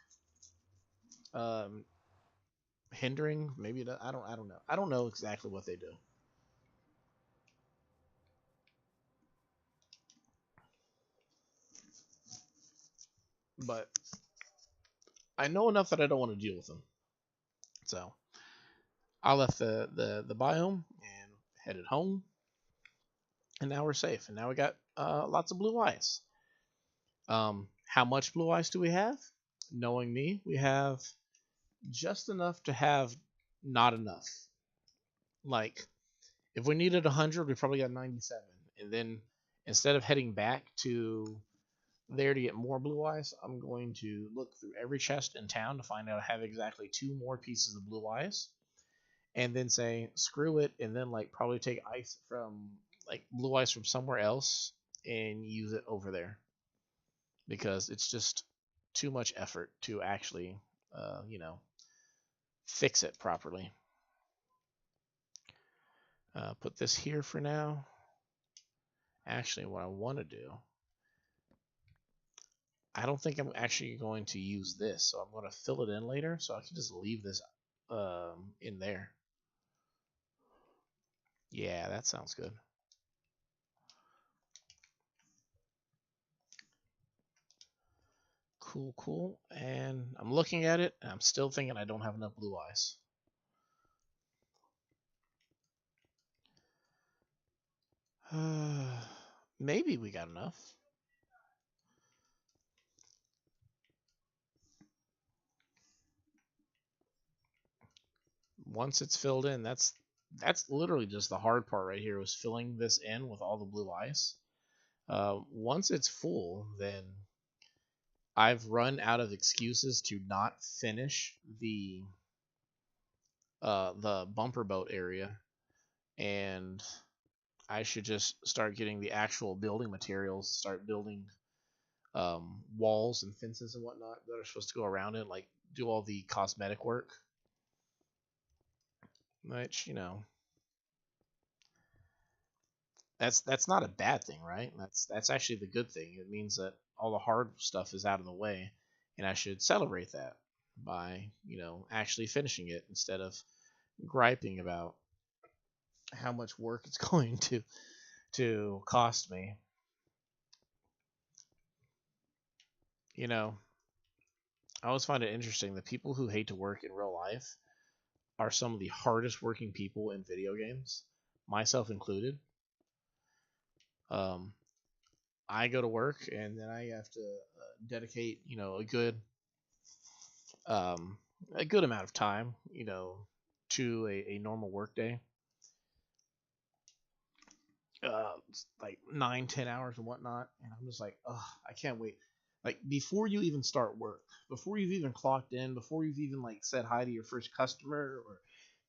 A: um, hindering. Maybe it does, I don't know. I don't know exactly what they do. But I know enough that I don't want to deal with them. So I left the biome and headed home, and now we're safe. And now we got lots of blue eyes. How much blue eyes do we have? Knowing me, we have just enough to have not enough. Like, if we needed 100, we probably got 97. And then instead of heading back to there to get more blue eyes, I'm going to look through every chest in town to find out I have exactly 2 more pieces of blue eyes. And then say, screw it, and then, like, probably take ice from, like, blue eyes from somewhere else and use it over there. Because it's just too much effort to actually, fix it properly. Put this here for now. Actually, what I want to do, I don't think I'm actually going to use this, so I'm going to fill it in later, so I can just leave this in there. Yeah, that sounds good. Cool, cool. And I'm looking at it, and I'm still thinking I don't have enough blue eyes. Maybe we got enough. Once it's filled in, that's literally just the hard part right here, was filling this in with all the blue eyes. Once it's full, then I've run out of excuses to not finish the bumper boat area, and I should just start getting the actual building materials, start building walls and fences and whatnot that are supposed to go around it, like do all the cosmetic work. Which, that's not a bad thing, right? That's actually the good thing. It means that all the hard stuff is out of the way, and I should celebrate that by, actually finishing it instead of griping about how much work it's going to cost me. I always find it interesting that people who hate to work in real life are some of the hardest working people in video games, myself included. Um, I go to work and then I have to dedicate, um, a good amount of time, to a normal work day. Like 9-10 hours and whatnot, and I'm just like, oh, I can't wait. Like, before you even start work, before you've even clocked in, before you've even, like, said hi to your first customer or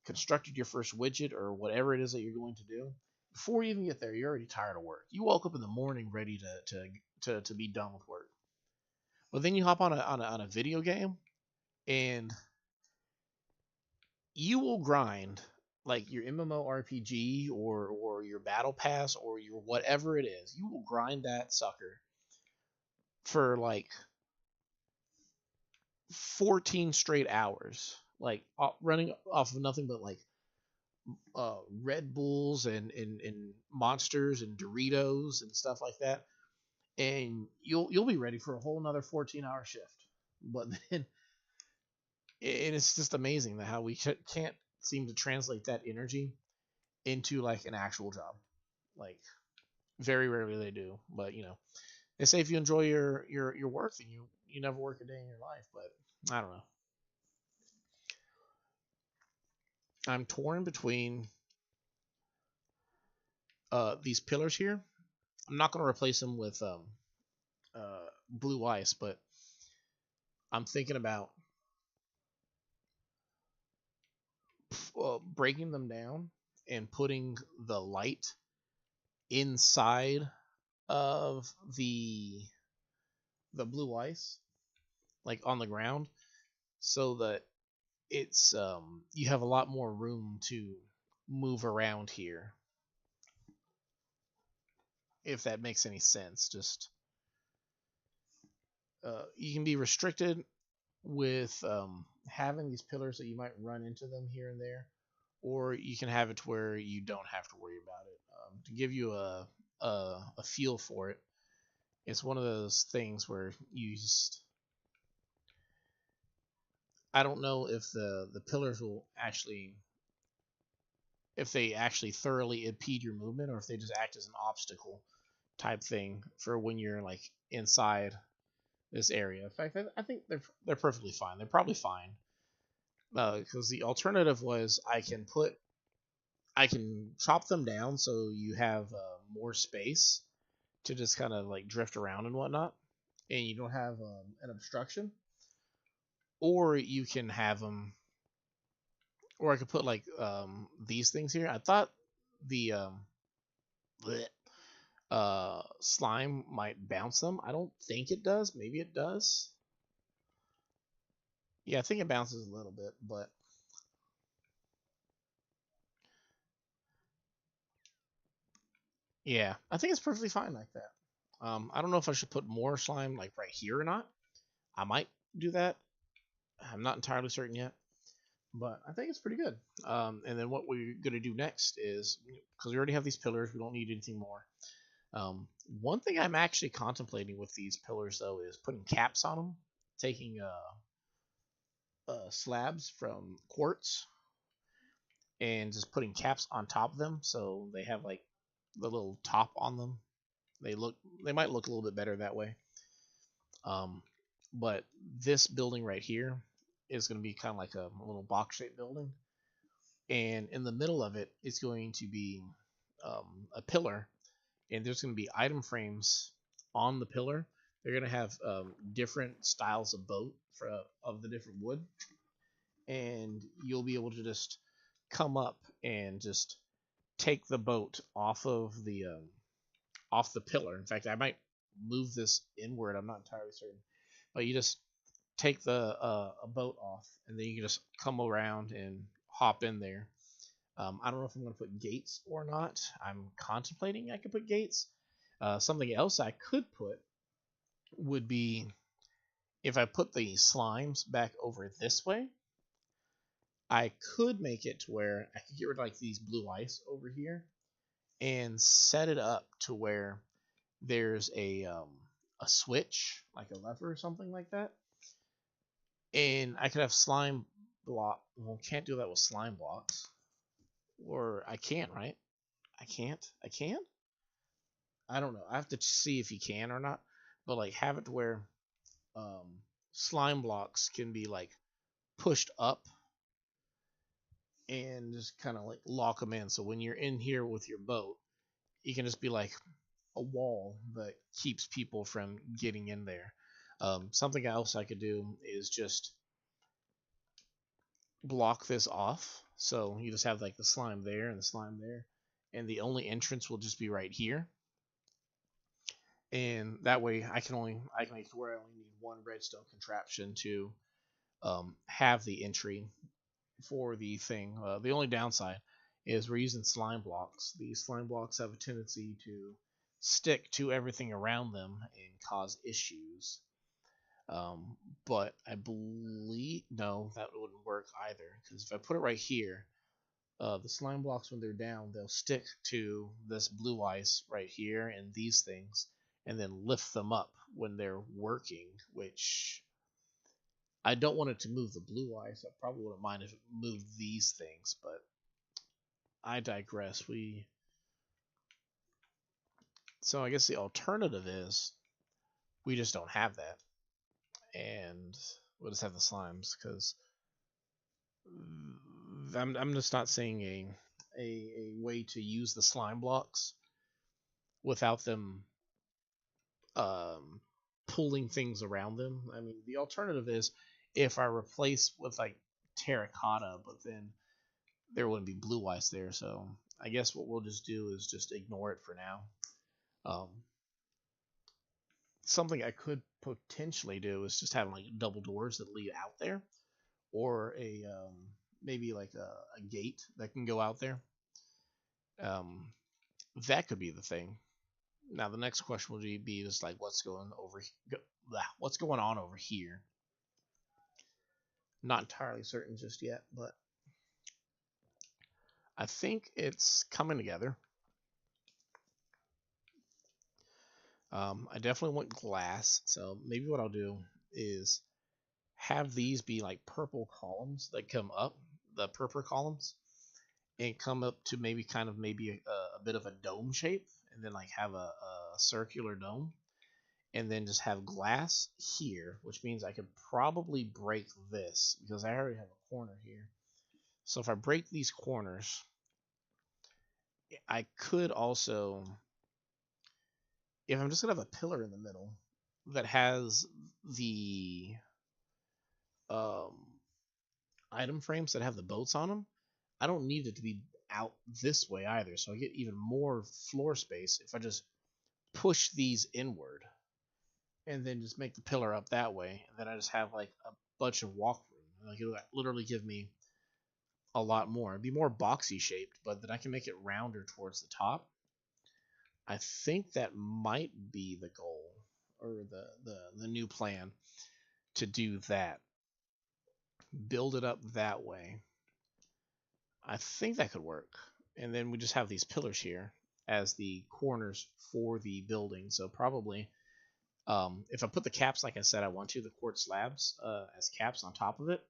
A: constructed your first widget or whatever it is that you're going to do, before you even get there, you're already tired of work. You woke up in the morning ready to be done with work. But then you hop on a video game, and you will grind like your MMORPG or your battle pass or your whatever it is, you will grind that sucker for like 14 straight hours, like running off of nothing but like Red Bulls and monsters and Doritos and stuff like that, and you'll be ready for a whole another 14-hour shift. But then, and it's just amazing that how we can't seem to translate that energy into like an actual job. Like very rarely they do, but they say if you enjoy your work, then you never work a day in your life. But I don't know. I'm torn between these pillars here. I'm not going to replace them with blue ice, but I'm thinking about breaking them down and putting the light inside of the blue ice, like on the ground, so that it's you have a lot more room to move around here. If that makes any sense, just you can be restricted with having these pillars that you might run into them here and there, or you can have it to where you don't have to worry about it. To give you a feel for it, it's one of those things where you just I don't know if the pillars will actually if they actually thoroughly impede your movement or if they just act as an obstacle type thing for when you're like inside this area. In fact, I think they're perfectly fine. They're probably fine because the alternative was I can chop them down so you have more space to just kind of like drift around and whatnot, and you don't have an obstruction. Or you can have them, or I could put like these things here. I thought the bleh, slime might bounce them. I don't think it does. Maybe it does. Yeah, I think it bounces a little bit, but yeah, I think it's perfectly fine like that. I don't know if I should put more slime like right here or not. I might do that. I'm not entirely certain yet, but I think it's pretty good. And then what we're gonna do next is because we already have these pillars, we don't need anything more. One thing I'm actually contemplating with these pillars though is putting caps on them, taking slabs from quartz and just putting caps on top of them so they have like the little top on them. They might look a little bit better that way. Um, but this building right here is going to be kind of like a little box shaped building, and in the middle of it is going to be a pillar, and there's going to be item frames on the pillar. They're going to have different styles of boat of the different wood, and you'll be able to just come up and just take the boat off the pillar. In fact, I might move this inward. I'm not entirely certain, but you just take the a boat off, and then you can just come around and hop in there. I don't know if I'm going to put gates or not. I'm contemplating I could put gates. Something else I could put would be if I put the slimes back over this way. I could make it to where I could get rid of like these blue ice over here and set it up to where there's a switch, like a lever or something like that, and I could have slime block. Well, can't do that with slime blocks, or I can't, right? I can't. I can. I don't know. I have to see if you can or not. But like have it to where um, slime blocks can be like pushed up and just kind of like lock them in. So when you're in here with your boat, you can just be like a wall that keeps people from getting in there. Something else I could do is just block this off. So you just have like the slime there and the slime there, and the only entrance will just be right here. And that way I can make it where I only need one redstone contraption to have the entry for the thing. The only downside, is we're using slime blocks. These slime blocks have a tendency to stick to everything around them and cause issues. But I believe, no, that wouldn't work either, because if I put it right here, the slime blocks, when they're down, they'll stick to this blue ice right here and these things, and then lift them up when they're working, which I don't want it to move the blue ice. I probably wouldn't mind if it moved these things, but I digress. So I guess the alternative is we just don't have that, and we'll just have the slimes, because I'm just not seeing a way to use the slime blocks without them um, pulling things around them. I mean, the alternative is if I replace with like terracotta, but then there wouldn't be blue ice there. So I guess what we'll just do is just ignore it for now. Um, Something I could potentially do is just have like double doors that lead out there, or a maybe like a gate that can go out there. Um, that could be the thing. Now the next question would be just like what's going on over here. Not entirely certain just yet, but I think it's coming together. I definitely want glass, so maybe what I'll do is have these be like purple columns that come up, the purple columns, and come up to maybe a bit of a dome shape, and then like have a circular dome, and then just have glass here, which means I could probably break this because I already have a corner here. So if I break these corners, I could also, if I'm just gonna have a pillar in the middle that has the um, item frames that have the boats on them, I don't need it to be out this way either. So I get even more floor space if I just push these inward and then just make the pillar up that way. And then I just have like a bunch of walk room. Like it'll literally give me a lot more. It'd be more boxy shaped, but then I can make it rounder towards the top. I think that might be the goal, or the new plan, to do that. Build it up that way. I think that could work. And then we just have these pillars here as the corners for the building. So probably, if I put the caps like I said I want to, the quartz slabs as caps on top of it,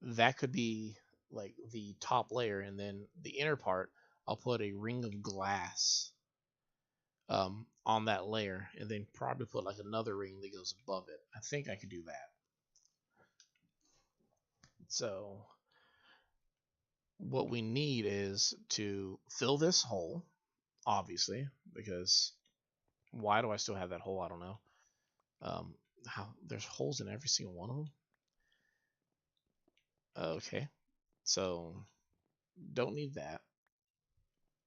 A: that could be like the top layer, and then the inner part, I'll put a ring of glass on that layer, and then probably put like another ring that goes above it. I think I could do that. So what we need is to fill this hole, obviously, because why do I still have that hole? I don't know. How there's holes in every single one of them. Okay, so don't need that.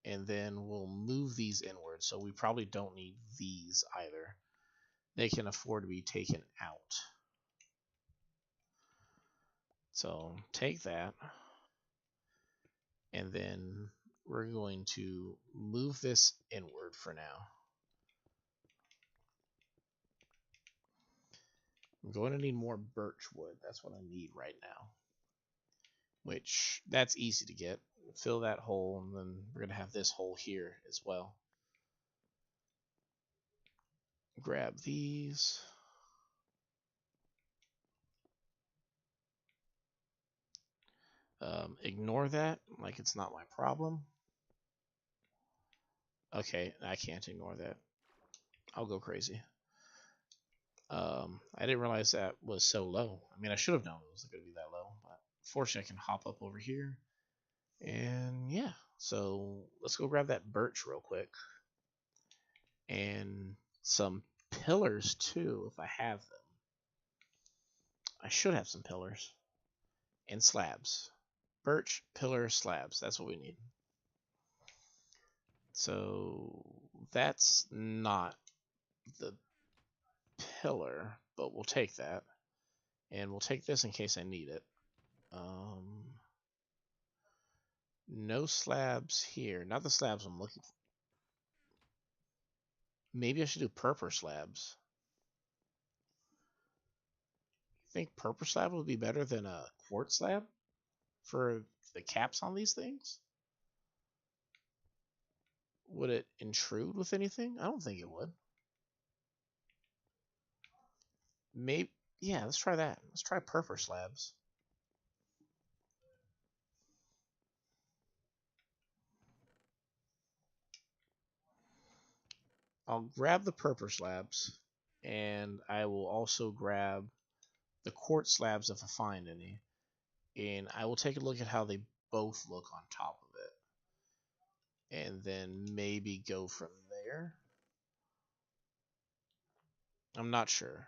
A: And then we'll move these inward, so we probably don't need these either. They can afford to be taken out. So take that, and then we're going to move this inward for now. I'm going to need more birch wood. That's what I need right now. Which, that's easy to get. Fill that hole, and then we're going to have this hole here as well. Grab these. Ignore that, like it's not my problem. Okay, I can't ignore that. I'll go crazy. I didn't realize that was so low. I mean, I should have known it was going to be that low. But fortunately, I can hop up over here. And yeah, so let's go grab that birch real quick. And some pillars too, if I have them. I should have some pillars. And slabs. Birch, pillar, slabs. That's what we need. So that's not the pillar, but we'll take that. And we'll take this in case I need it. No slabs here. Not the slabs I'm looking for. Maybe I should do purple slabs. You think purple slab would be better than a quartz slab for the caps on these things? Would it intrude with anything? I don't think it would. Maybe, yeah, let's try that. Let's try purple slabs. I'll grab the purple slabs, and I will also grab the quartz slabs if I find any. And I will take a look at how they both look on top of it. And then maybe go from there. I'm not sure.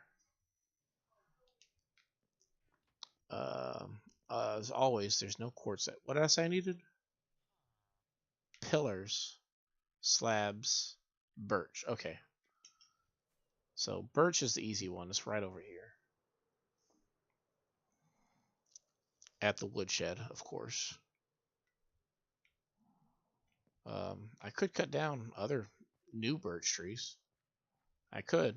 A: As always, there's no quartz. What did I say I needed? Pillars, slabs, birch. Okay. So birch is the easy one. It's right over here. At the woodshed, of course. I could cut down other new birch trees. I could,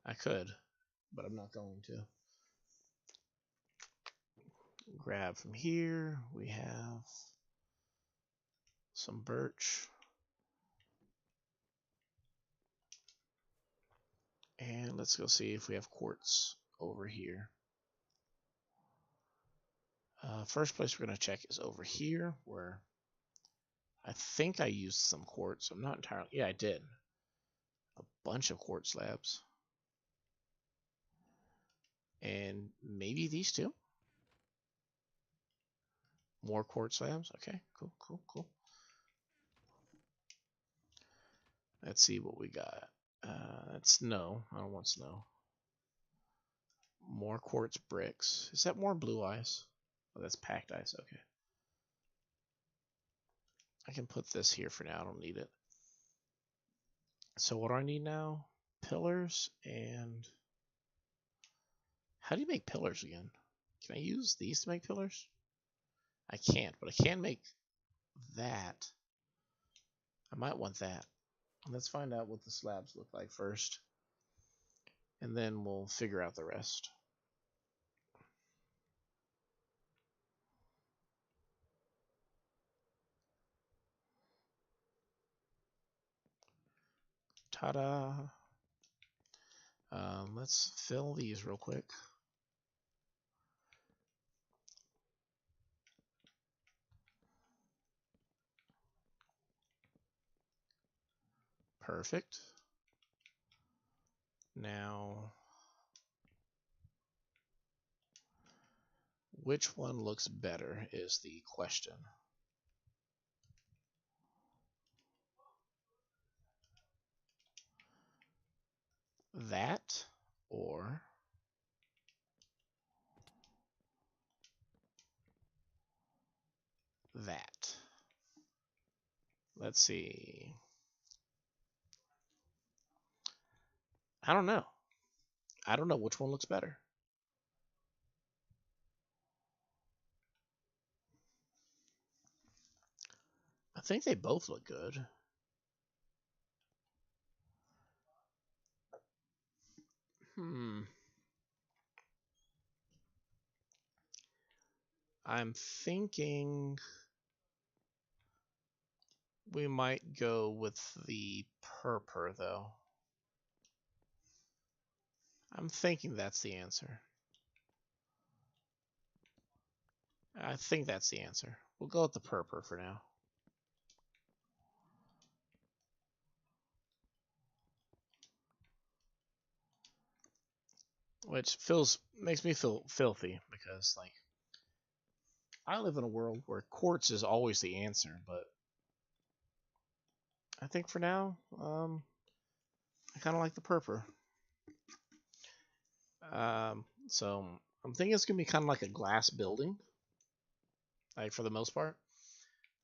A: but I'm not going to. Grab from here. We have some birch. And let's go see if we have quartz over here. First place we're going to check is over here, where I think I used some quartz. I'm not entirely... Yeah, I did. A bunch of quartz slabs. And maybe these two. More quartz slabs. Okay, cool. Let's see what we got. That's snow. I don't want snow. More quartz bricks. Is that more blue ice? Oh, that's packed ice. Okay. I can put this here for now. I don't need it. So what do I need now? Pillars and... How do you make pillars again? Can I use these to make pillars? I can't, but I can make that. I might want that. Let's find out what the slabs look like first. And then we'll figure out the rest. Ta-da! Let's fill these real quick. Perfect. Now, which one looks better is the question. That or that. Let's see. I don't know. I don't know which one looks better. I think they both look good. I'm thinking we might go with the purple, though. I'm thinking that's the answer. I think that's the answer. We'll go with the purple for now. Which makes me feel filthy because, like, I live in a world where quartz is always the answer, but I think for now, I kind of like the purple. So I'm thinking it's gonna be kind of like a glass building, like for the most part.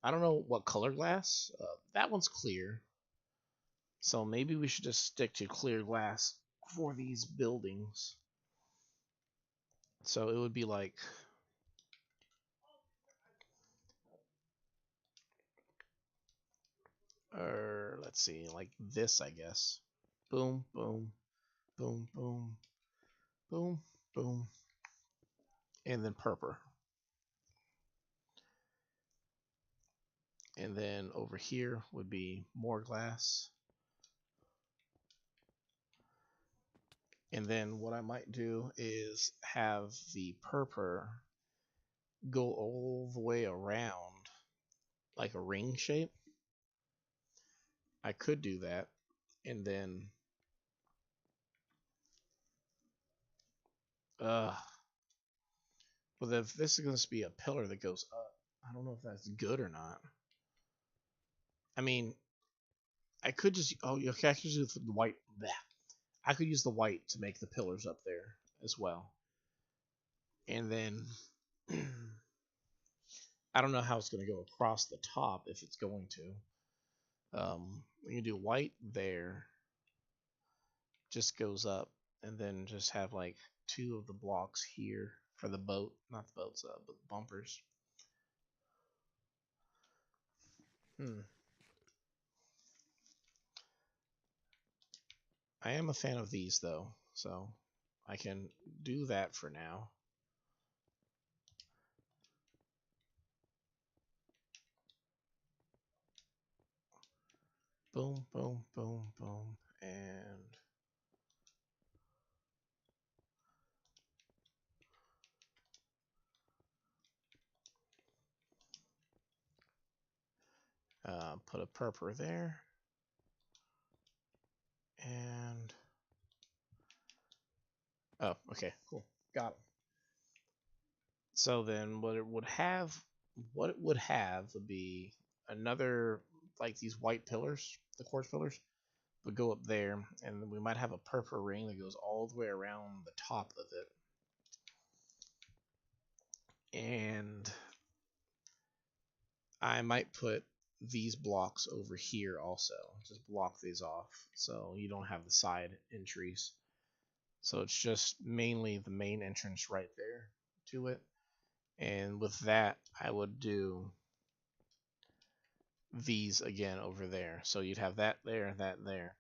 A: I don't know what color glass. That one's clear, so maybe we should just stick to clear glass for these buildings. So it would be like let's see, like this, I guess. Boom, boom, boom, boom, boom, boom, and then purple. And then over here would be more glass. And then what I might do is have the purple go all the way around like a ring shape. I could do that. And then but if this is going to be a pillar that goes up, I don't know if that's good or not. I mean, I could just okay, I could use the white. Bleh. I could use the white to make the pillars up there as well. And then I don't know how it's going to go across the top if it's going to. We can do white there, just goes up, and then just have like 2 of the blocks here for the boat, not the boats, but the bumpers. I am a fan of these though, so I can do that for now. Boom, boom, boom, boom, and put a purple there, and oh, okay, cool, got it. So then, what it would have would be another like these white pillars, the quartz pillars, would go up there, and then we might have a purple ring that goes all the way around the top of it, and I might put these blocks over here also. Just block these off so you don't have the side entries. So it's just mainly the main entrance right there to it. And with that, I would do these again over there. So you'd have that there, that there.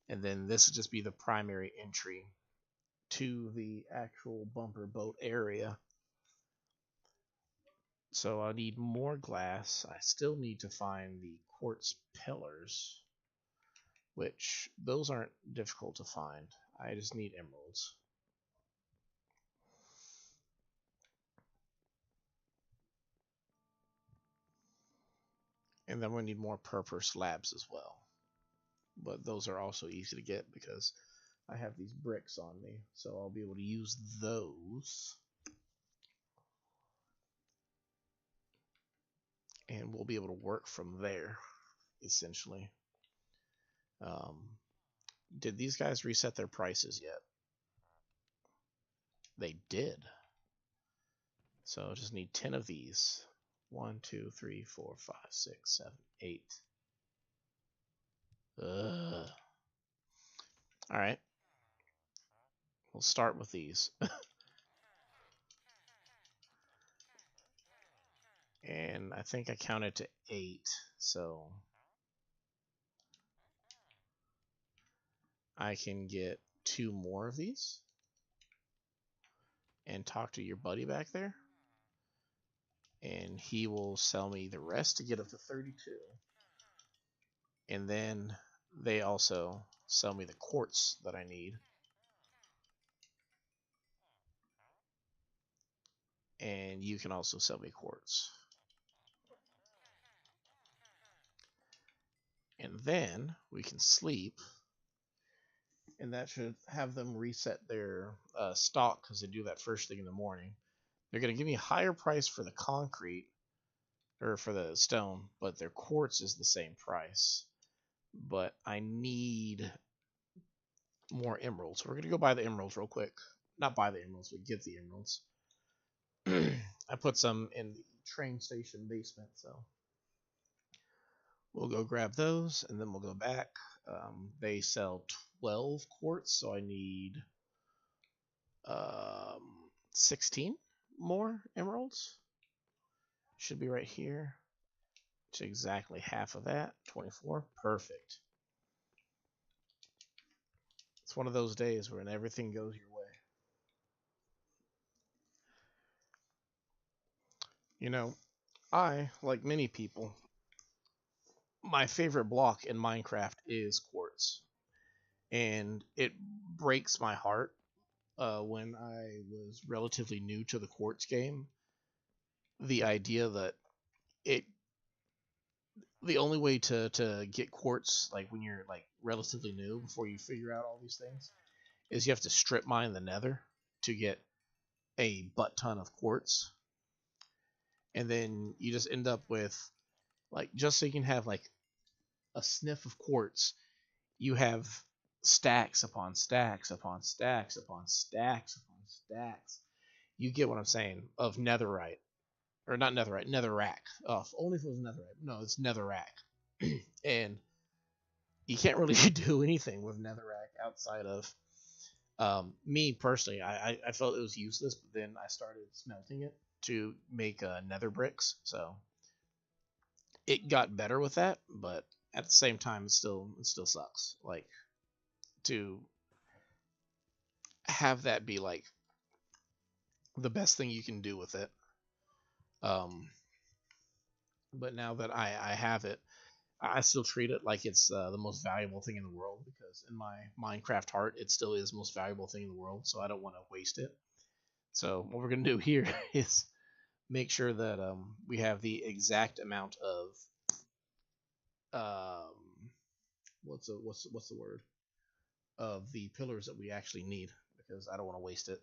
A: And then this would just be the primary entry to the actual bumper boat area. So I need more glass. I still need to find the quartz pillars, which those aren't difficult to find. I just need emeralds. And then we need more purple slabs as well. But those are also easy to get because I have these bricks on me, so I'll be able to use those. And we'll be able to work from there, essentially. Did these guys reset their prices yet? They did. So I just need 10 of these. 1, 2, 3, 4, 5, 6, 7, 8. Ugh. Alright. We'll start with these. And I think I counted to 8, so I can get 2 more of these and talk to your buddy back there, and he will sell me the rest to get up to 32. And then they also sell me the quartz that I need, and you can also sell me quartz. And then we can sleep, and that should have them reset their stock because they do that first thing in the morning. They're going to give me a higher price for the concrete or for the stone, but their quartz is the same price. But I need more emeralds. We're going to go buy the emeralds real quick. Not buy the emeralds, but get the emeralds. I put some in the train station basement, so we'll go grab those, and then we'll go back. They sell 12 quartz, so I need 16 more emeralds. Should be right here. It's exactly half of that. 24. Perfect. It's one of those days when everything goes your way. You know, I, like many people, my favorite block in Minecraft is quartz. And it breaks my heart when I was relatively new to the quartz game. The idea that it the only way to get quartz, like when you're like relatively new before you figure out all these things, is you have to strip mine the nether to get a butt ton of quartz, and then you just end up with, like, just so you can have like a sniff of quartz, you have stacks upon stacks upon stacks upon stacks upon stacks. You get what I'm saying, of netherite. Or not netherite, netherrack. Oh, if only if it was netherite. No, it's netherrack. And you can't really do anything with netherrack outside of, me personally. I felt it was useless, but then I started smelting it to make nether bricks. So it got better with that, but at the same time, it still sucks. Like, to have that be like the best thing you can do with it. Um, but now that I have it, I still treat it like it's the most valuable thing in the world, because in my Minecraft heart, it still is the most valuable thing in the world. So I don't want to waste it. So what we're gonna do here is make sure that we have the exact amount of um, what's the word, of the pillars that we actually need, because I don't want to waste it.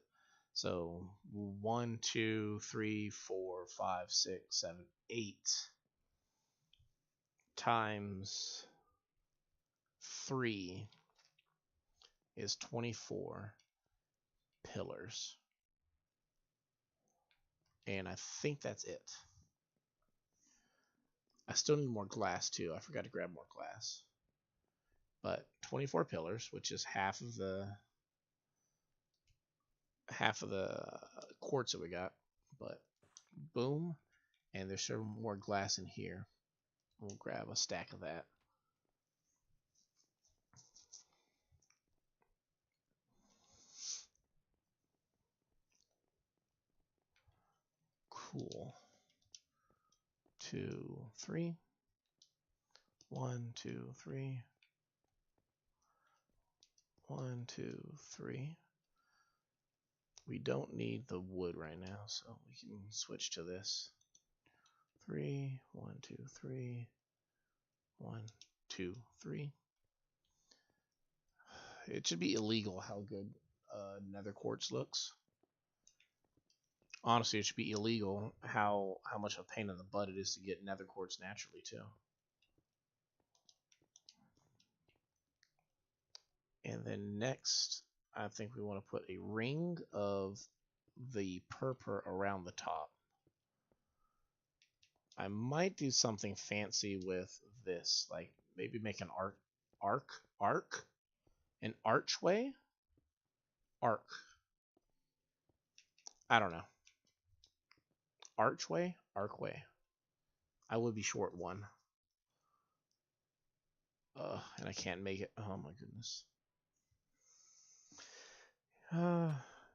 A: So 1, 2, 3, 4, 5, 6, 7, 8 times 3 is 24 pillars. And I think that's it. I still need more glass too. I forgot to grab more glass. But 24 pillars, which is half of the quartz that we got. But boom, and there's some more glass in here. We'll grab a stack of that. Cool. 2, 3. 1, 2, 3. 1, 2, 3. We don't need the wood right now, so we can switch to this. 3, 1, 2, 3. 1, 2, 3. It should be illegal how good nether quartz looks. Honestly, it should be illegal how much of a pain in the butt it is to get nether quartz naturally too. And then next, I think we want to put a ring of the purple around the top. I might do something fancy with this, like maybe make an an archway? Arc. I don't know. Archway? Archway. I would be short one. And I can't make it. Oh my goodness.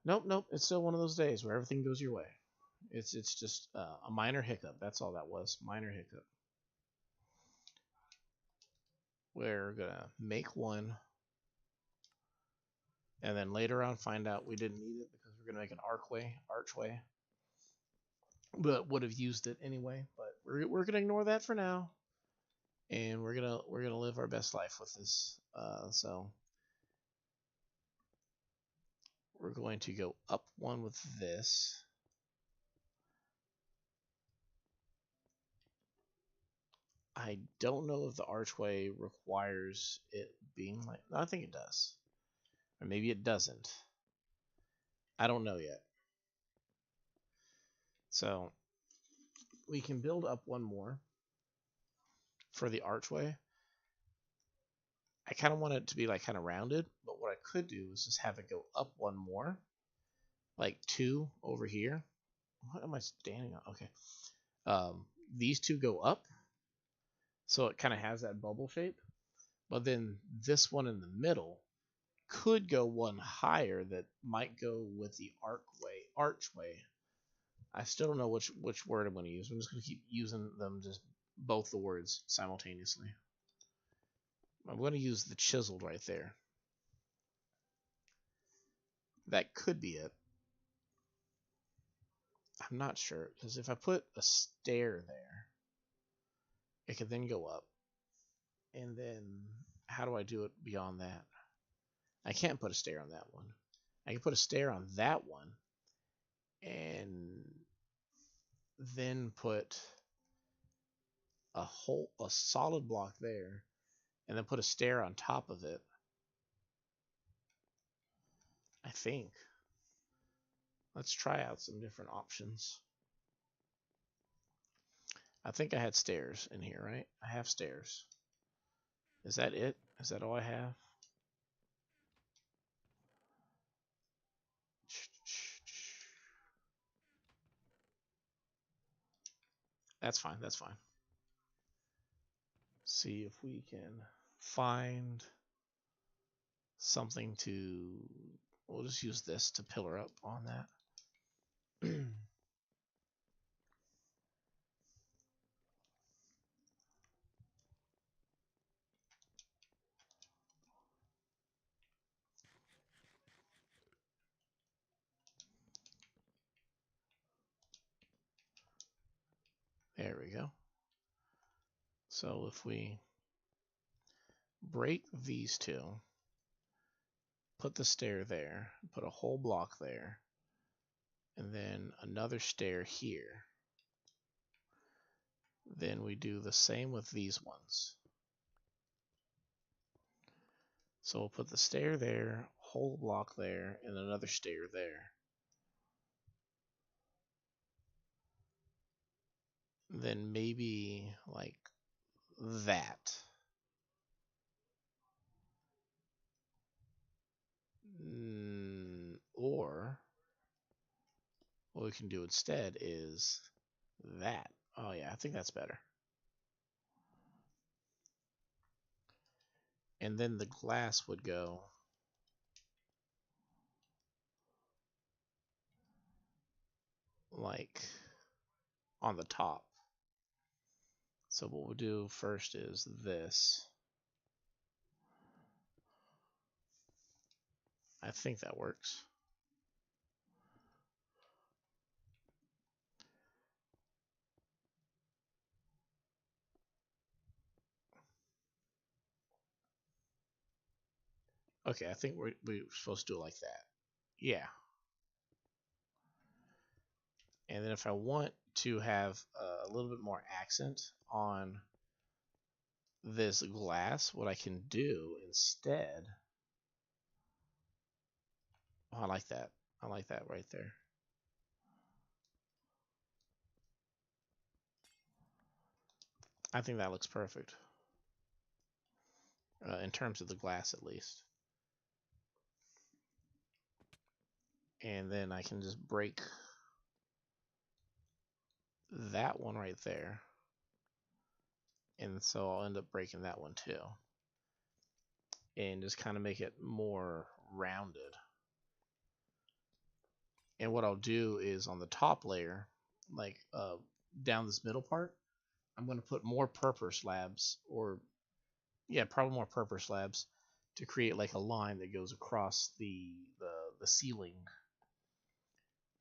A: Nope. It's still one of those days where everything goes your way. It's just a minor hiccup. That's all that was. Minor hiccup. We're gonna make one, and then later on find out we didn't need it because we're gonna make an archway. But would have used it anyway. But we're gonna ignore that for now, and we're gonna live our best life with this. So we're going to go up one with this. I don't know if the archway requires it being like. No, I think it does. Or maybe it doesn't. I don't know yet. So we can build up one more for the archway. I kind of want it to be like kind of rounded, but what I could do is just have it go up one more, like 2 over here. What am I standing on? Okay. These 2 go up, so it kind of has that bubble shape. But then this one in the middle could go one higher that might go with the archway. I still don't know which word I'm going to use. I'm just going to keep using them, just both the words simultaneously. I'm going to use the chiseled right there. That could be it. I'm not sure, because if I put a stair there, it could then go up. And then how do I do it beyond that? I can't put a stair on that one. I can put a stair on that one and then put a solid block there and then put a stair on top of it. I think. Let's try out some different options. I think I had stairs in here, right? I have stairs. Is that it? Is that all I have? That's fine. That's fine. See if we can find something to... We'll just use this to pillar up on that. There we go. So if we break these two, put the stair there, put a whole block there, and then another stair here, then we do the same with these ones. So we'll put the stair there, whole block there, and another stair there. Then maybe like that. Or what we can do instead is that. Oh yeah, I think that's better. And then the glass would go like on the top. So what we'll do first is this. I think that works. Okay, I think we're supposed to do it like that. Yeah. And then if I want to have a little bit more accent on this glass, what I can do instead... Oh, I like that. I like that right there. I think that looks perfect. In terms of the glass, at least. And then I can just break that one right there. And so I'll end up breaking that one too. And just kind of make it more rounded. And what I'll do is on the top layer, like down this middle part, I'm going to put more purpur slabs, or yeah, probably more purpur slabs, to create like a line that goes across the ceiling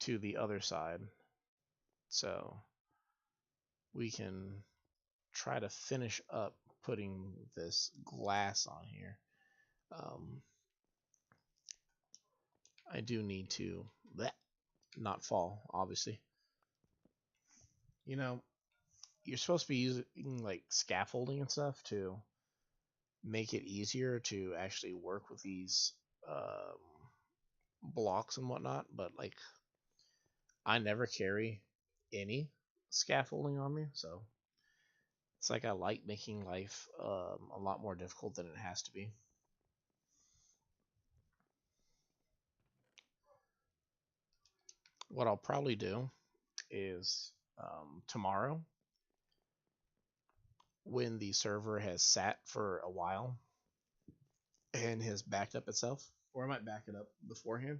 A: to the other side. So we can try to finish up putting this glass on here. I do need to not fall, obviously. You know, you're supposed to be using like scaffolding and stuff to make it easier to actually work with these blocks and whatnot, but like I never carry any scaffolding on me, so it's like I like making life a lot more difficult than it has to be. What I'll probably do is tomorrow, when the server has sat for a while and has backed up itself, or I might back it up beforehand.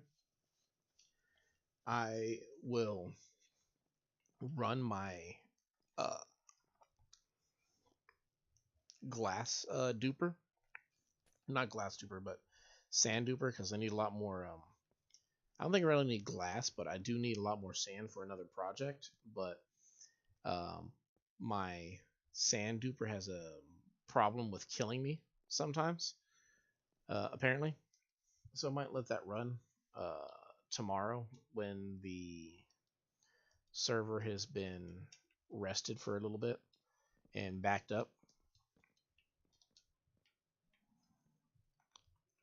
A: I will run my uh, glass duper, not glass duper, but sand duper, because I need a lot more. I don't think I really need glass, but I do need a lot more sand for another project. But um, my sand duper has a problem with killing me sometimes, apparently. So I might let that run uh, tomorrow when the server has been rested for a little bit and backed up.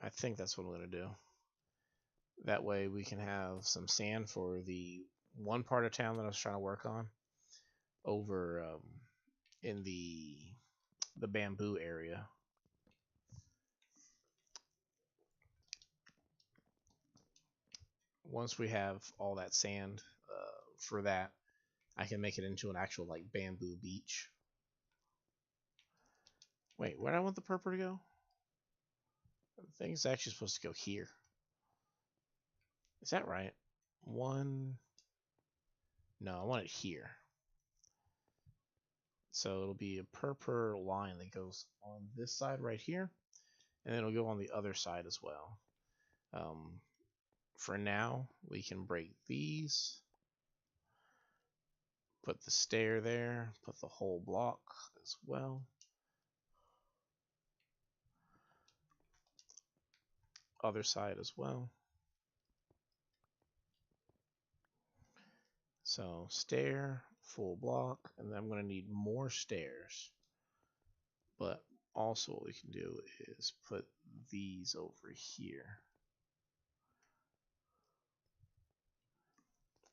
A: I think that's what I'm going to do. That way we can have some sand for the one part of town that I was trying to work on over in the bamboo area. Once we have all that sand for that, I can make it into an actual like bamboo beach. Wait, where do I want the purple to go? I think it's actually supposed to go here. Is that right? One. No, I want it here. So it'll be a purple line that goes on this side right here, and then it'll go on the other side as well. For now, we can break these, put the stair there, put the whole block as well. Other side as well. So stair, full block, and then I'm going to need more stairs. But also what we can do is put these over here.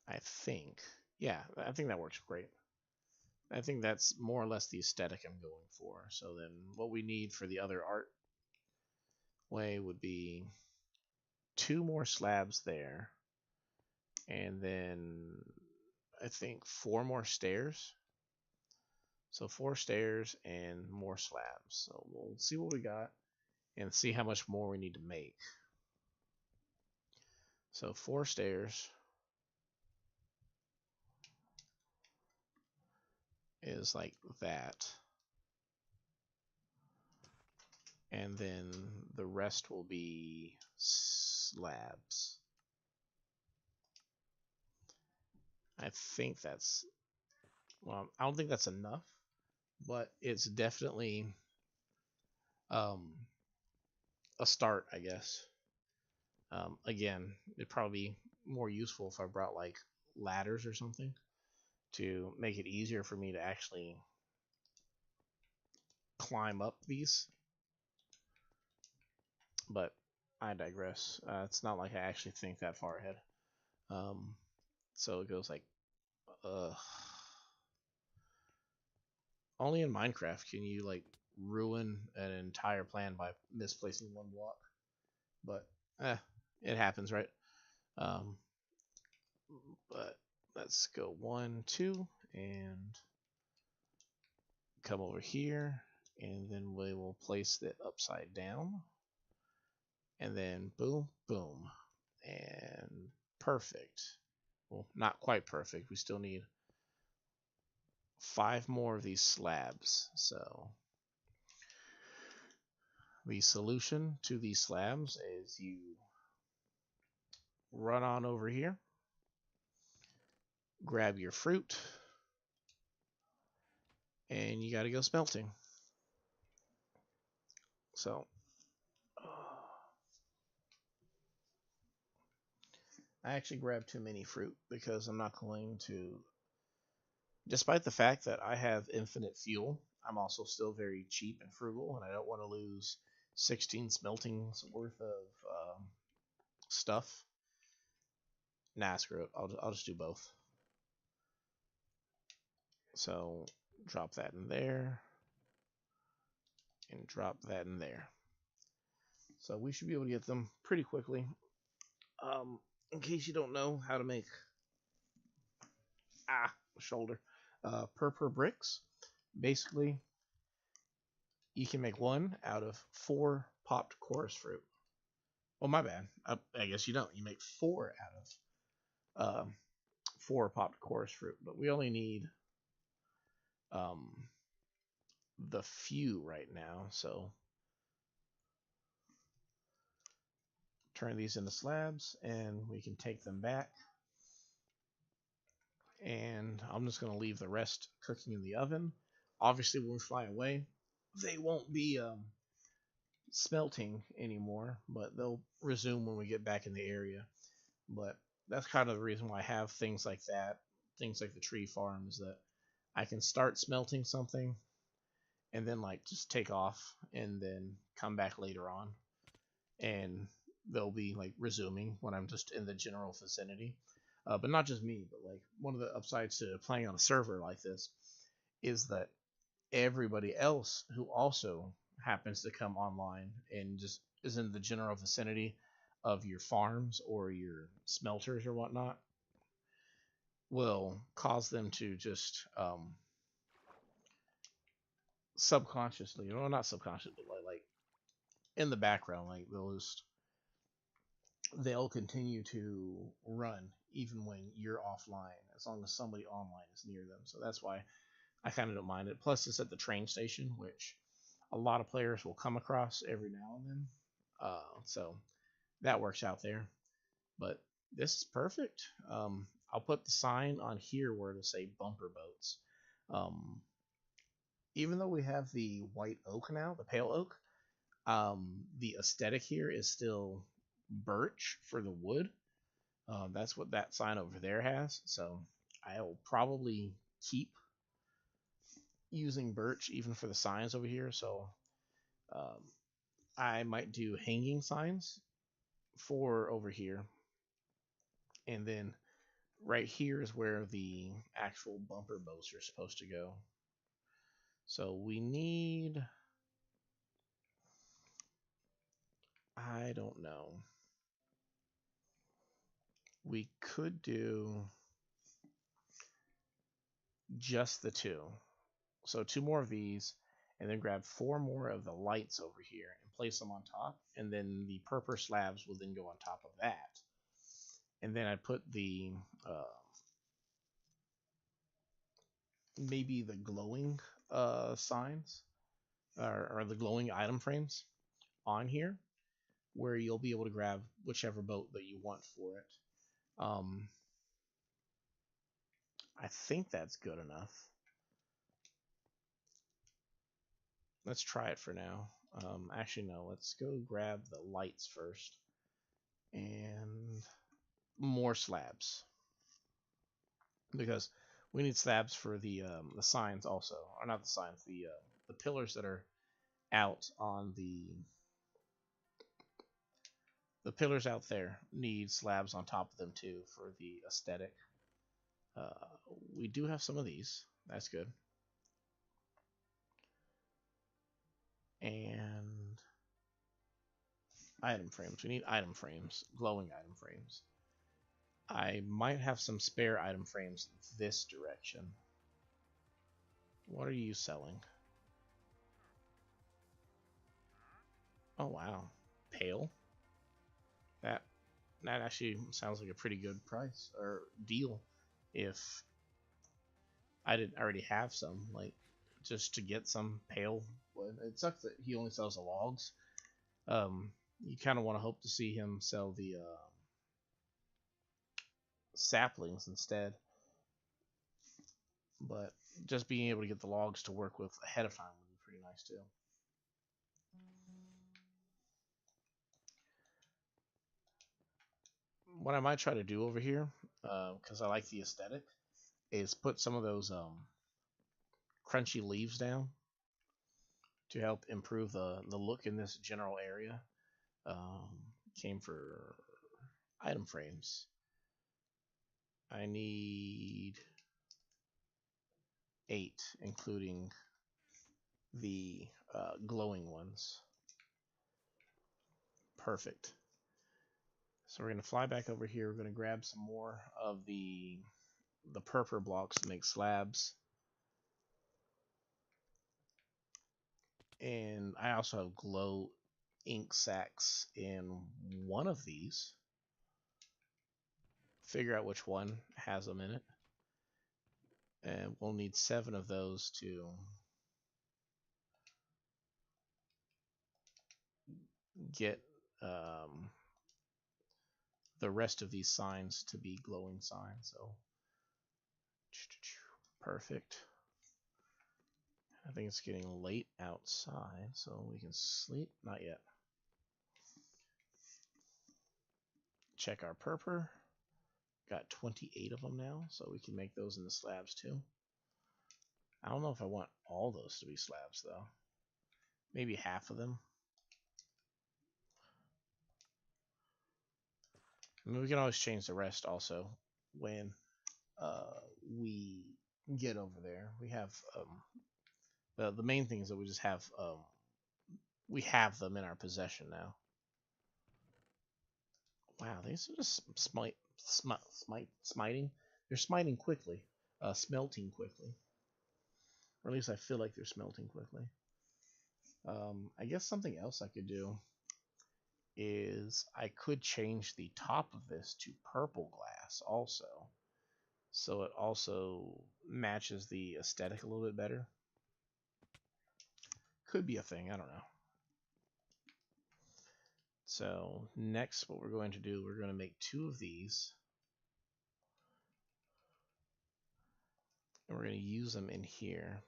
A: I think. Yeah, I think that works great. I think that's more or less the aesthetic I'm going for. So then what we need for the other art way would be 2 more slabs there. And then I think 4 more stairs. So 4 stairs and more slabs. So we'll see what we got and see how much more we need to make. So 4 stairs is like that. And then the rest will be slabs. I think that's, well, I don't think that's enough, but it's definitely a start, I guess. Again, it'd probably be more useful if I brought like ladders or something to make it easier for me to actually climb up these. But I digress. It's not like I actually think that far ahead. So it goes like, only in Minecraft can you like ruin an entire plan by misplacing 1 block. But it happens, right? But let's go 1, 2, and come over here, and then we will place it upside down, and then boom, boom, and perfect. Well, not quite perfect. We still need 5 more of these slabs. So the solution to these slabs is you run on over here, grab your fruit, and you got to go smelting. So I actually grabbed too many fruit because I'm not going to, despite the fact that I have infinite fuel, I'm also still very cheap and frugal, and I don't want to lose 16 smeltings worth of stuff. Nah, screw it. I'll just do both. So drop that in there, and drop that in there. So we should be able to get them pretty quickly. In case you don't know how to make shoulder purple bricks, basically you can make 1 out of 4 popped chorus fruit. Well, my bad. I guess you don't. You make 4 out of 4 popped chorus fruit, but we only need um, the few right now. So turn these into slabs, and we can take them back. And I'm just going to leave the rest cooking in the oven. Obviously, when we fly away, they won't be smelting anymore, but they'll resume when we get back in the area. But that's kind of the reason why I have things like that, things like the tree farms, that I can start smelting something and then like just take off and then come back later on, and they'll be like resuming when I'm just in the general vicinity. But not just me, but like one of the upsides to playing on a server like this is that everybody else who also happens to come online and just is in the general vicinity of your farms or your smelters or whatnot will cause them to just subconsciously, well, not subconsciously, but like in the background, like they'll continue to run even when you're offline, as long as somebody online is near them. So that's why I kind of don't mind it. Plus, it's at the train station, which a lot of players will come across every now and then. So that works out there. But this is perfect. I'll put the sign on here where it'll say bumper boats. Um, Even though we have the white oak now, the pale oak, the aesthetic here is still birch for the wood. That's what that sign over there has. So I'll probably keep using birch even for the signs over here. So um, I might do hanging signs for over here. And then right here is where the actual bumper boats are supposed to go. So we need, I don't know. We could do just the 2. So 2 more of these, and then grab 4 more of the lights over here and place them on top. And then the purple slabs will then go on top of that. And then I put the maybe the glowing signs or the glowing item frames on here, where you'll be able to grab whichever boat that you want for it. I think that's good enough. Let's try it for now. Actually, no. Let's go grab the lights first and more slabs, because we need slabs for the signs also, or not the signs, the pillars that are out on the pillars out there need slabs on top of them too for the aesthetic. Uh, we do have some of these. That's good. And item frames. We need item frames, glowing item frames. I might have some spare item frames this direction. What are you selling? Oh wow, pale. That that actually sounds like a pretty good price or deal. If I didn't already have some, like just to get some pale wood. It sucks that he only sells the logs. You kind of want to hope to see him sell the saplings instead. But just being able to get the logs to work with ahead of time would be pretty nice too. What I might try to do over here, because I like the aesthetic, is put some of those crunchy leaves down to help improve the look in this general area. Came for item frames. I need 8, including the glowing ones. Perfect. So we're going to fly back over here. We're going to grab some more of the purple blocks to make slabs. And I also have glow ink sacs in one of these. Figure out which one has them in it. And we'll need 7 of those to get the rest of these signs to be glowing signs. So perfect. I think it's getting late outside, so we can sleep. Not yet. Check our purpur. Got 28 of them now, so we can make those in the slabs too. I don't know if I want all those to be slabs though. Maybe half of them. I mean, we can always change the rest also when we get over there. We have the main thing is that we just have we have them in our possession now. Wow, these are just smiting. They're smiting quickly, smelting quickly, or at least I feel like they're smelting quickly. I guess something else I could do is I could change the top of this to purple glass also, so it also matches the aesthetic a little bit better. Could be a thing, I don't know. So next, what we're going to do, we're going to make 2 of these, and we're going to use them in here.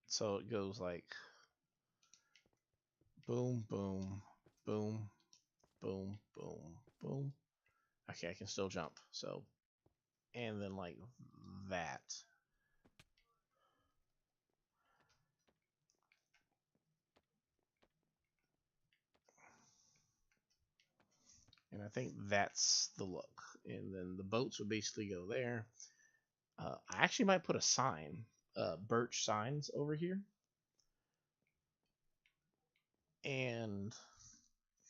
A: So it goes like boom, boom, boom, boom, boom, boom. Okay, I can still jump. So, and then like that. And I think that's the look. And then the boats would basically go there. I actually might put a sign, birch signs over here. And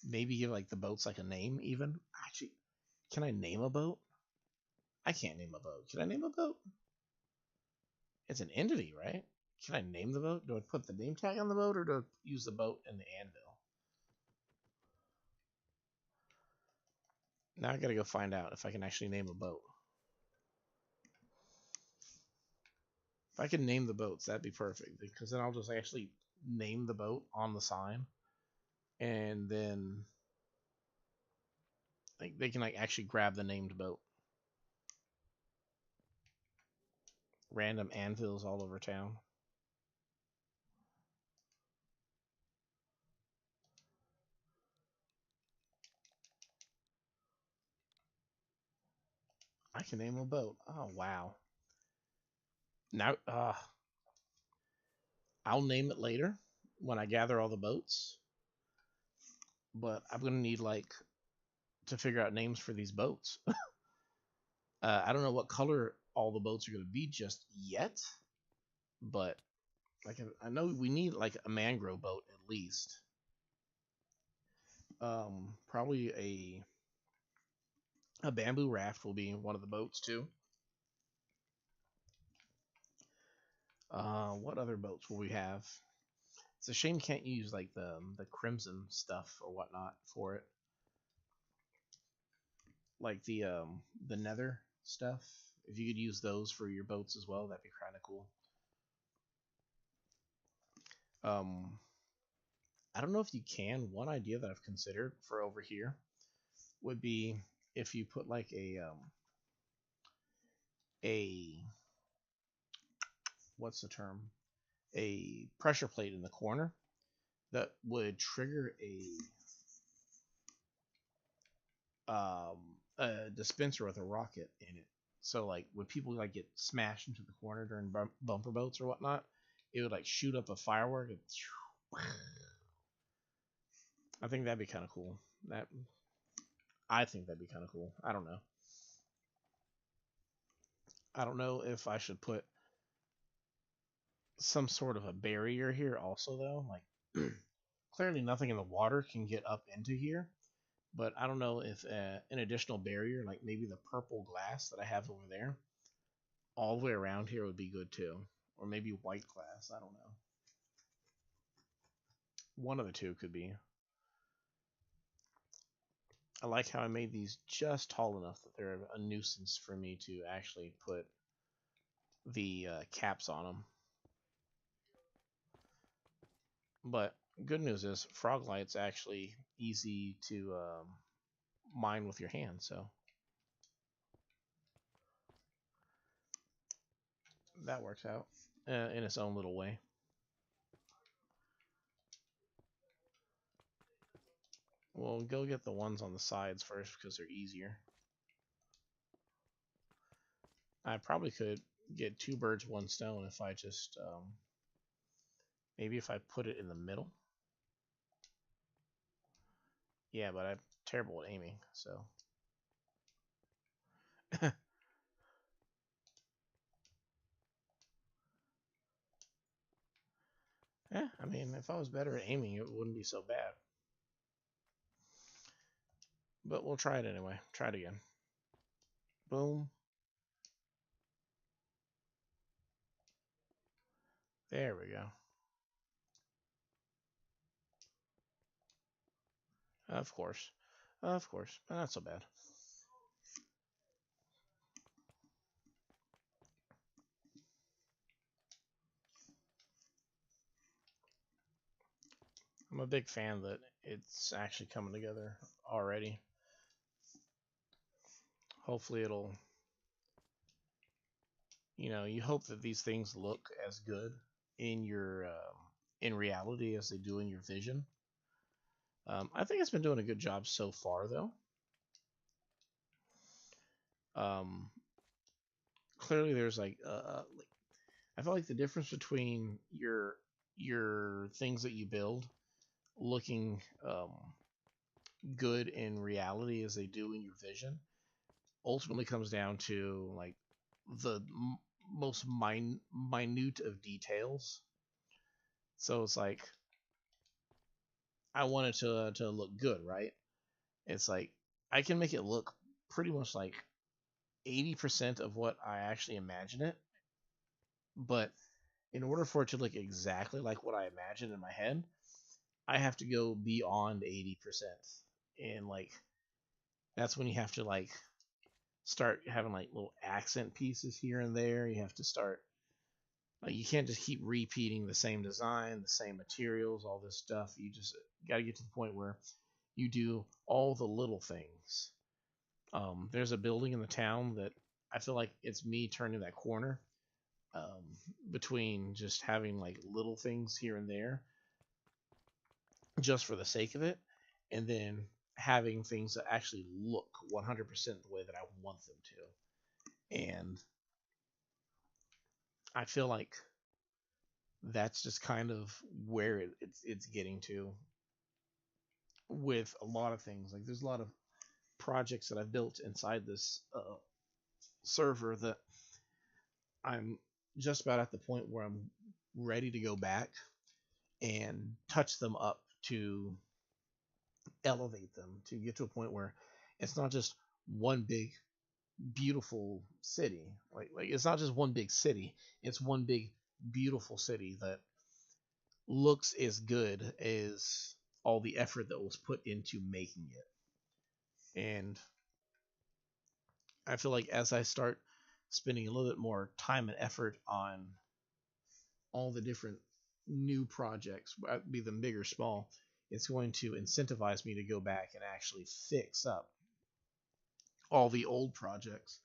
A: maybe give like the boats like a name even. Actually, can I name a boat? I can't name a boat. Can I name a boat? It's an entity, right? Can I name the boat? Do I put the name tag on the boat or do I use the boat and the anvil? Now I gotta go find out if I can actually name a boat. If I can name the boats, that'd be perfect, because then I'll just actually name the boat on the sign, and then like they can like actually grab the named boat. Random anvils all over town. I can name a boat. Oh wow. Now I'll name it later when I gather all the boats. But I'm gonna need like to figure out names for these boats. I don't know what color all the boats are gonna be just yet, but like I know we need like a mangrove boat at least. Probably a bamboo raft will be one of the boats too. What other boats will we have? It's a shame you can't use like the crimson stuff or whatnot for it, like the nether stuff. If you could use those for your boats as well, that'd be kind of cool. Um, I don't know if you can. One idea that I've considered for over here would be if you put like a what's the term? A pressure plate in the corner that would trigger a dispenser with a rocket in it. So like when people like get smashed into the corner during bumper boats or whatnot, it would like shoot up a firework. And I think that'd be kind of cool. I think that'd be kind of cool. I don't know. I don't know if I should put some sort of a barrier here also though. Like clearly nothing in the water can get up into here, but I don't know if an additional barrier, like maybe the purple glass that I have over there, all the way around here would be good too, or maybe white glass. I don't know. One of the two could be. I like how I made these just tall enough that they're a nuisance for me to actually put the caps on them. But good news is frog light's actually easy to mine with your hand, so that works out in its own little way. We'll go get the ones on the sides first because they're easier. I probably could get 2 birds, 1 stone if I just maybe if I put it in the middle. Yeah, but I'm terrible at aiming, so. Yeah, I mean, if I was better at aiming, it wouldn't be so bad. But we'll try it anyway. Try it again. Boom. There we go. Of course. Of course. Not so bad. I'm a big fan that it's actually coming together already. Hopefully it'll, you hope that these things look as good in your in reality as they do in your vision. I think it's been doing a good job so far, though. Clearly, there's like I feel like the difference between your things that you build looking good in reality as they do in your vision ultimately comes down to like the most minute of details. So it's like I want it to look good, right? It's like I can make it look pretty much like 80% of what I actually imagine it, but in order for it to look exactly like what I imagine in my head, I have to go beyond 80%. And like that's when you have to like start having like little accent pieces here and there. You have to start like you can't just keep repeating the same design, the same materials, all this stuff. You just got to get to the point where you do all the little things. There's a building in the town that I feel like it's me turning that corner between just having like little things here and there just for the sake of it, and then having things that actually look 100% the way that I want them to. And I feel like that's just kind of where it's getting to with a lot of things. Like there's a lot of projects that I've built inside this server that I'm just about at the point where I'm ready to go back and touch them up to elevate them to get to a point where it's not just one big beautiful city. Like it's not just one big city. It's one big beautiful city that looks as good as all the effort that was put into making it. And I feel like as I start spending a little bit more time and effort on all the different new projects, be them big or small, it's going to incentivize me to go back and actually fix up all the old projects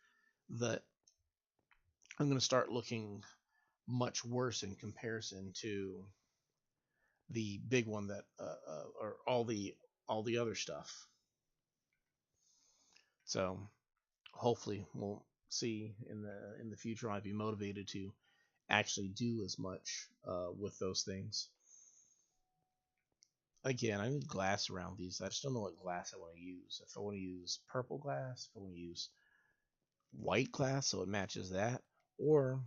A: that I'm going to start looking much worse in comparison to the big one that or all the other stuff. So hopefully we'll see in the future I'd be motivated to actually do as much with those things. Again, I need glass around these. I just don't know what glass I want to use. If I want to use purple glass, if I want to use white glass so it matches that, or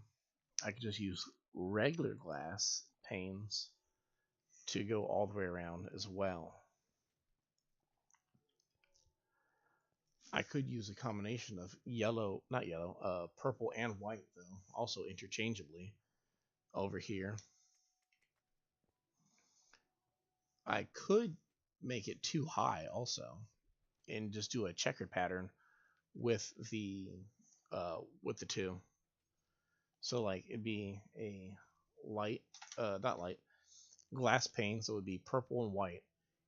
A: I could just use regular glass panes to go all the way around as well. I could use a combination of not yellow, purple and white though, also interchangeably over here. I could make it too high also, and just do a checkered pattern with the two. So like it'd be a light, not light, glass pane. So it would be purple and white,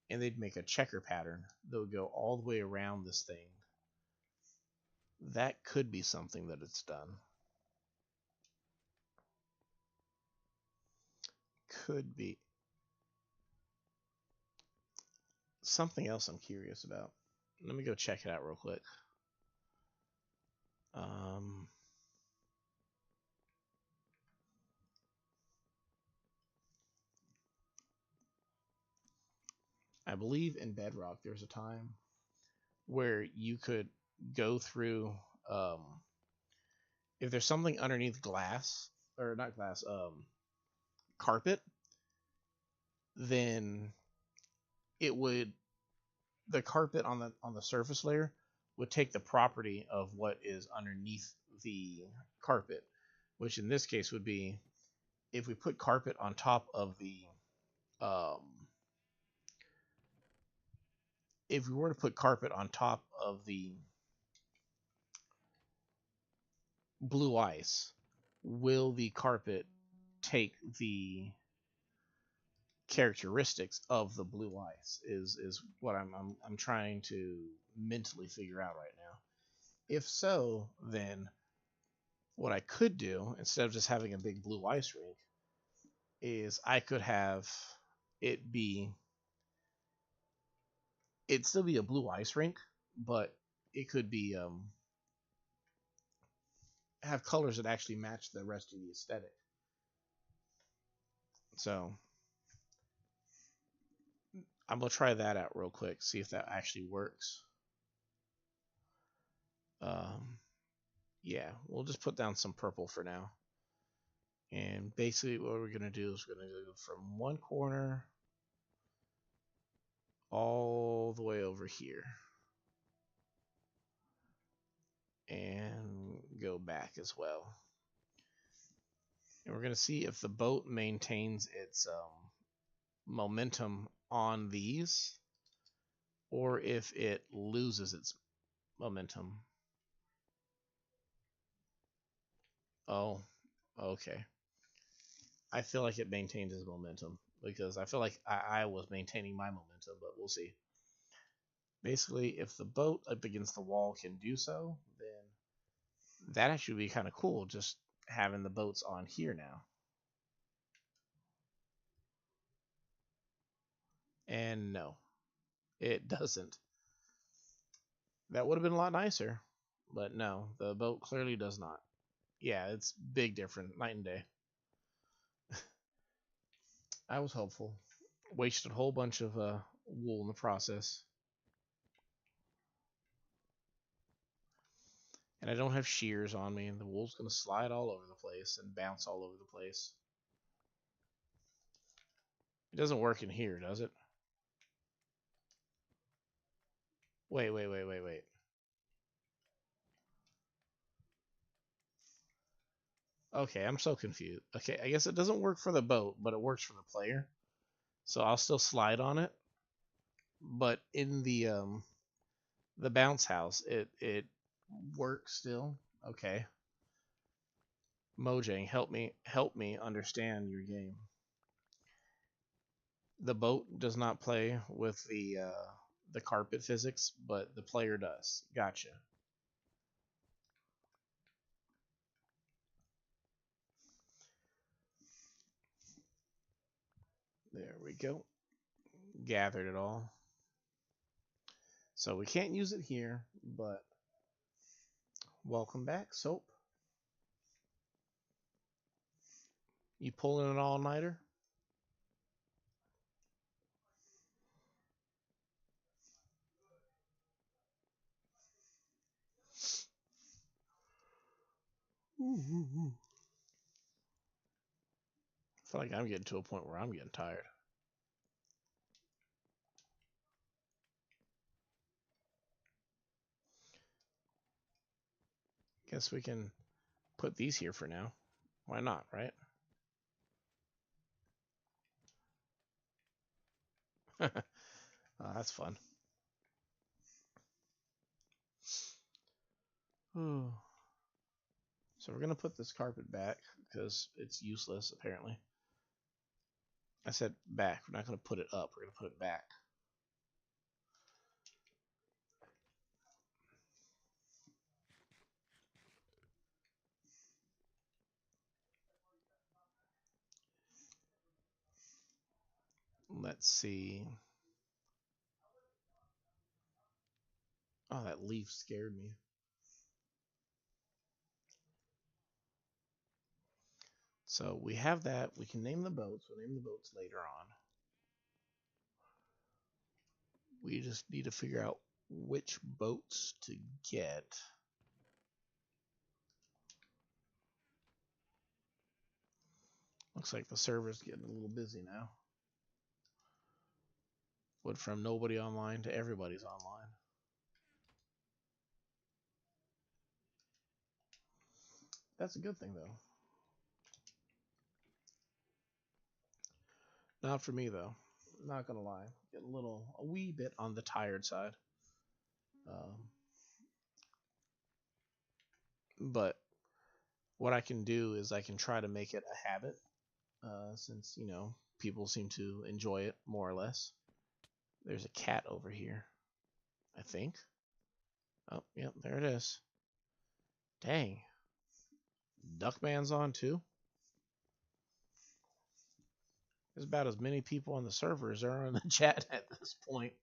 A: and they'd make a checker pattern that would go all the way around this thing. That could be something that it's done. Could be something else I'm curious about. Let me go check it out real quick. I believe in Bedrock there's a time where you could go through, if there's something underneath glass, or not glass, carpet, then it would, the carpet on the surface layer would take the property of what is underneath the carpet, which in this case would be, if we put carpet on top of the, um, if we were to put carpet on top of the blue ice, will the carpet take the characteristics of the blue ice? Is what I'm trying to mentally figure out right now. If so, then what I could do, instead of just having a big blue ice rink, is I could have it be, it'd still be a blue ice rink, but it could be, have colors that actually match the rest of the aesthetic. So I'm gonna try that out real quick, see if that actually works. Yeah, we'll just put down some purple for now. And basically what we're gonna do is we're gonna go from one corner all the way over here. And go back as well. And we're going to see if the boat maintains its momentum on these, or if it loses its momentum. Oh, okay. I feel like it maintained its momentum, because I feel like I was maintaining my momentum, but we'll see. Basically, if the boat up against the wall can do so, then that actually would be kind of cool, just having the boats on here now. And no, it doesn't. That would have been a lot nicer, but no, the boat clearly does not. Yeah, it's big different, night and day. I was hopeful. Wasted a whole bunch of wool in the process. And I don't have shears on me, and the wool's going to slide all over the place and bounce all over the place. It doesn't work in here, does it? Wait. Okay, I'm so confused. Okay, I guess it doesn't work for the boat, but it works for the player. So I'll still slide on it. But in the bounce house, it works still. Okay. Mojang, help me understand your game. The boat does not play with the carpet physics, but the player does. Gotcha. There we go. Gathered it all. So we can't use it here, but welcome back, Soap. You pulling an all-nighter? I feel like I'm getting to a point where I'm getting tired. Guess we can put these here for now. Why not, right? That's fun. So we're gonna put this carpet back because it's useless apparently. I said back. We're not gonna put it up. We're gonna put it back. Let's see. Oh, that leaf scared me. So we have that. We can name the boats. We'll name the boats later on. We just need to figure out which boats to get. Looks like the server's getting a little busy now. Went from nobody online to everybody's online. That's a good thing, though. Not for me, though. Not gonna lie. Getting a wee bit on the tired side. But what I can do is I can try to make it a habit, since, people seem to enjoy it more or less. There's a cat over here, I think. Oh, yep, there it is. Dang. Duckman's on too. There's about as many people on the server as there are in the chat at this point.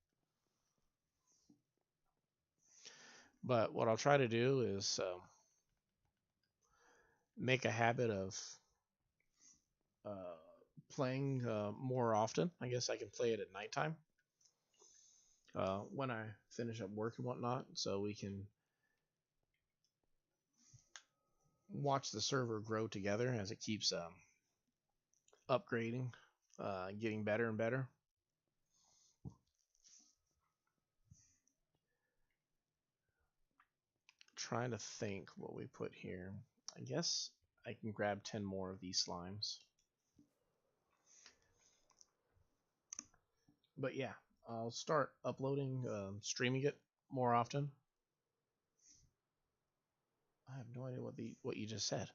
A: But what I'll try to do is make a habit of playing more often. I guess I can play it at nighttime when I finish up work and whatnot, so we can watch the server grow together as it keeps upgrading, getting better and better. Trying to think what we put here. I guess I can grab 10 more of these slimes. But yeah, I'll start uploading, streaming it more often. I have no idea what you just said.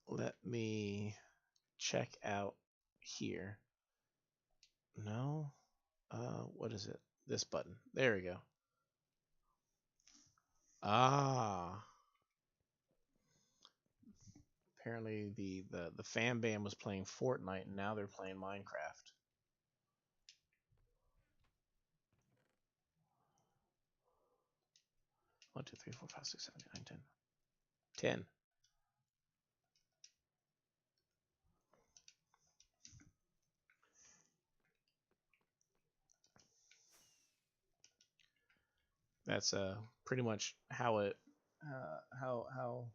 A: Let me check out here. No. What is it? This button. There we go. Ah. Apparently the fan band was playing Fortnite and now they're playing Minecraft. One, two, three, four, five, six, seven, eight, nine, 10. 10. That's pretty much how it how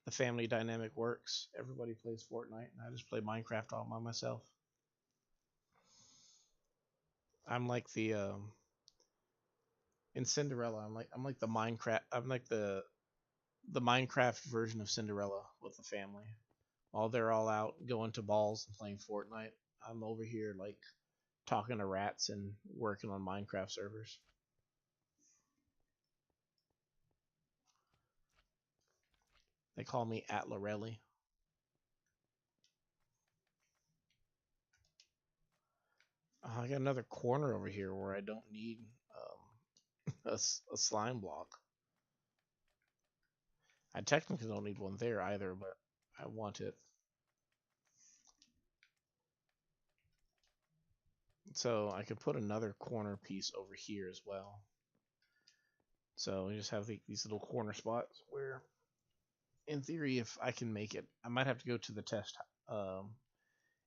A: the family dynamic works. Everybody plays Fortnite, and I just play Minecraft all by myself. I'm like the in Cinderella. I'm like the Minecraft. I'm like the Minecraft version of Cinderella with the family. While they're all out going to balls and playing Fortnite, I'm over here like talking to rats and working on Minecraft servers. They call me Atlarelli. Oh, I got another corner over here where I don't need a slime block. I technically don't need one there either, but I want it. So I could put another corner piece over here as well. So we just have these little corner spots where, in theory, if I can make it, I might have to go to the test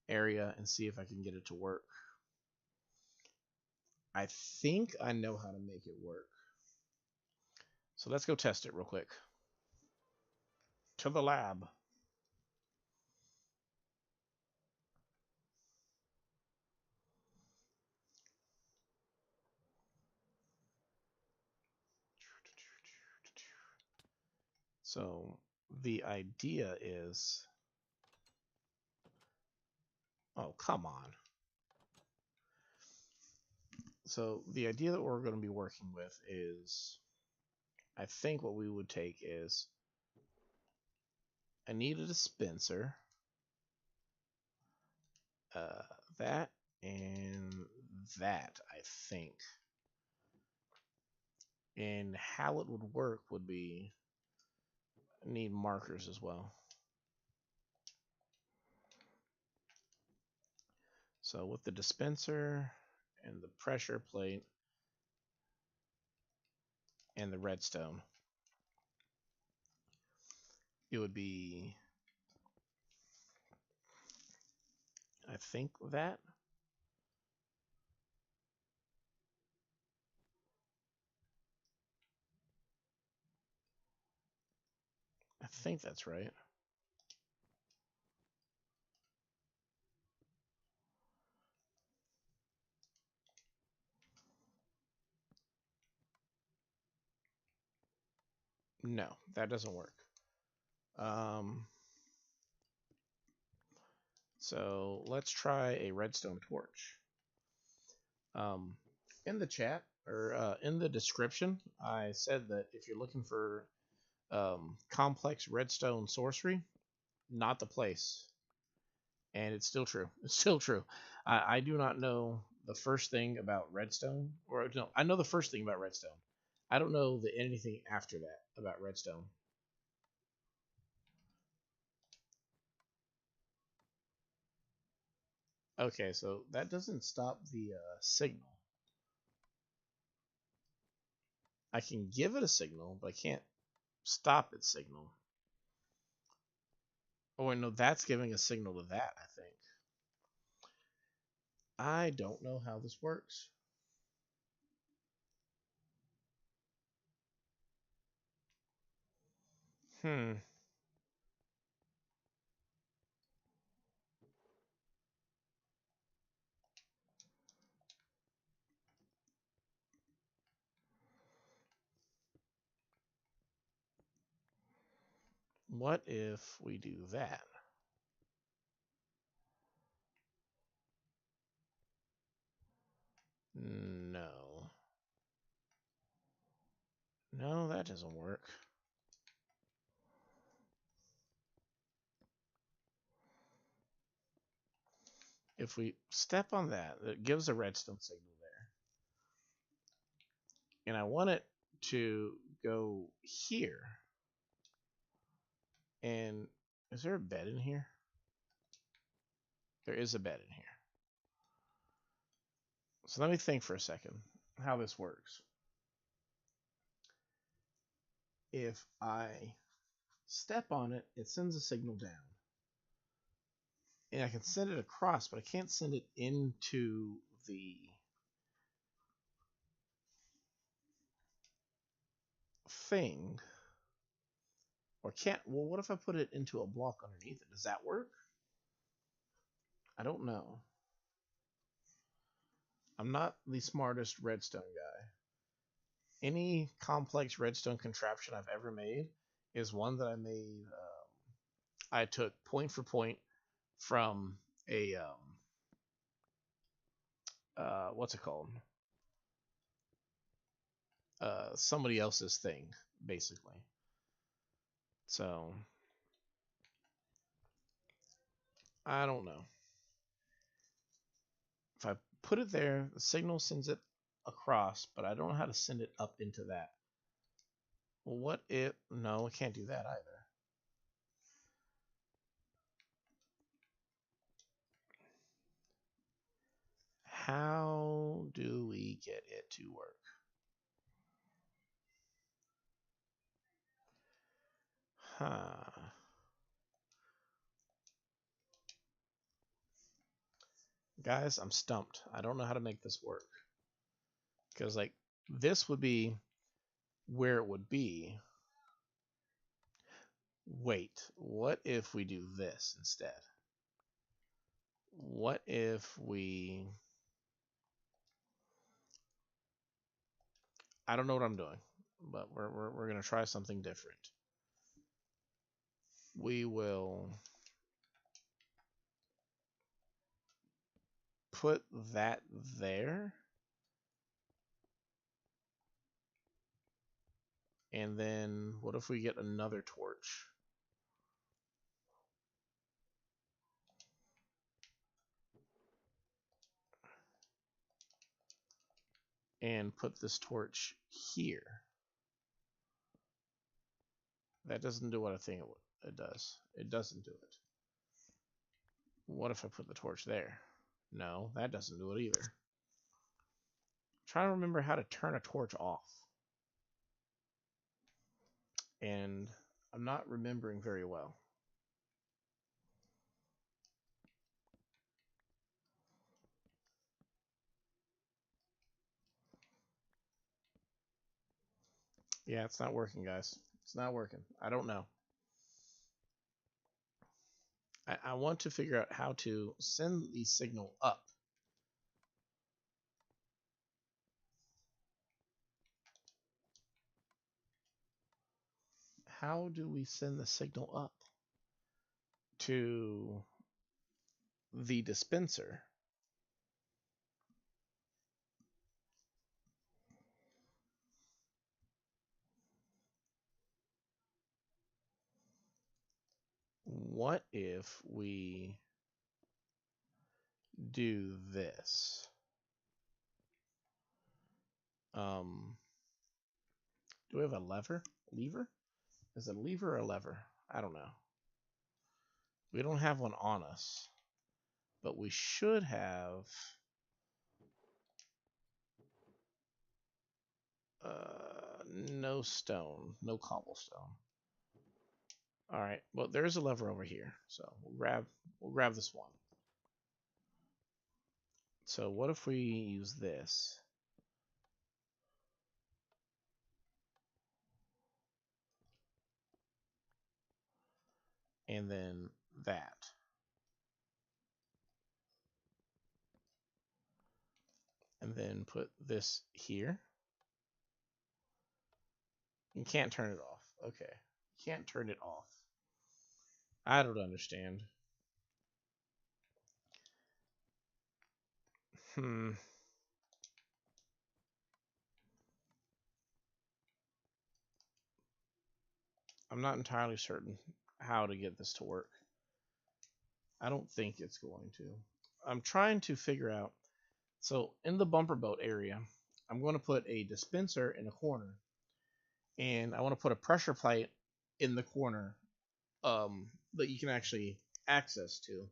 A: area and see if I can get it to work. I think I know how to make it work. So let's go test it real quick. To the lab. So the idea is Oh, come on. So the idea that we're going to be working with is, I think what we would take is, I need a dispenser, uh, that and that, I think. And how it would work would be, I need markers as well. So with the dispenser and the pressure plate and the redstone, it would be, I think that. I think that's right. No, that doesn't work. Um, so let's try a redstone torch. Um, in the chat or in the description, I said that if you're looking for complex redstone sorcery, not the place. And it's still true. It's still true. I do not know the first thing about redstone, or no, I know the first thing about redstone. I don't know anything after that about redstone. Okay, so that doesn't stop the signal. I can give it a signal, but I can't stop its signal. Oh, wait, no, that's giving a signal to that, I think. I don't know how this works. Hmm. What if we do that? No. No, that doesn't work. If we step on that, it gives a redstone signal there. And I want it to go here. And is there a bed in here? There is a bed in here. So let me think for a second how this works. If I step on it, it sends a signal down. And I can send it across, but I can't send it into the thing. Or can't, well, what if I put it into a block underneath it? Does that work? I don't know. I'm not the smartest redstone guy. Any complex redstone contraption I've ever made is one that I made. I took point for point from a what's it called? Somebody else's thing, basically. So I don't know. If I put it there, the signal sends it across, but I don't know how to send it up into that. Well, what if? No, I can't do that either. How do we get it to work? Huh. Guys, I'm stumped. I don't know how to make this work. Because, like, this would be where it would be. Wait, what if we do this instead? What if we... I don't know what I'm doing, but we're going to try something different. We will... put that there. And then what if we get another torch? And put this torch here. That doesn't do what I think it does. It doesn't do it. What if I put the torch there? No, that doesn't do it either. I'm trying to remember how to turn a torch off. And I'm not remembering very well. Yeah, it's not working, guys. It's not working. I don't know. I want to figure out how to send the signal up. How do we send the signal up to the dispenser? What if we do this? Do we have a lever? Lever? Is it a lever or a lever? I don't know. We don't have one on us, but we should have. No stone, no cobblestone. All right. Well, there's a lever over here, so we'll grab this one. So what if we use this? And then that. And then put this here. You can't turn it off. Okay. You can't turn it off. I don't understand. I'm not entirely certain how to get this to work. I don't think it's going to. I'm trying to figure out. So in the bumper boat area, I'm going to put a dispenser in a corner, and I want to put a pressure plate in the corner that you can actually access to.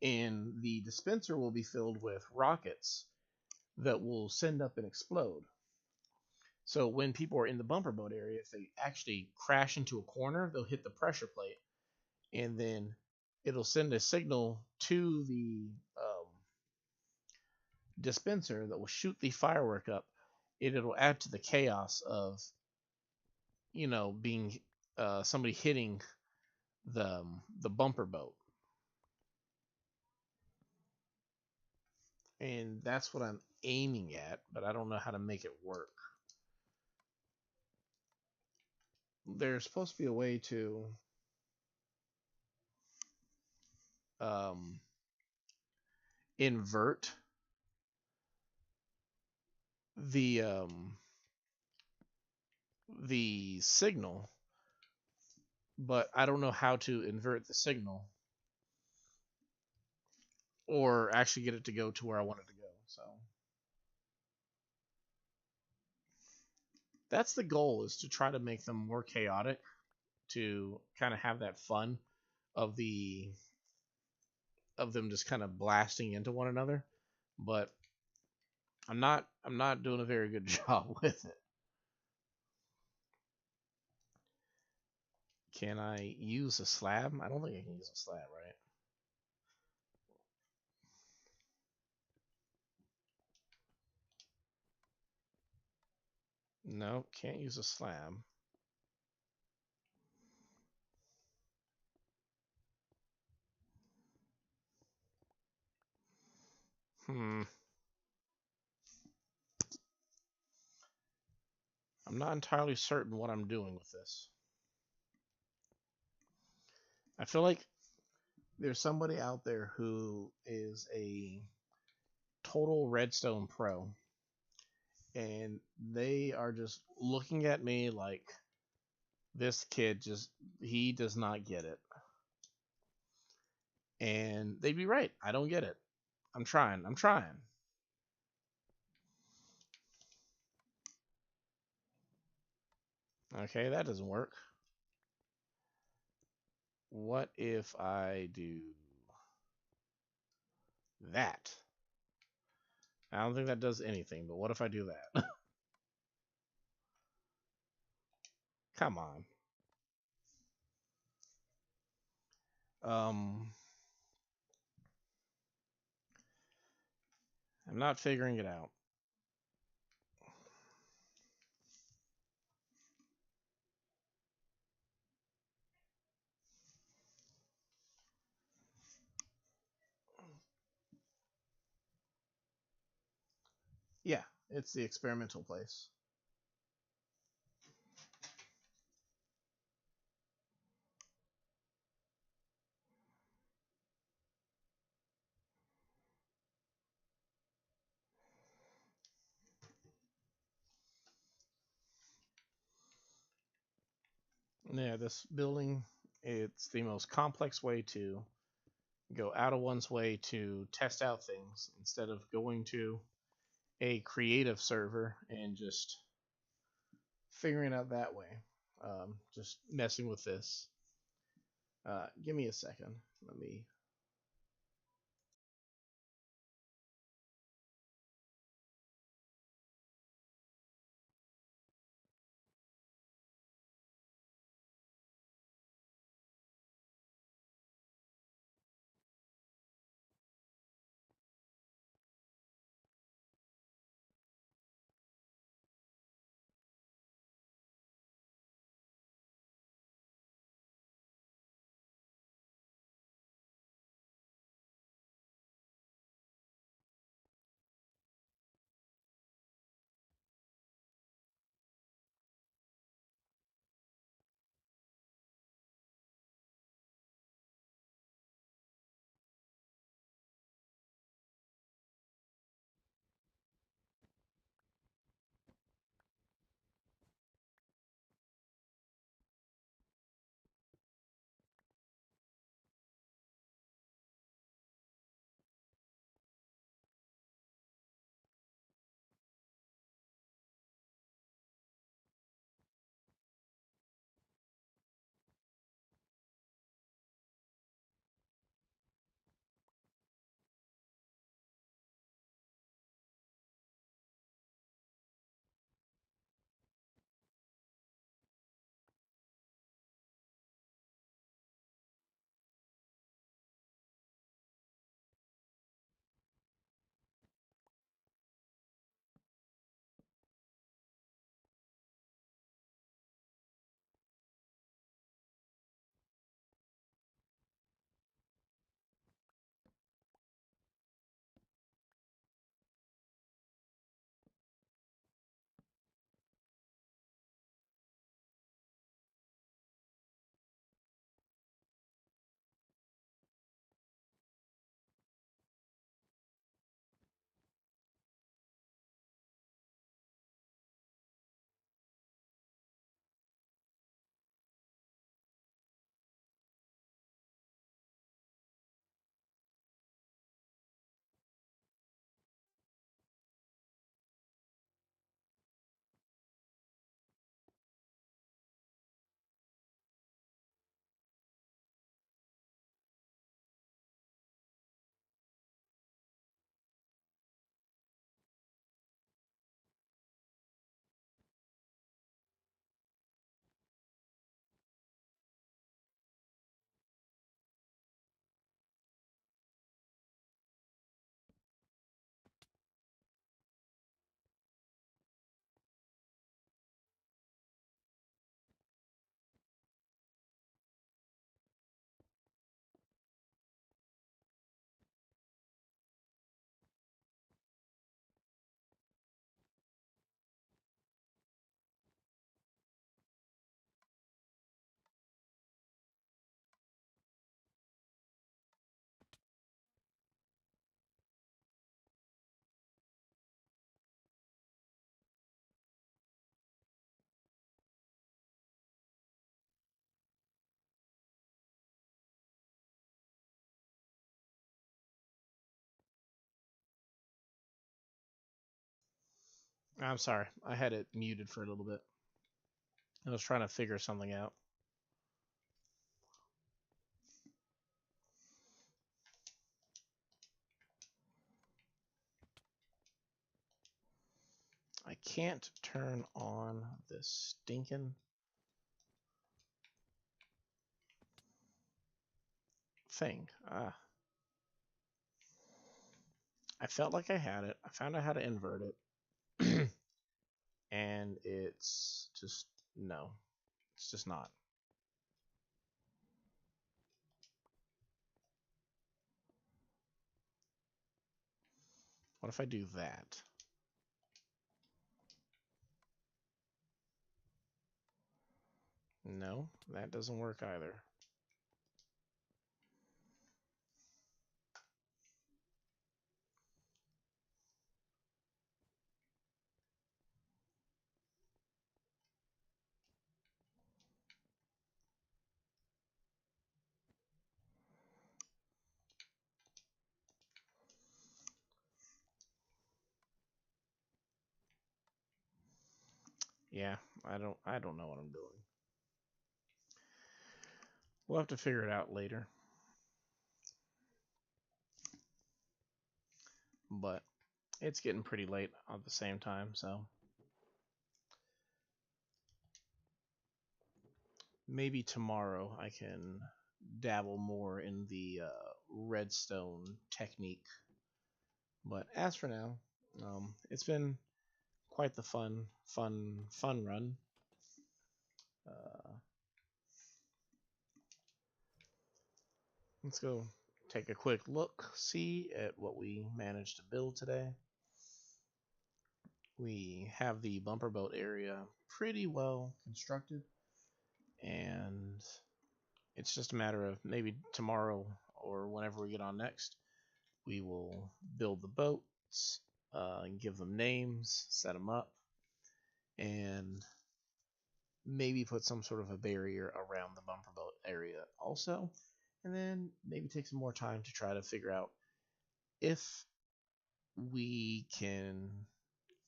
A: And the dispenser will be filled with rockets that will send up and explode. So when people are in the bumper boat area, if they actually crash into a corner, they'll hit the pressure plate, and then it'll send a signal to the dispenser that will shoot the firework up. It'll add to the chaos of, being somebody hitting the bumper boat. And that's what I'm aiming at, but I don't know how to make it work. There's supposed to be a way to invert the signal, but I don't know how to invert the signal or actually get it to go to where I want it to go. So that's the goal, is to try to make them more chaotic, to kind of have that fun of them just kind of blasting into one another. But I'm not doing a very good job with it. Can I use a slab? I don't think I can use a slab, right? No, can't use a slab. I'm not entirely certain what I'm doing with this. I feel like there's somebody out there who is a total redstone pro, and they are just looking at me like this kid just he does not get it. And they'd be right. I don't get it. I'm trying. I'm trying. Okay, that doesn't work. What if I do that? I don't think that does anything, but what if I do that? Come on. Um, I'm not figuring it out. Yeah, it's the experimental place. Yeah, this building, it's the most complex way to go out of one's way to test out things instead of going to a creative server and just figuring out that way. Just messing with this. Give me a second. Let me I'm sorry. I had it muted for a little bit. I was trying to figure something out. I can't turn on this stinking thing. I felt like I had it. I found out how to invert it. And it's just, no. It's just not. What if I do that? No, that doesn't work either. Yeah, I don't know what I'm doing. We'll have to figure it out later. But it's getting pretty late at the same time, so maybe tomorrow I can dabble more in the redstone technique. But as for now, it's been quite the fun run. Uh, let's go take a quick look, see at what we managed to build today. We have the bumper boat area pretty well constructed, and it's just a matter of maybe tomorrow or whenever we get on next, we will build the boats, give them names, set them up, and maybe put some sort of a barrier around the bumper boat area also, and then maybe take some more time to try to figure out if we can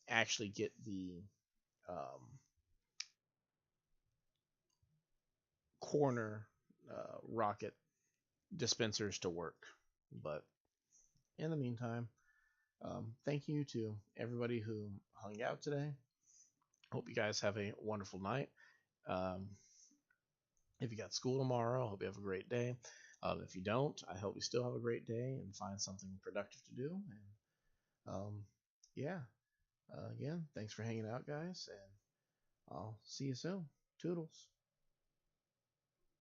A: actually get the corner rocket dispensers to work. But in the meantime, thank you to everybody who hung out today. Hope you guys have a wonderful night. Um, if you got school tomorrow, I hope you have a great day. If you don't, I hope you still have a great day and find something productive to do. And yeah, again, thanks for hanging out, guys, and I'll see you soon. Toodles.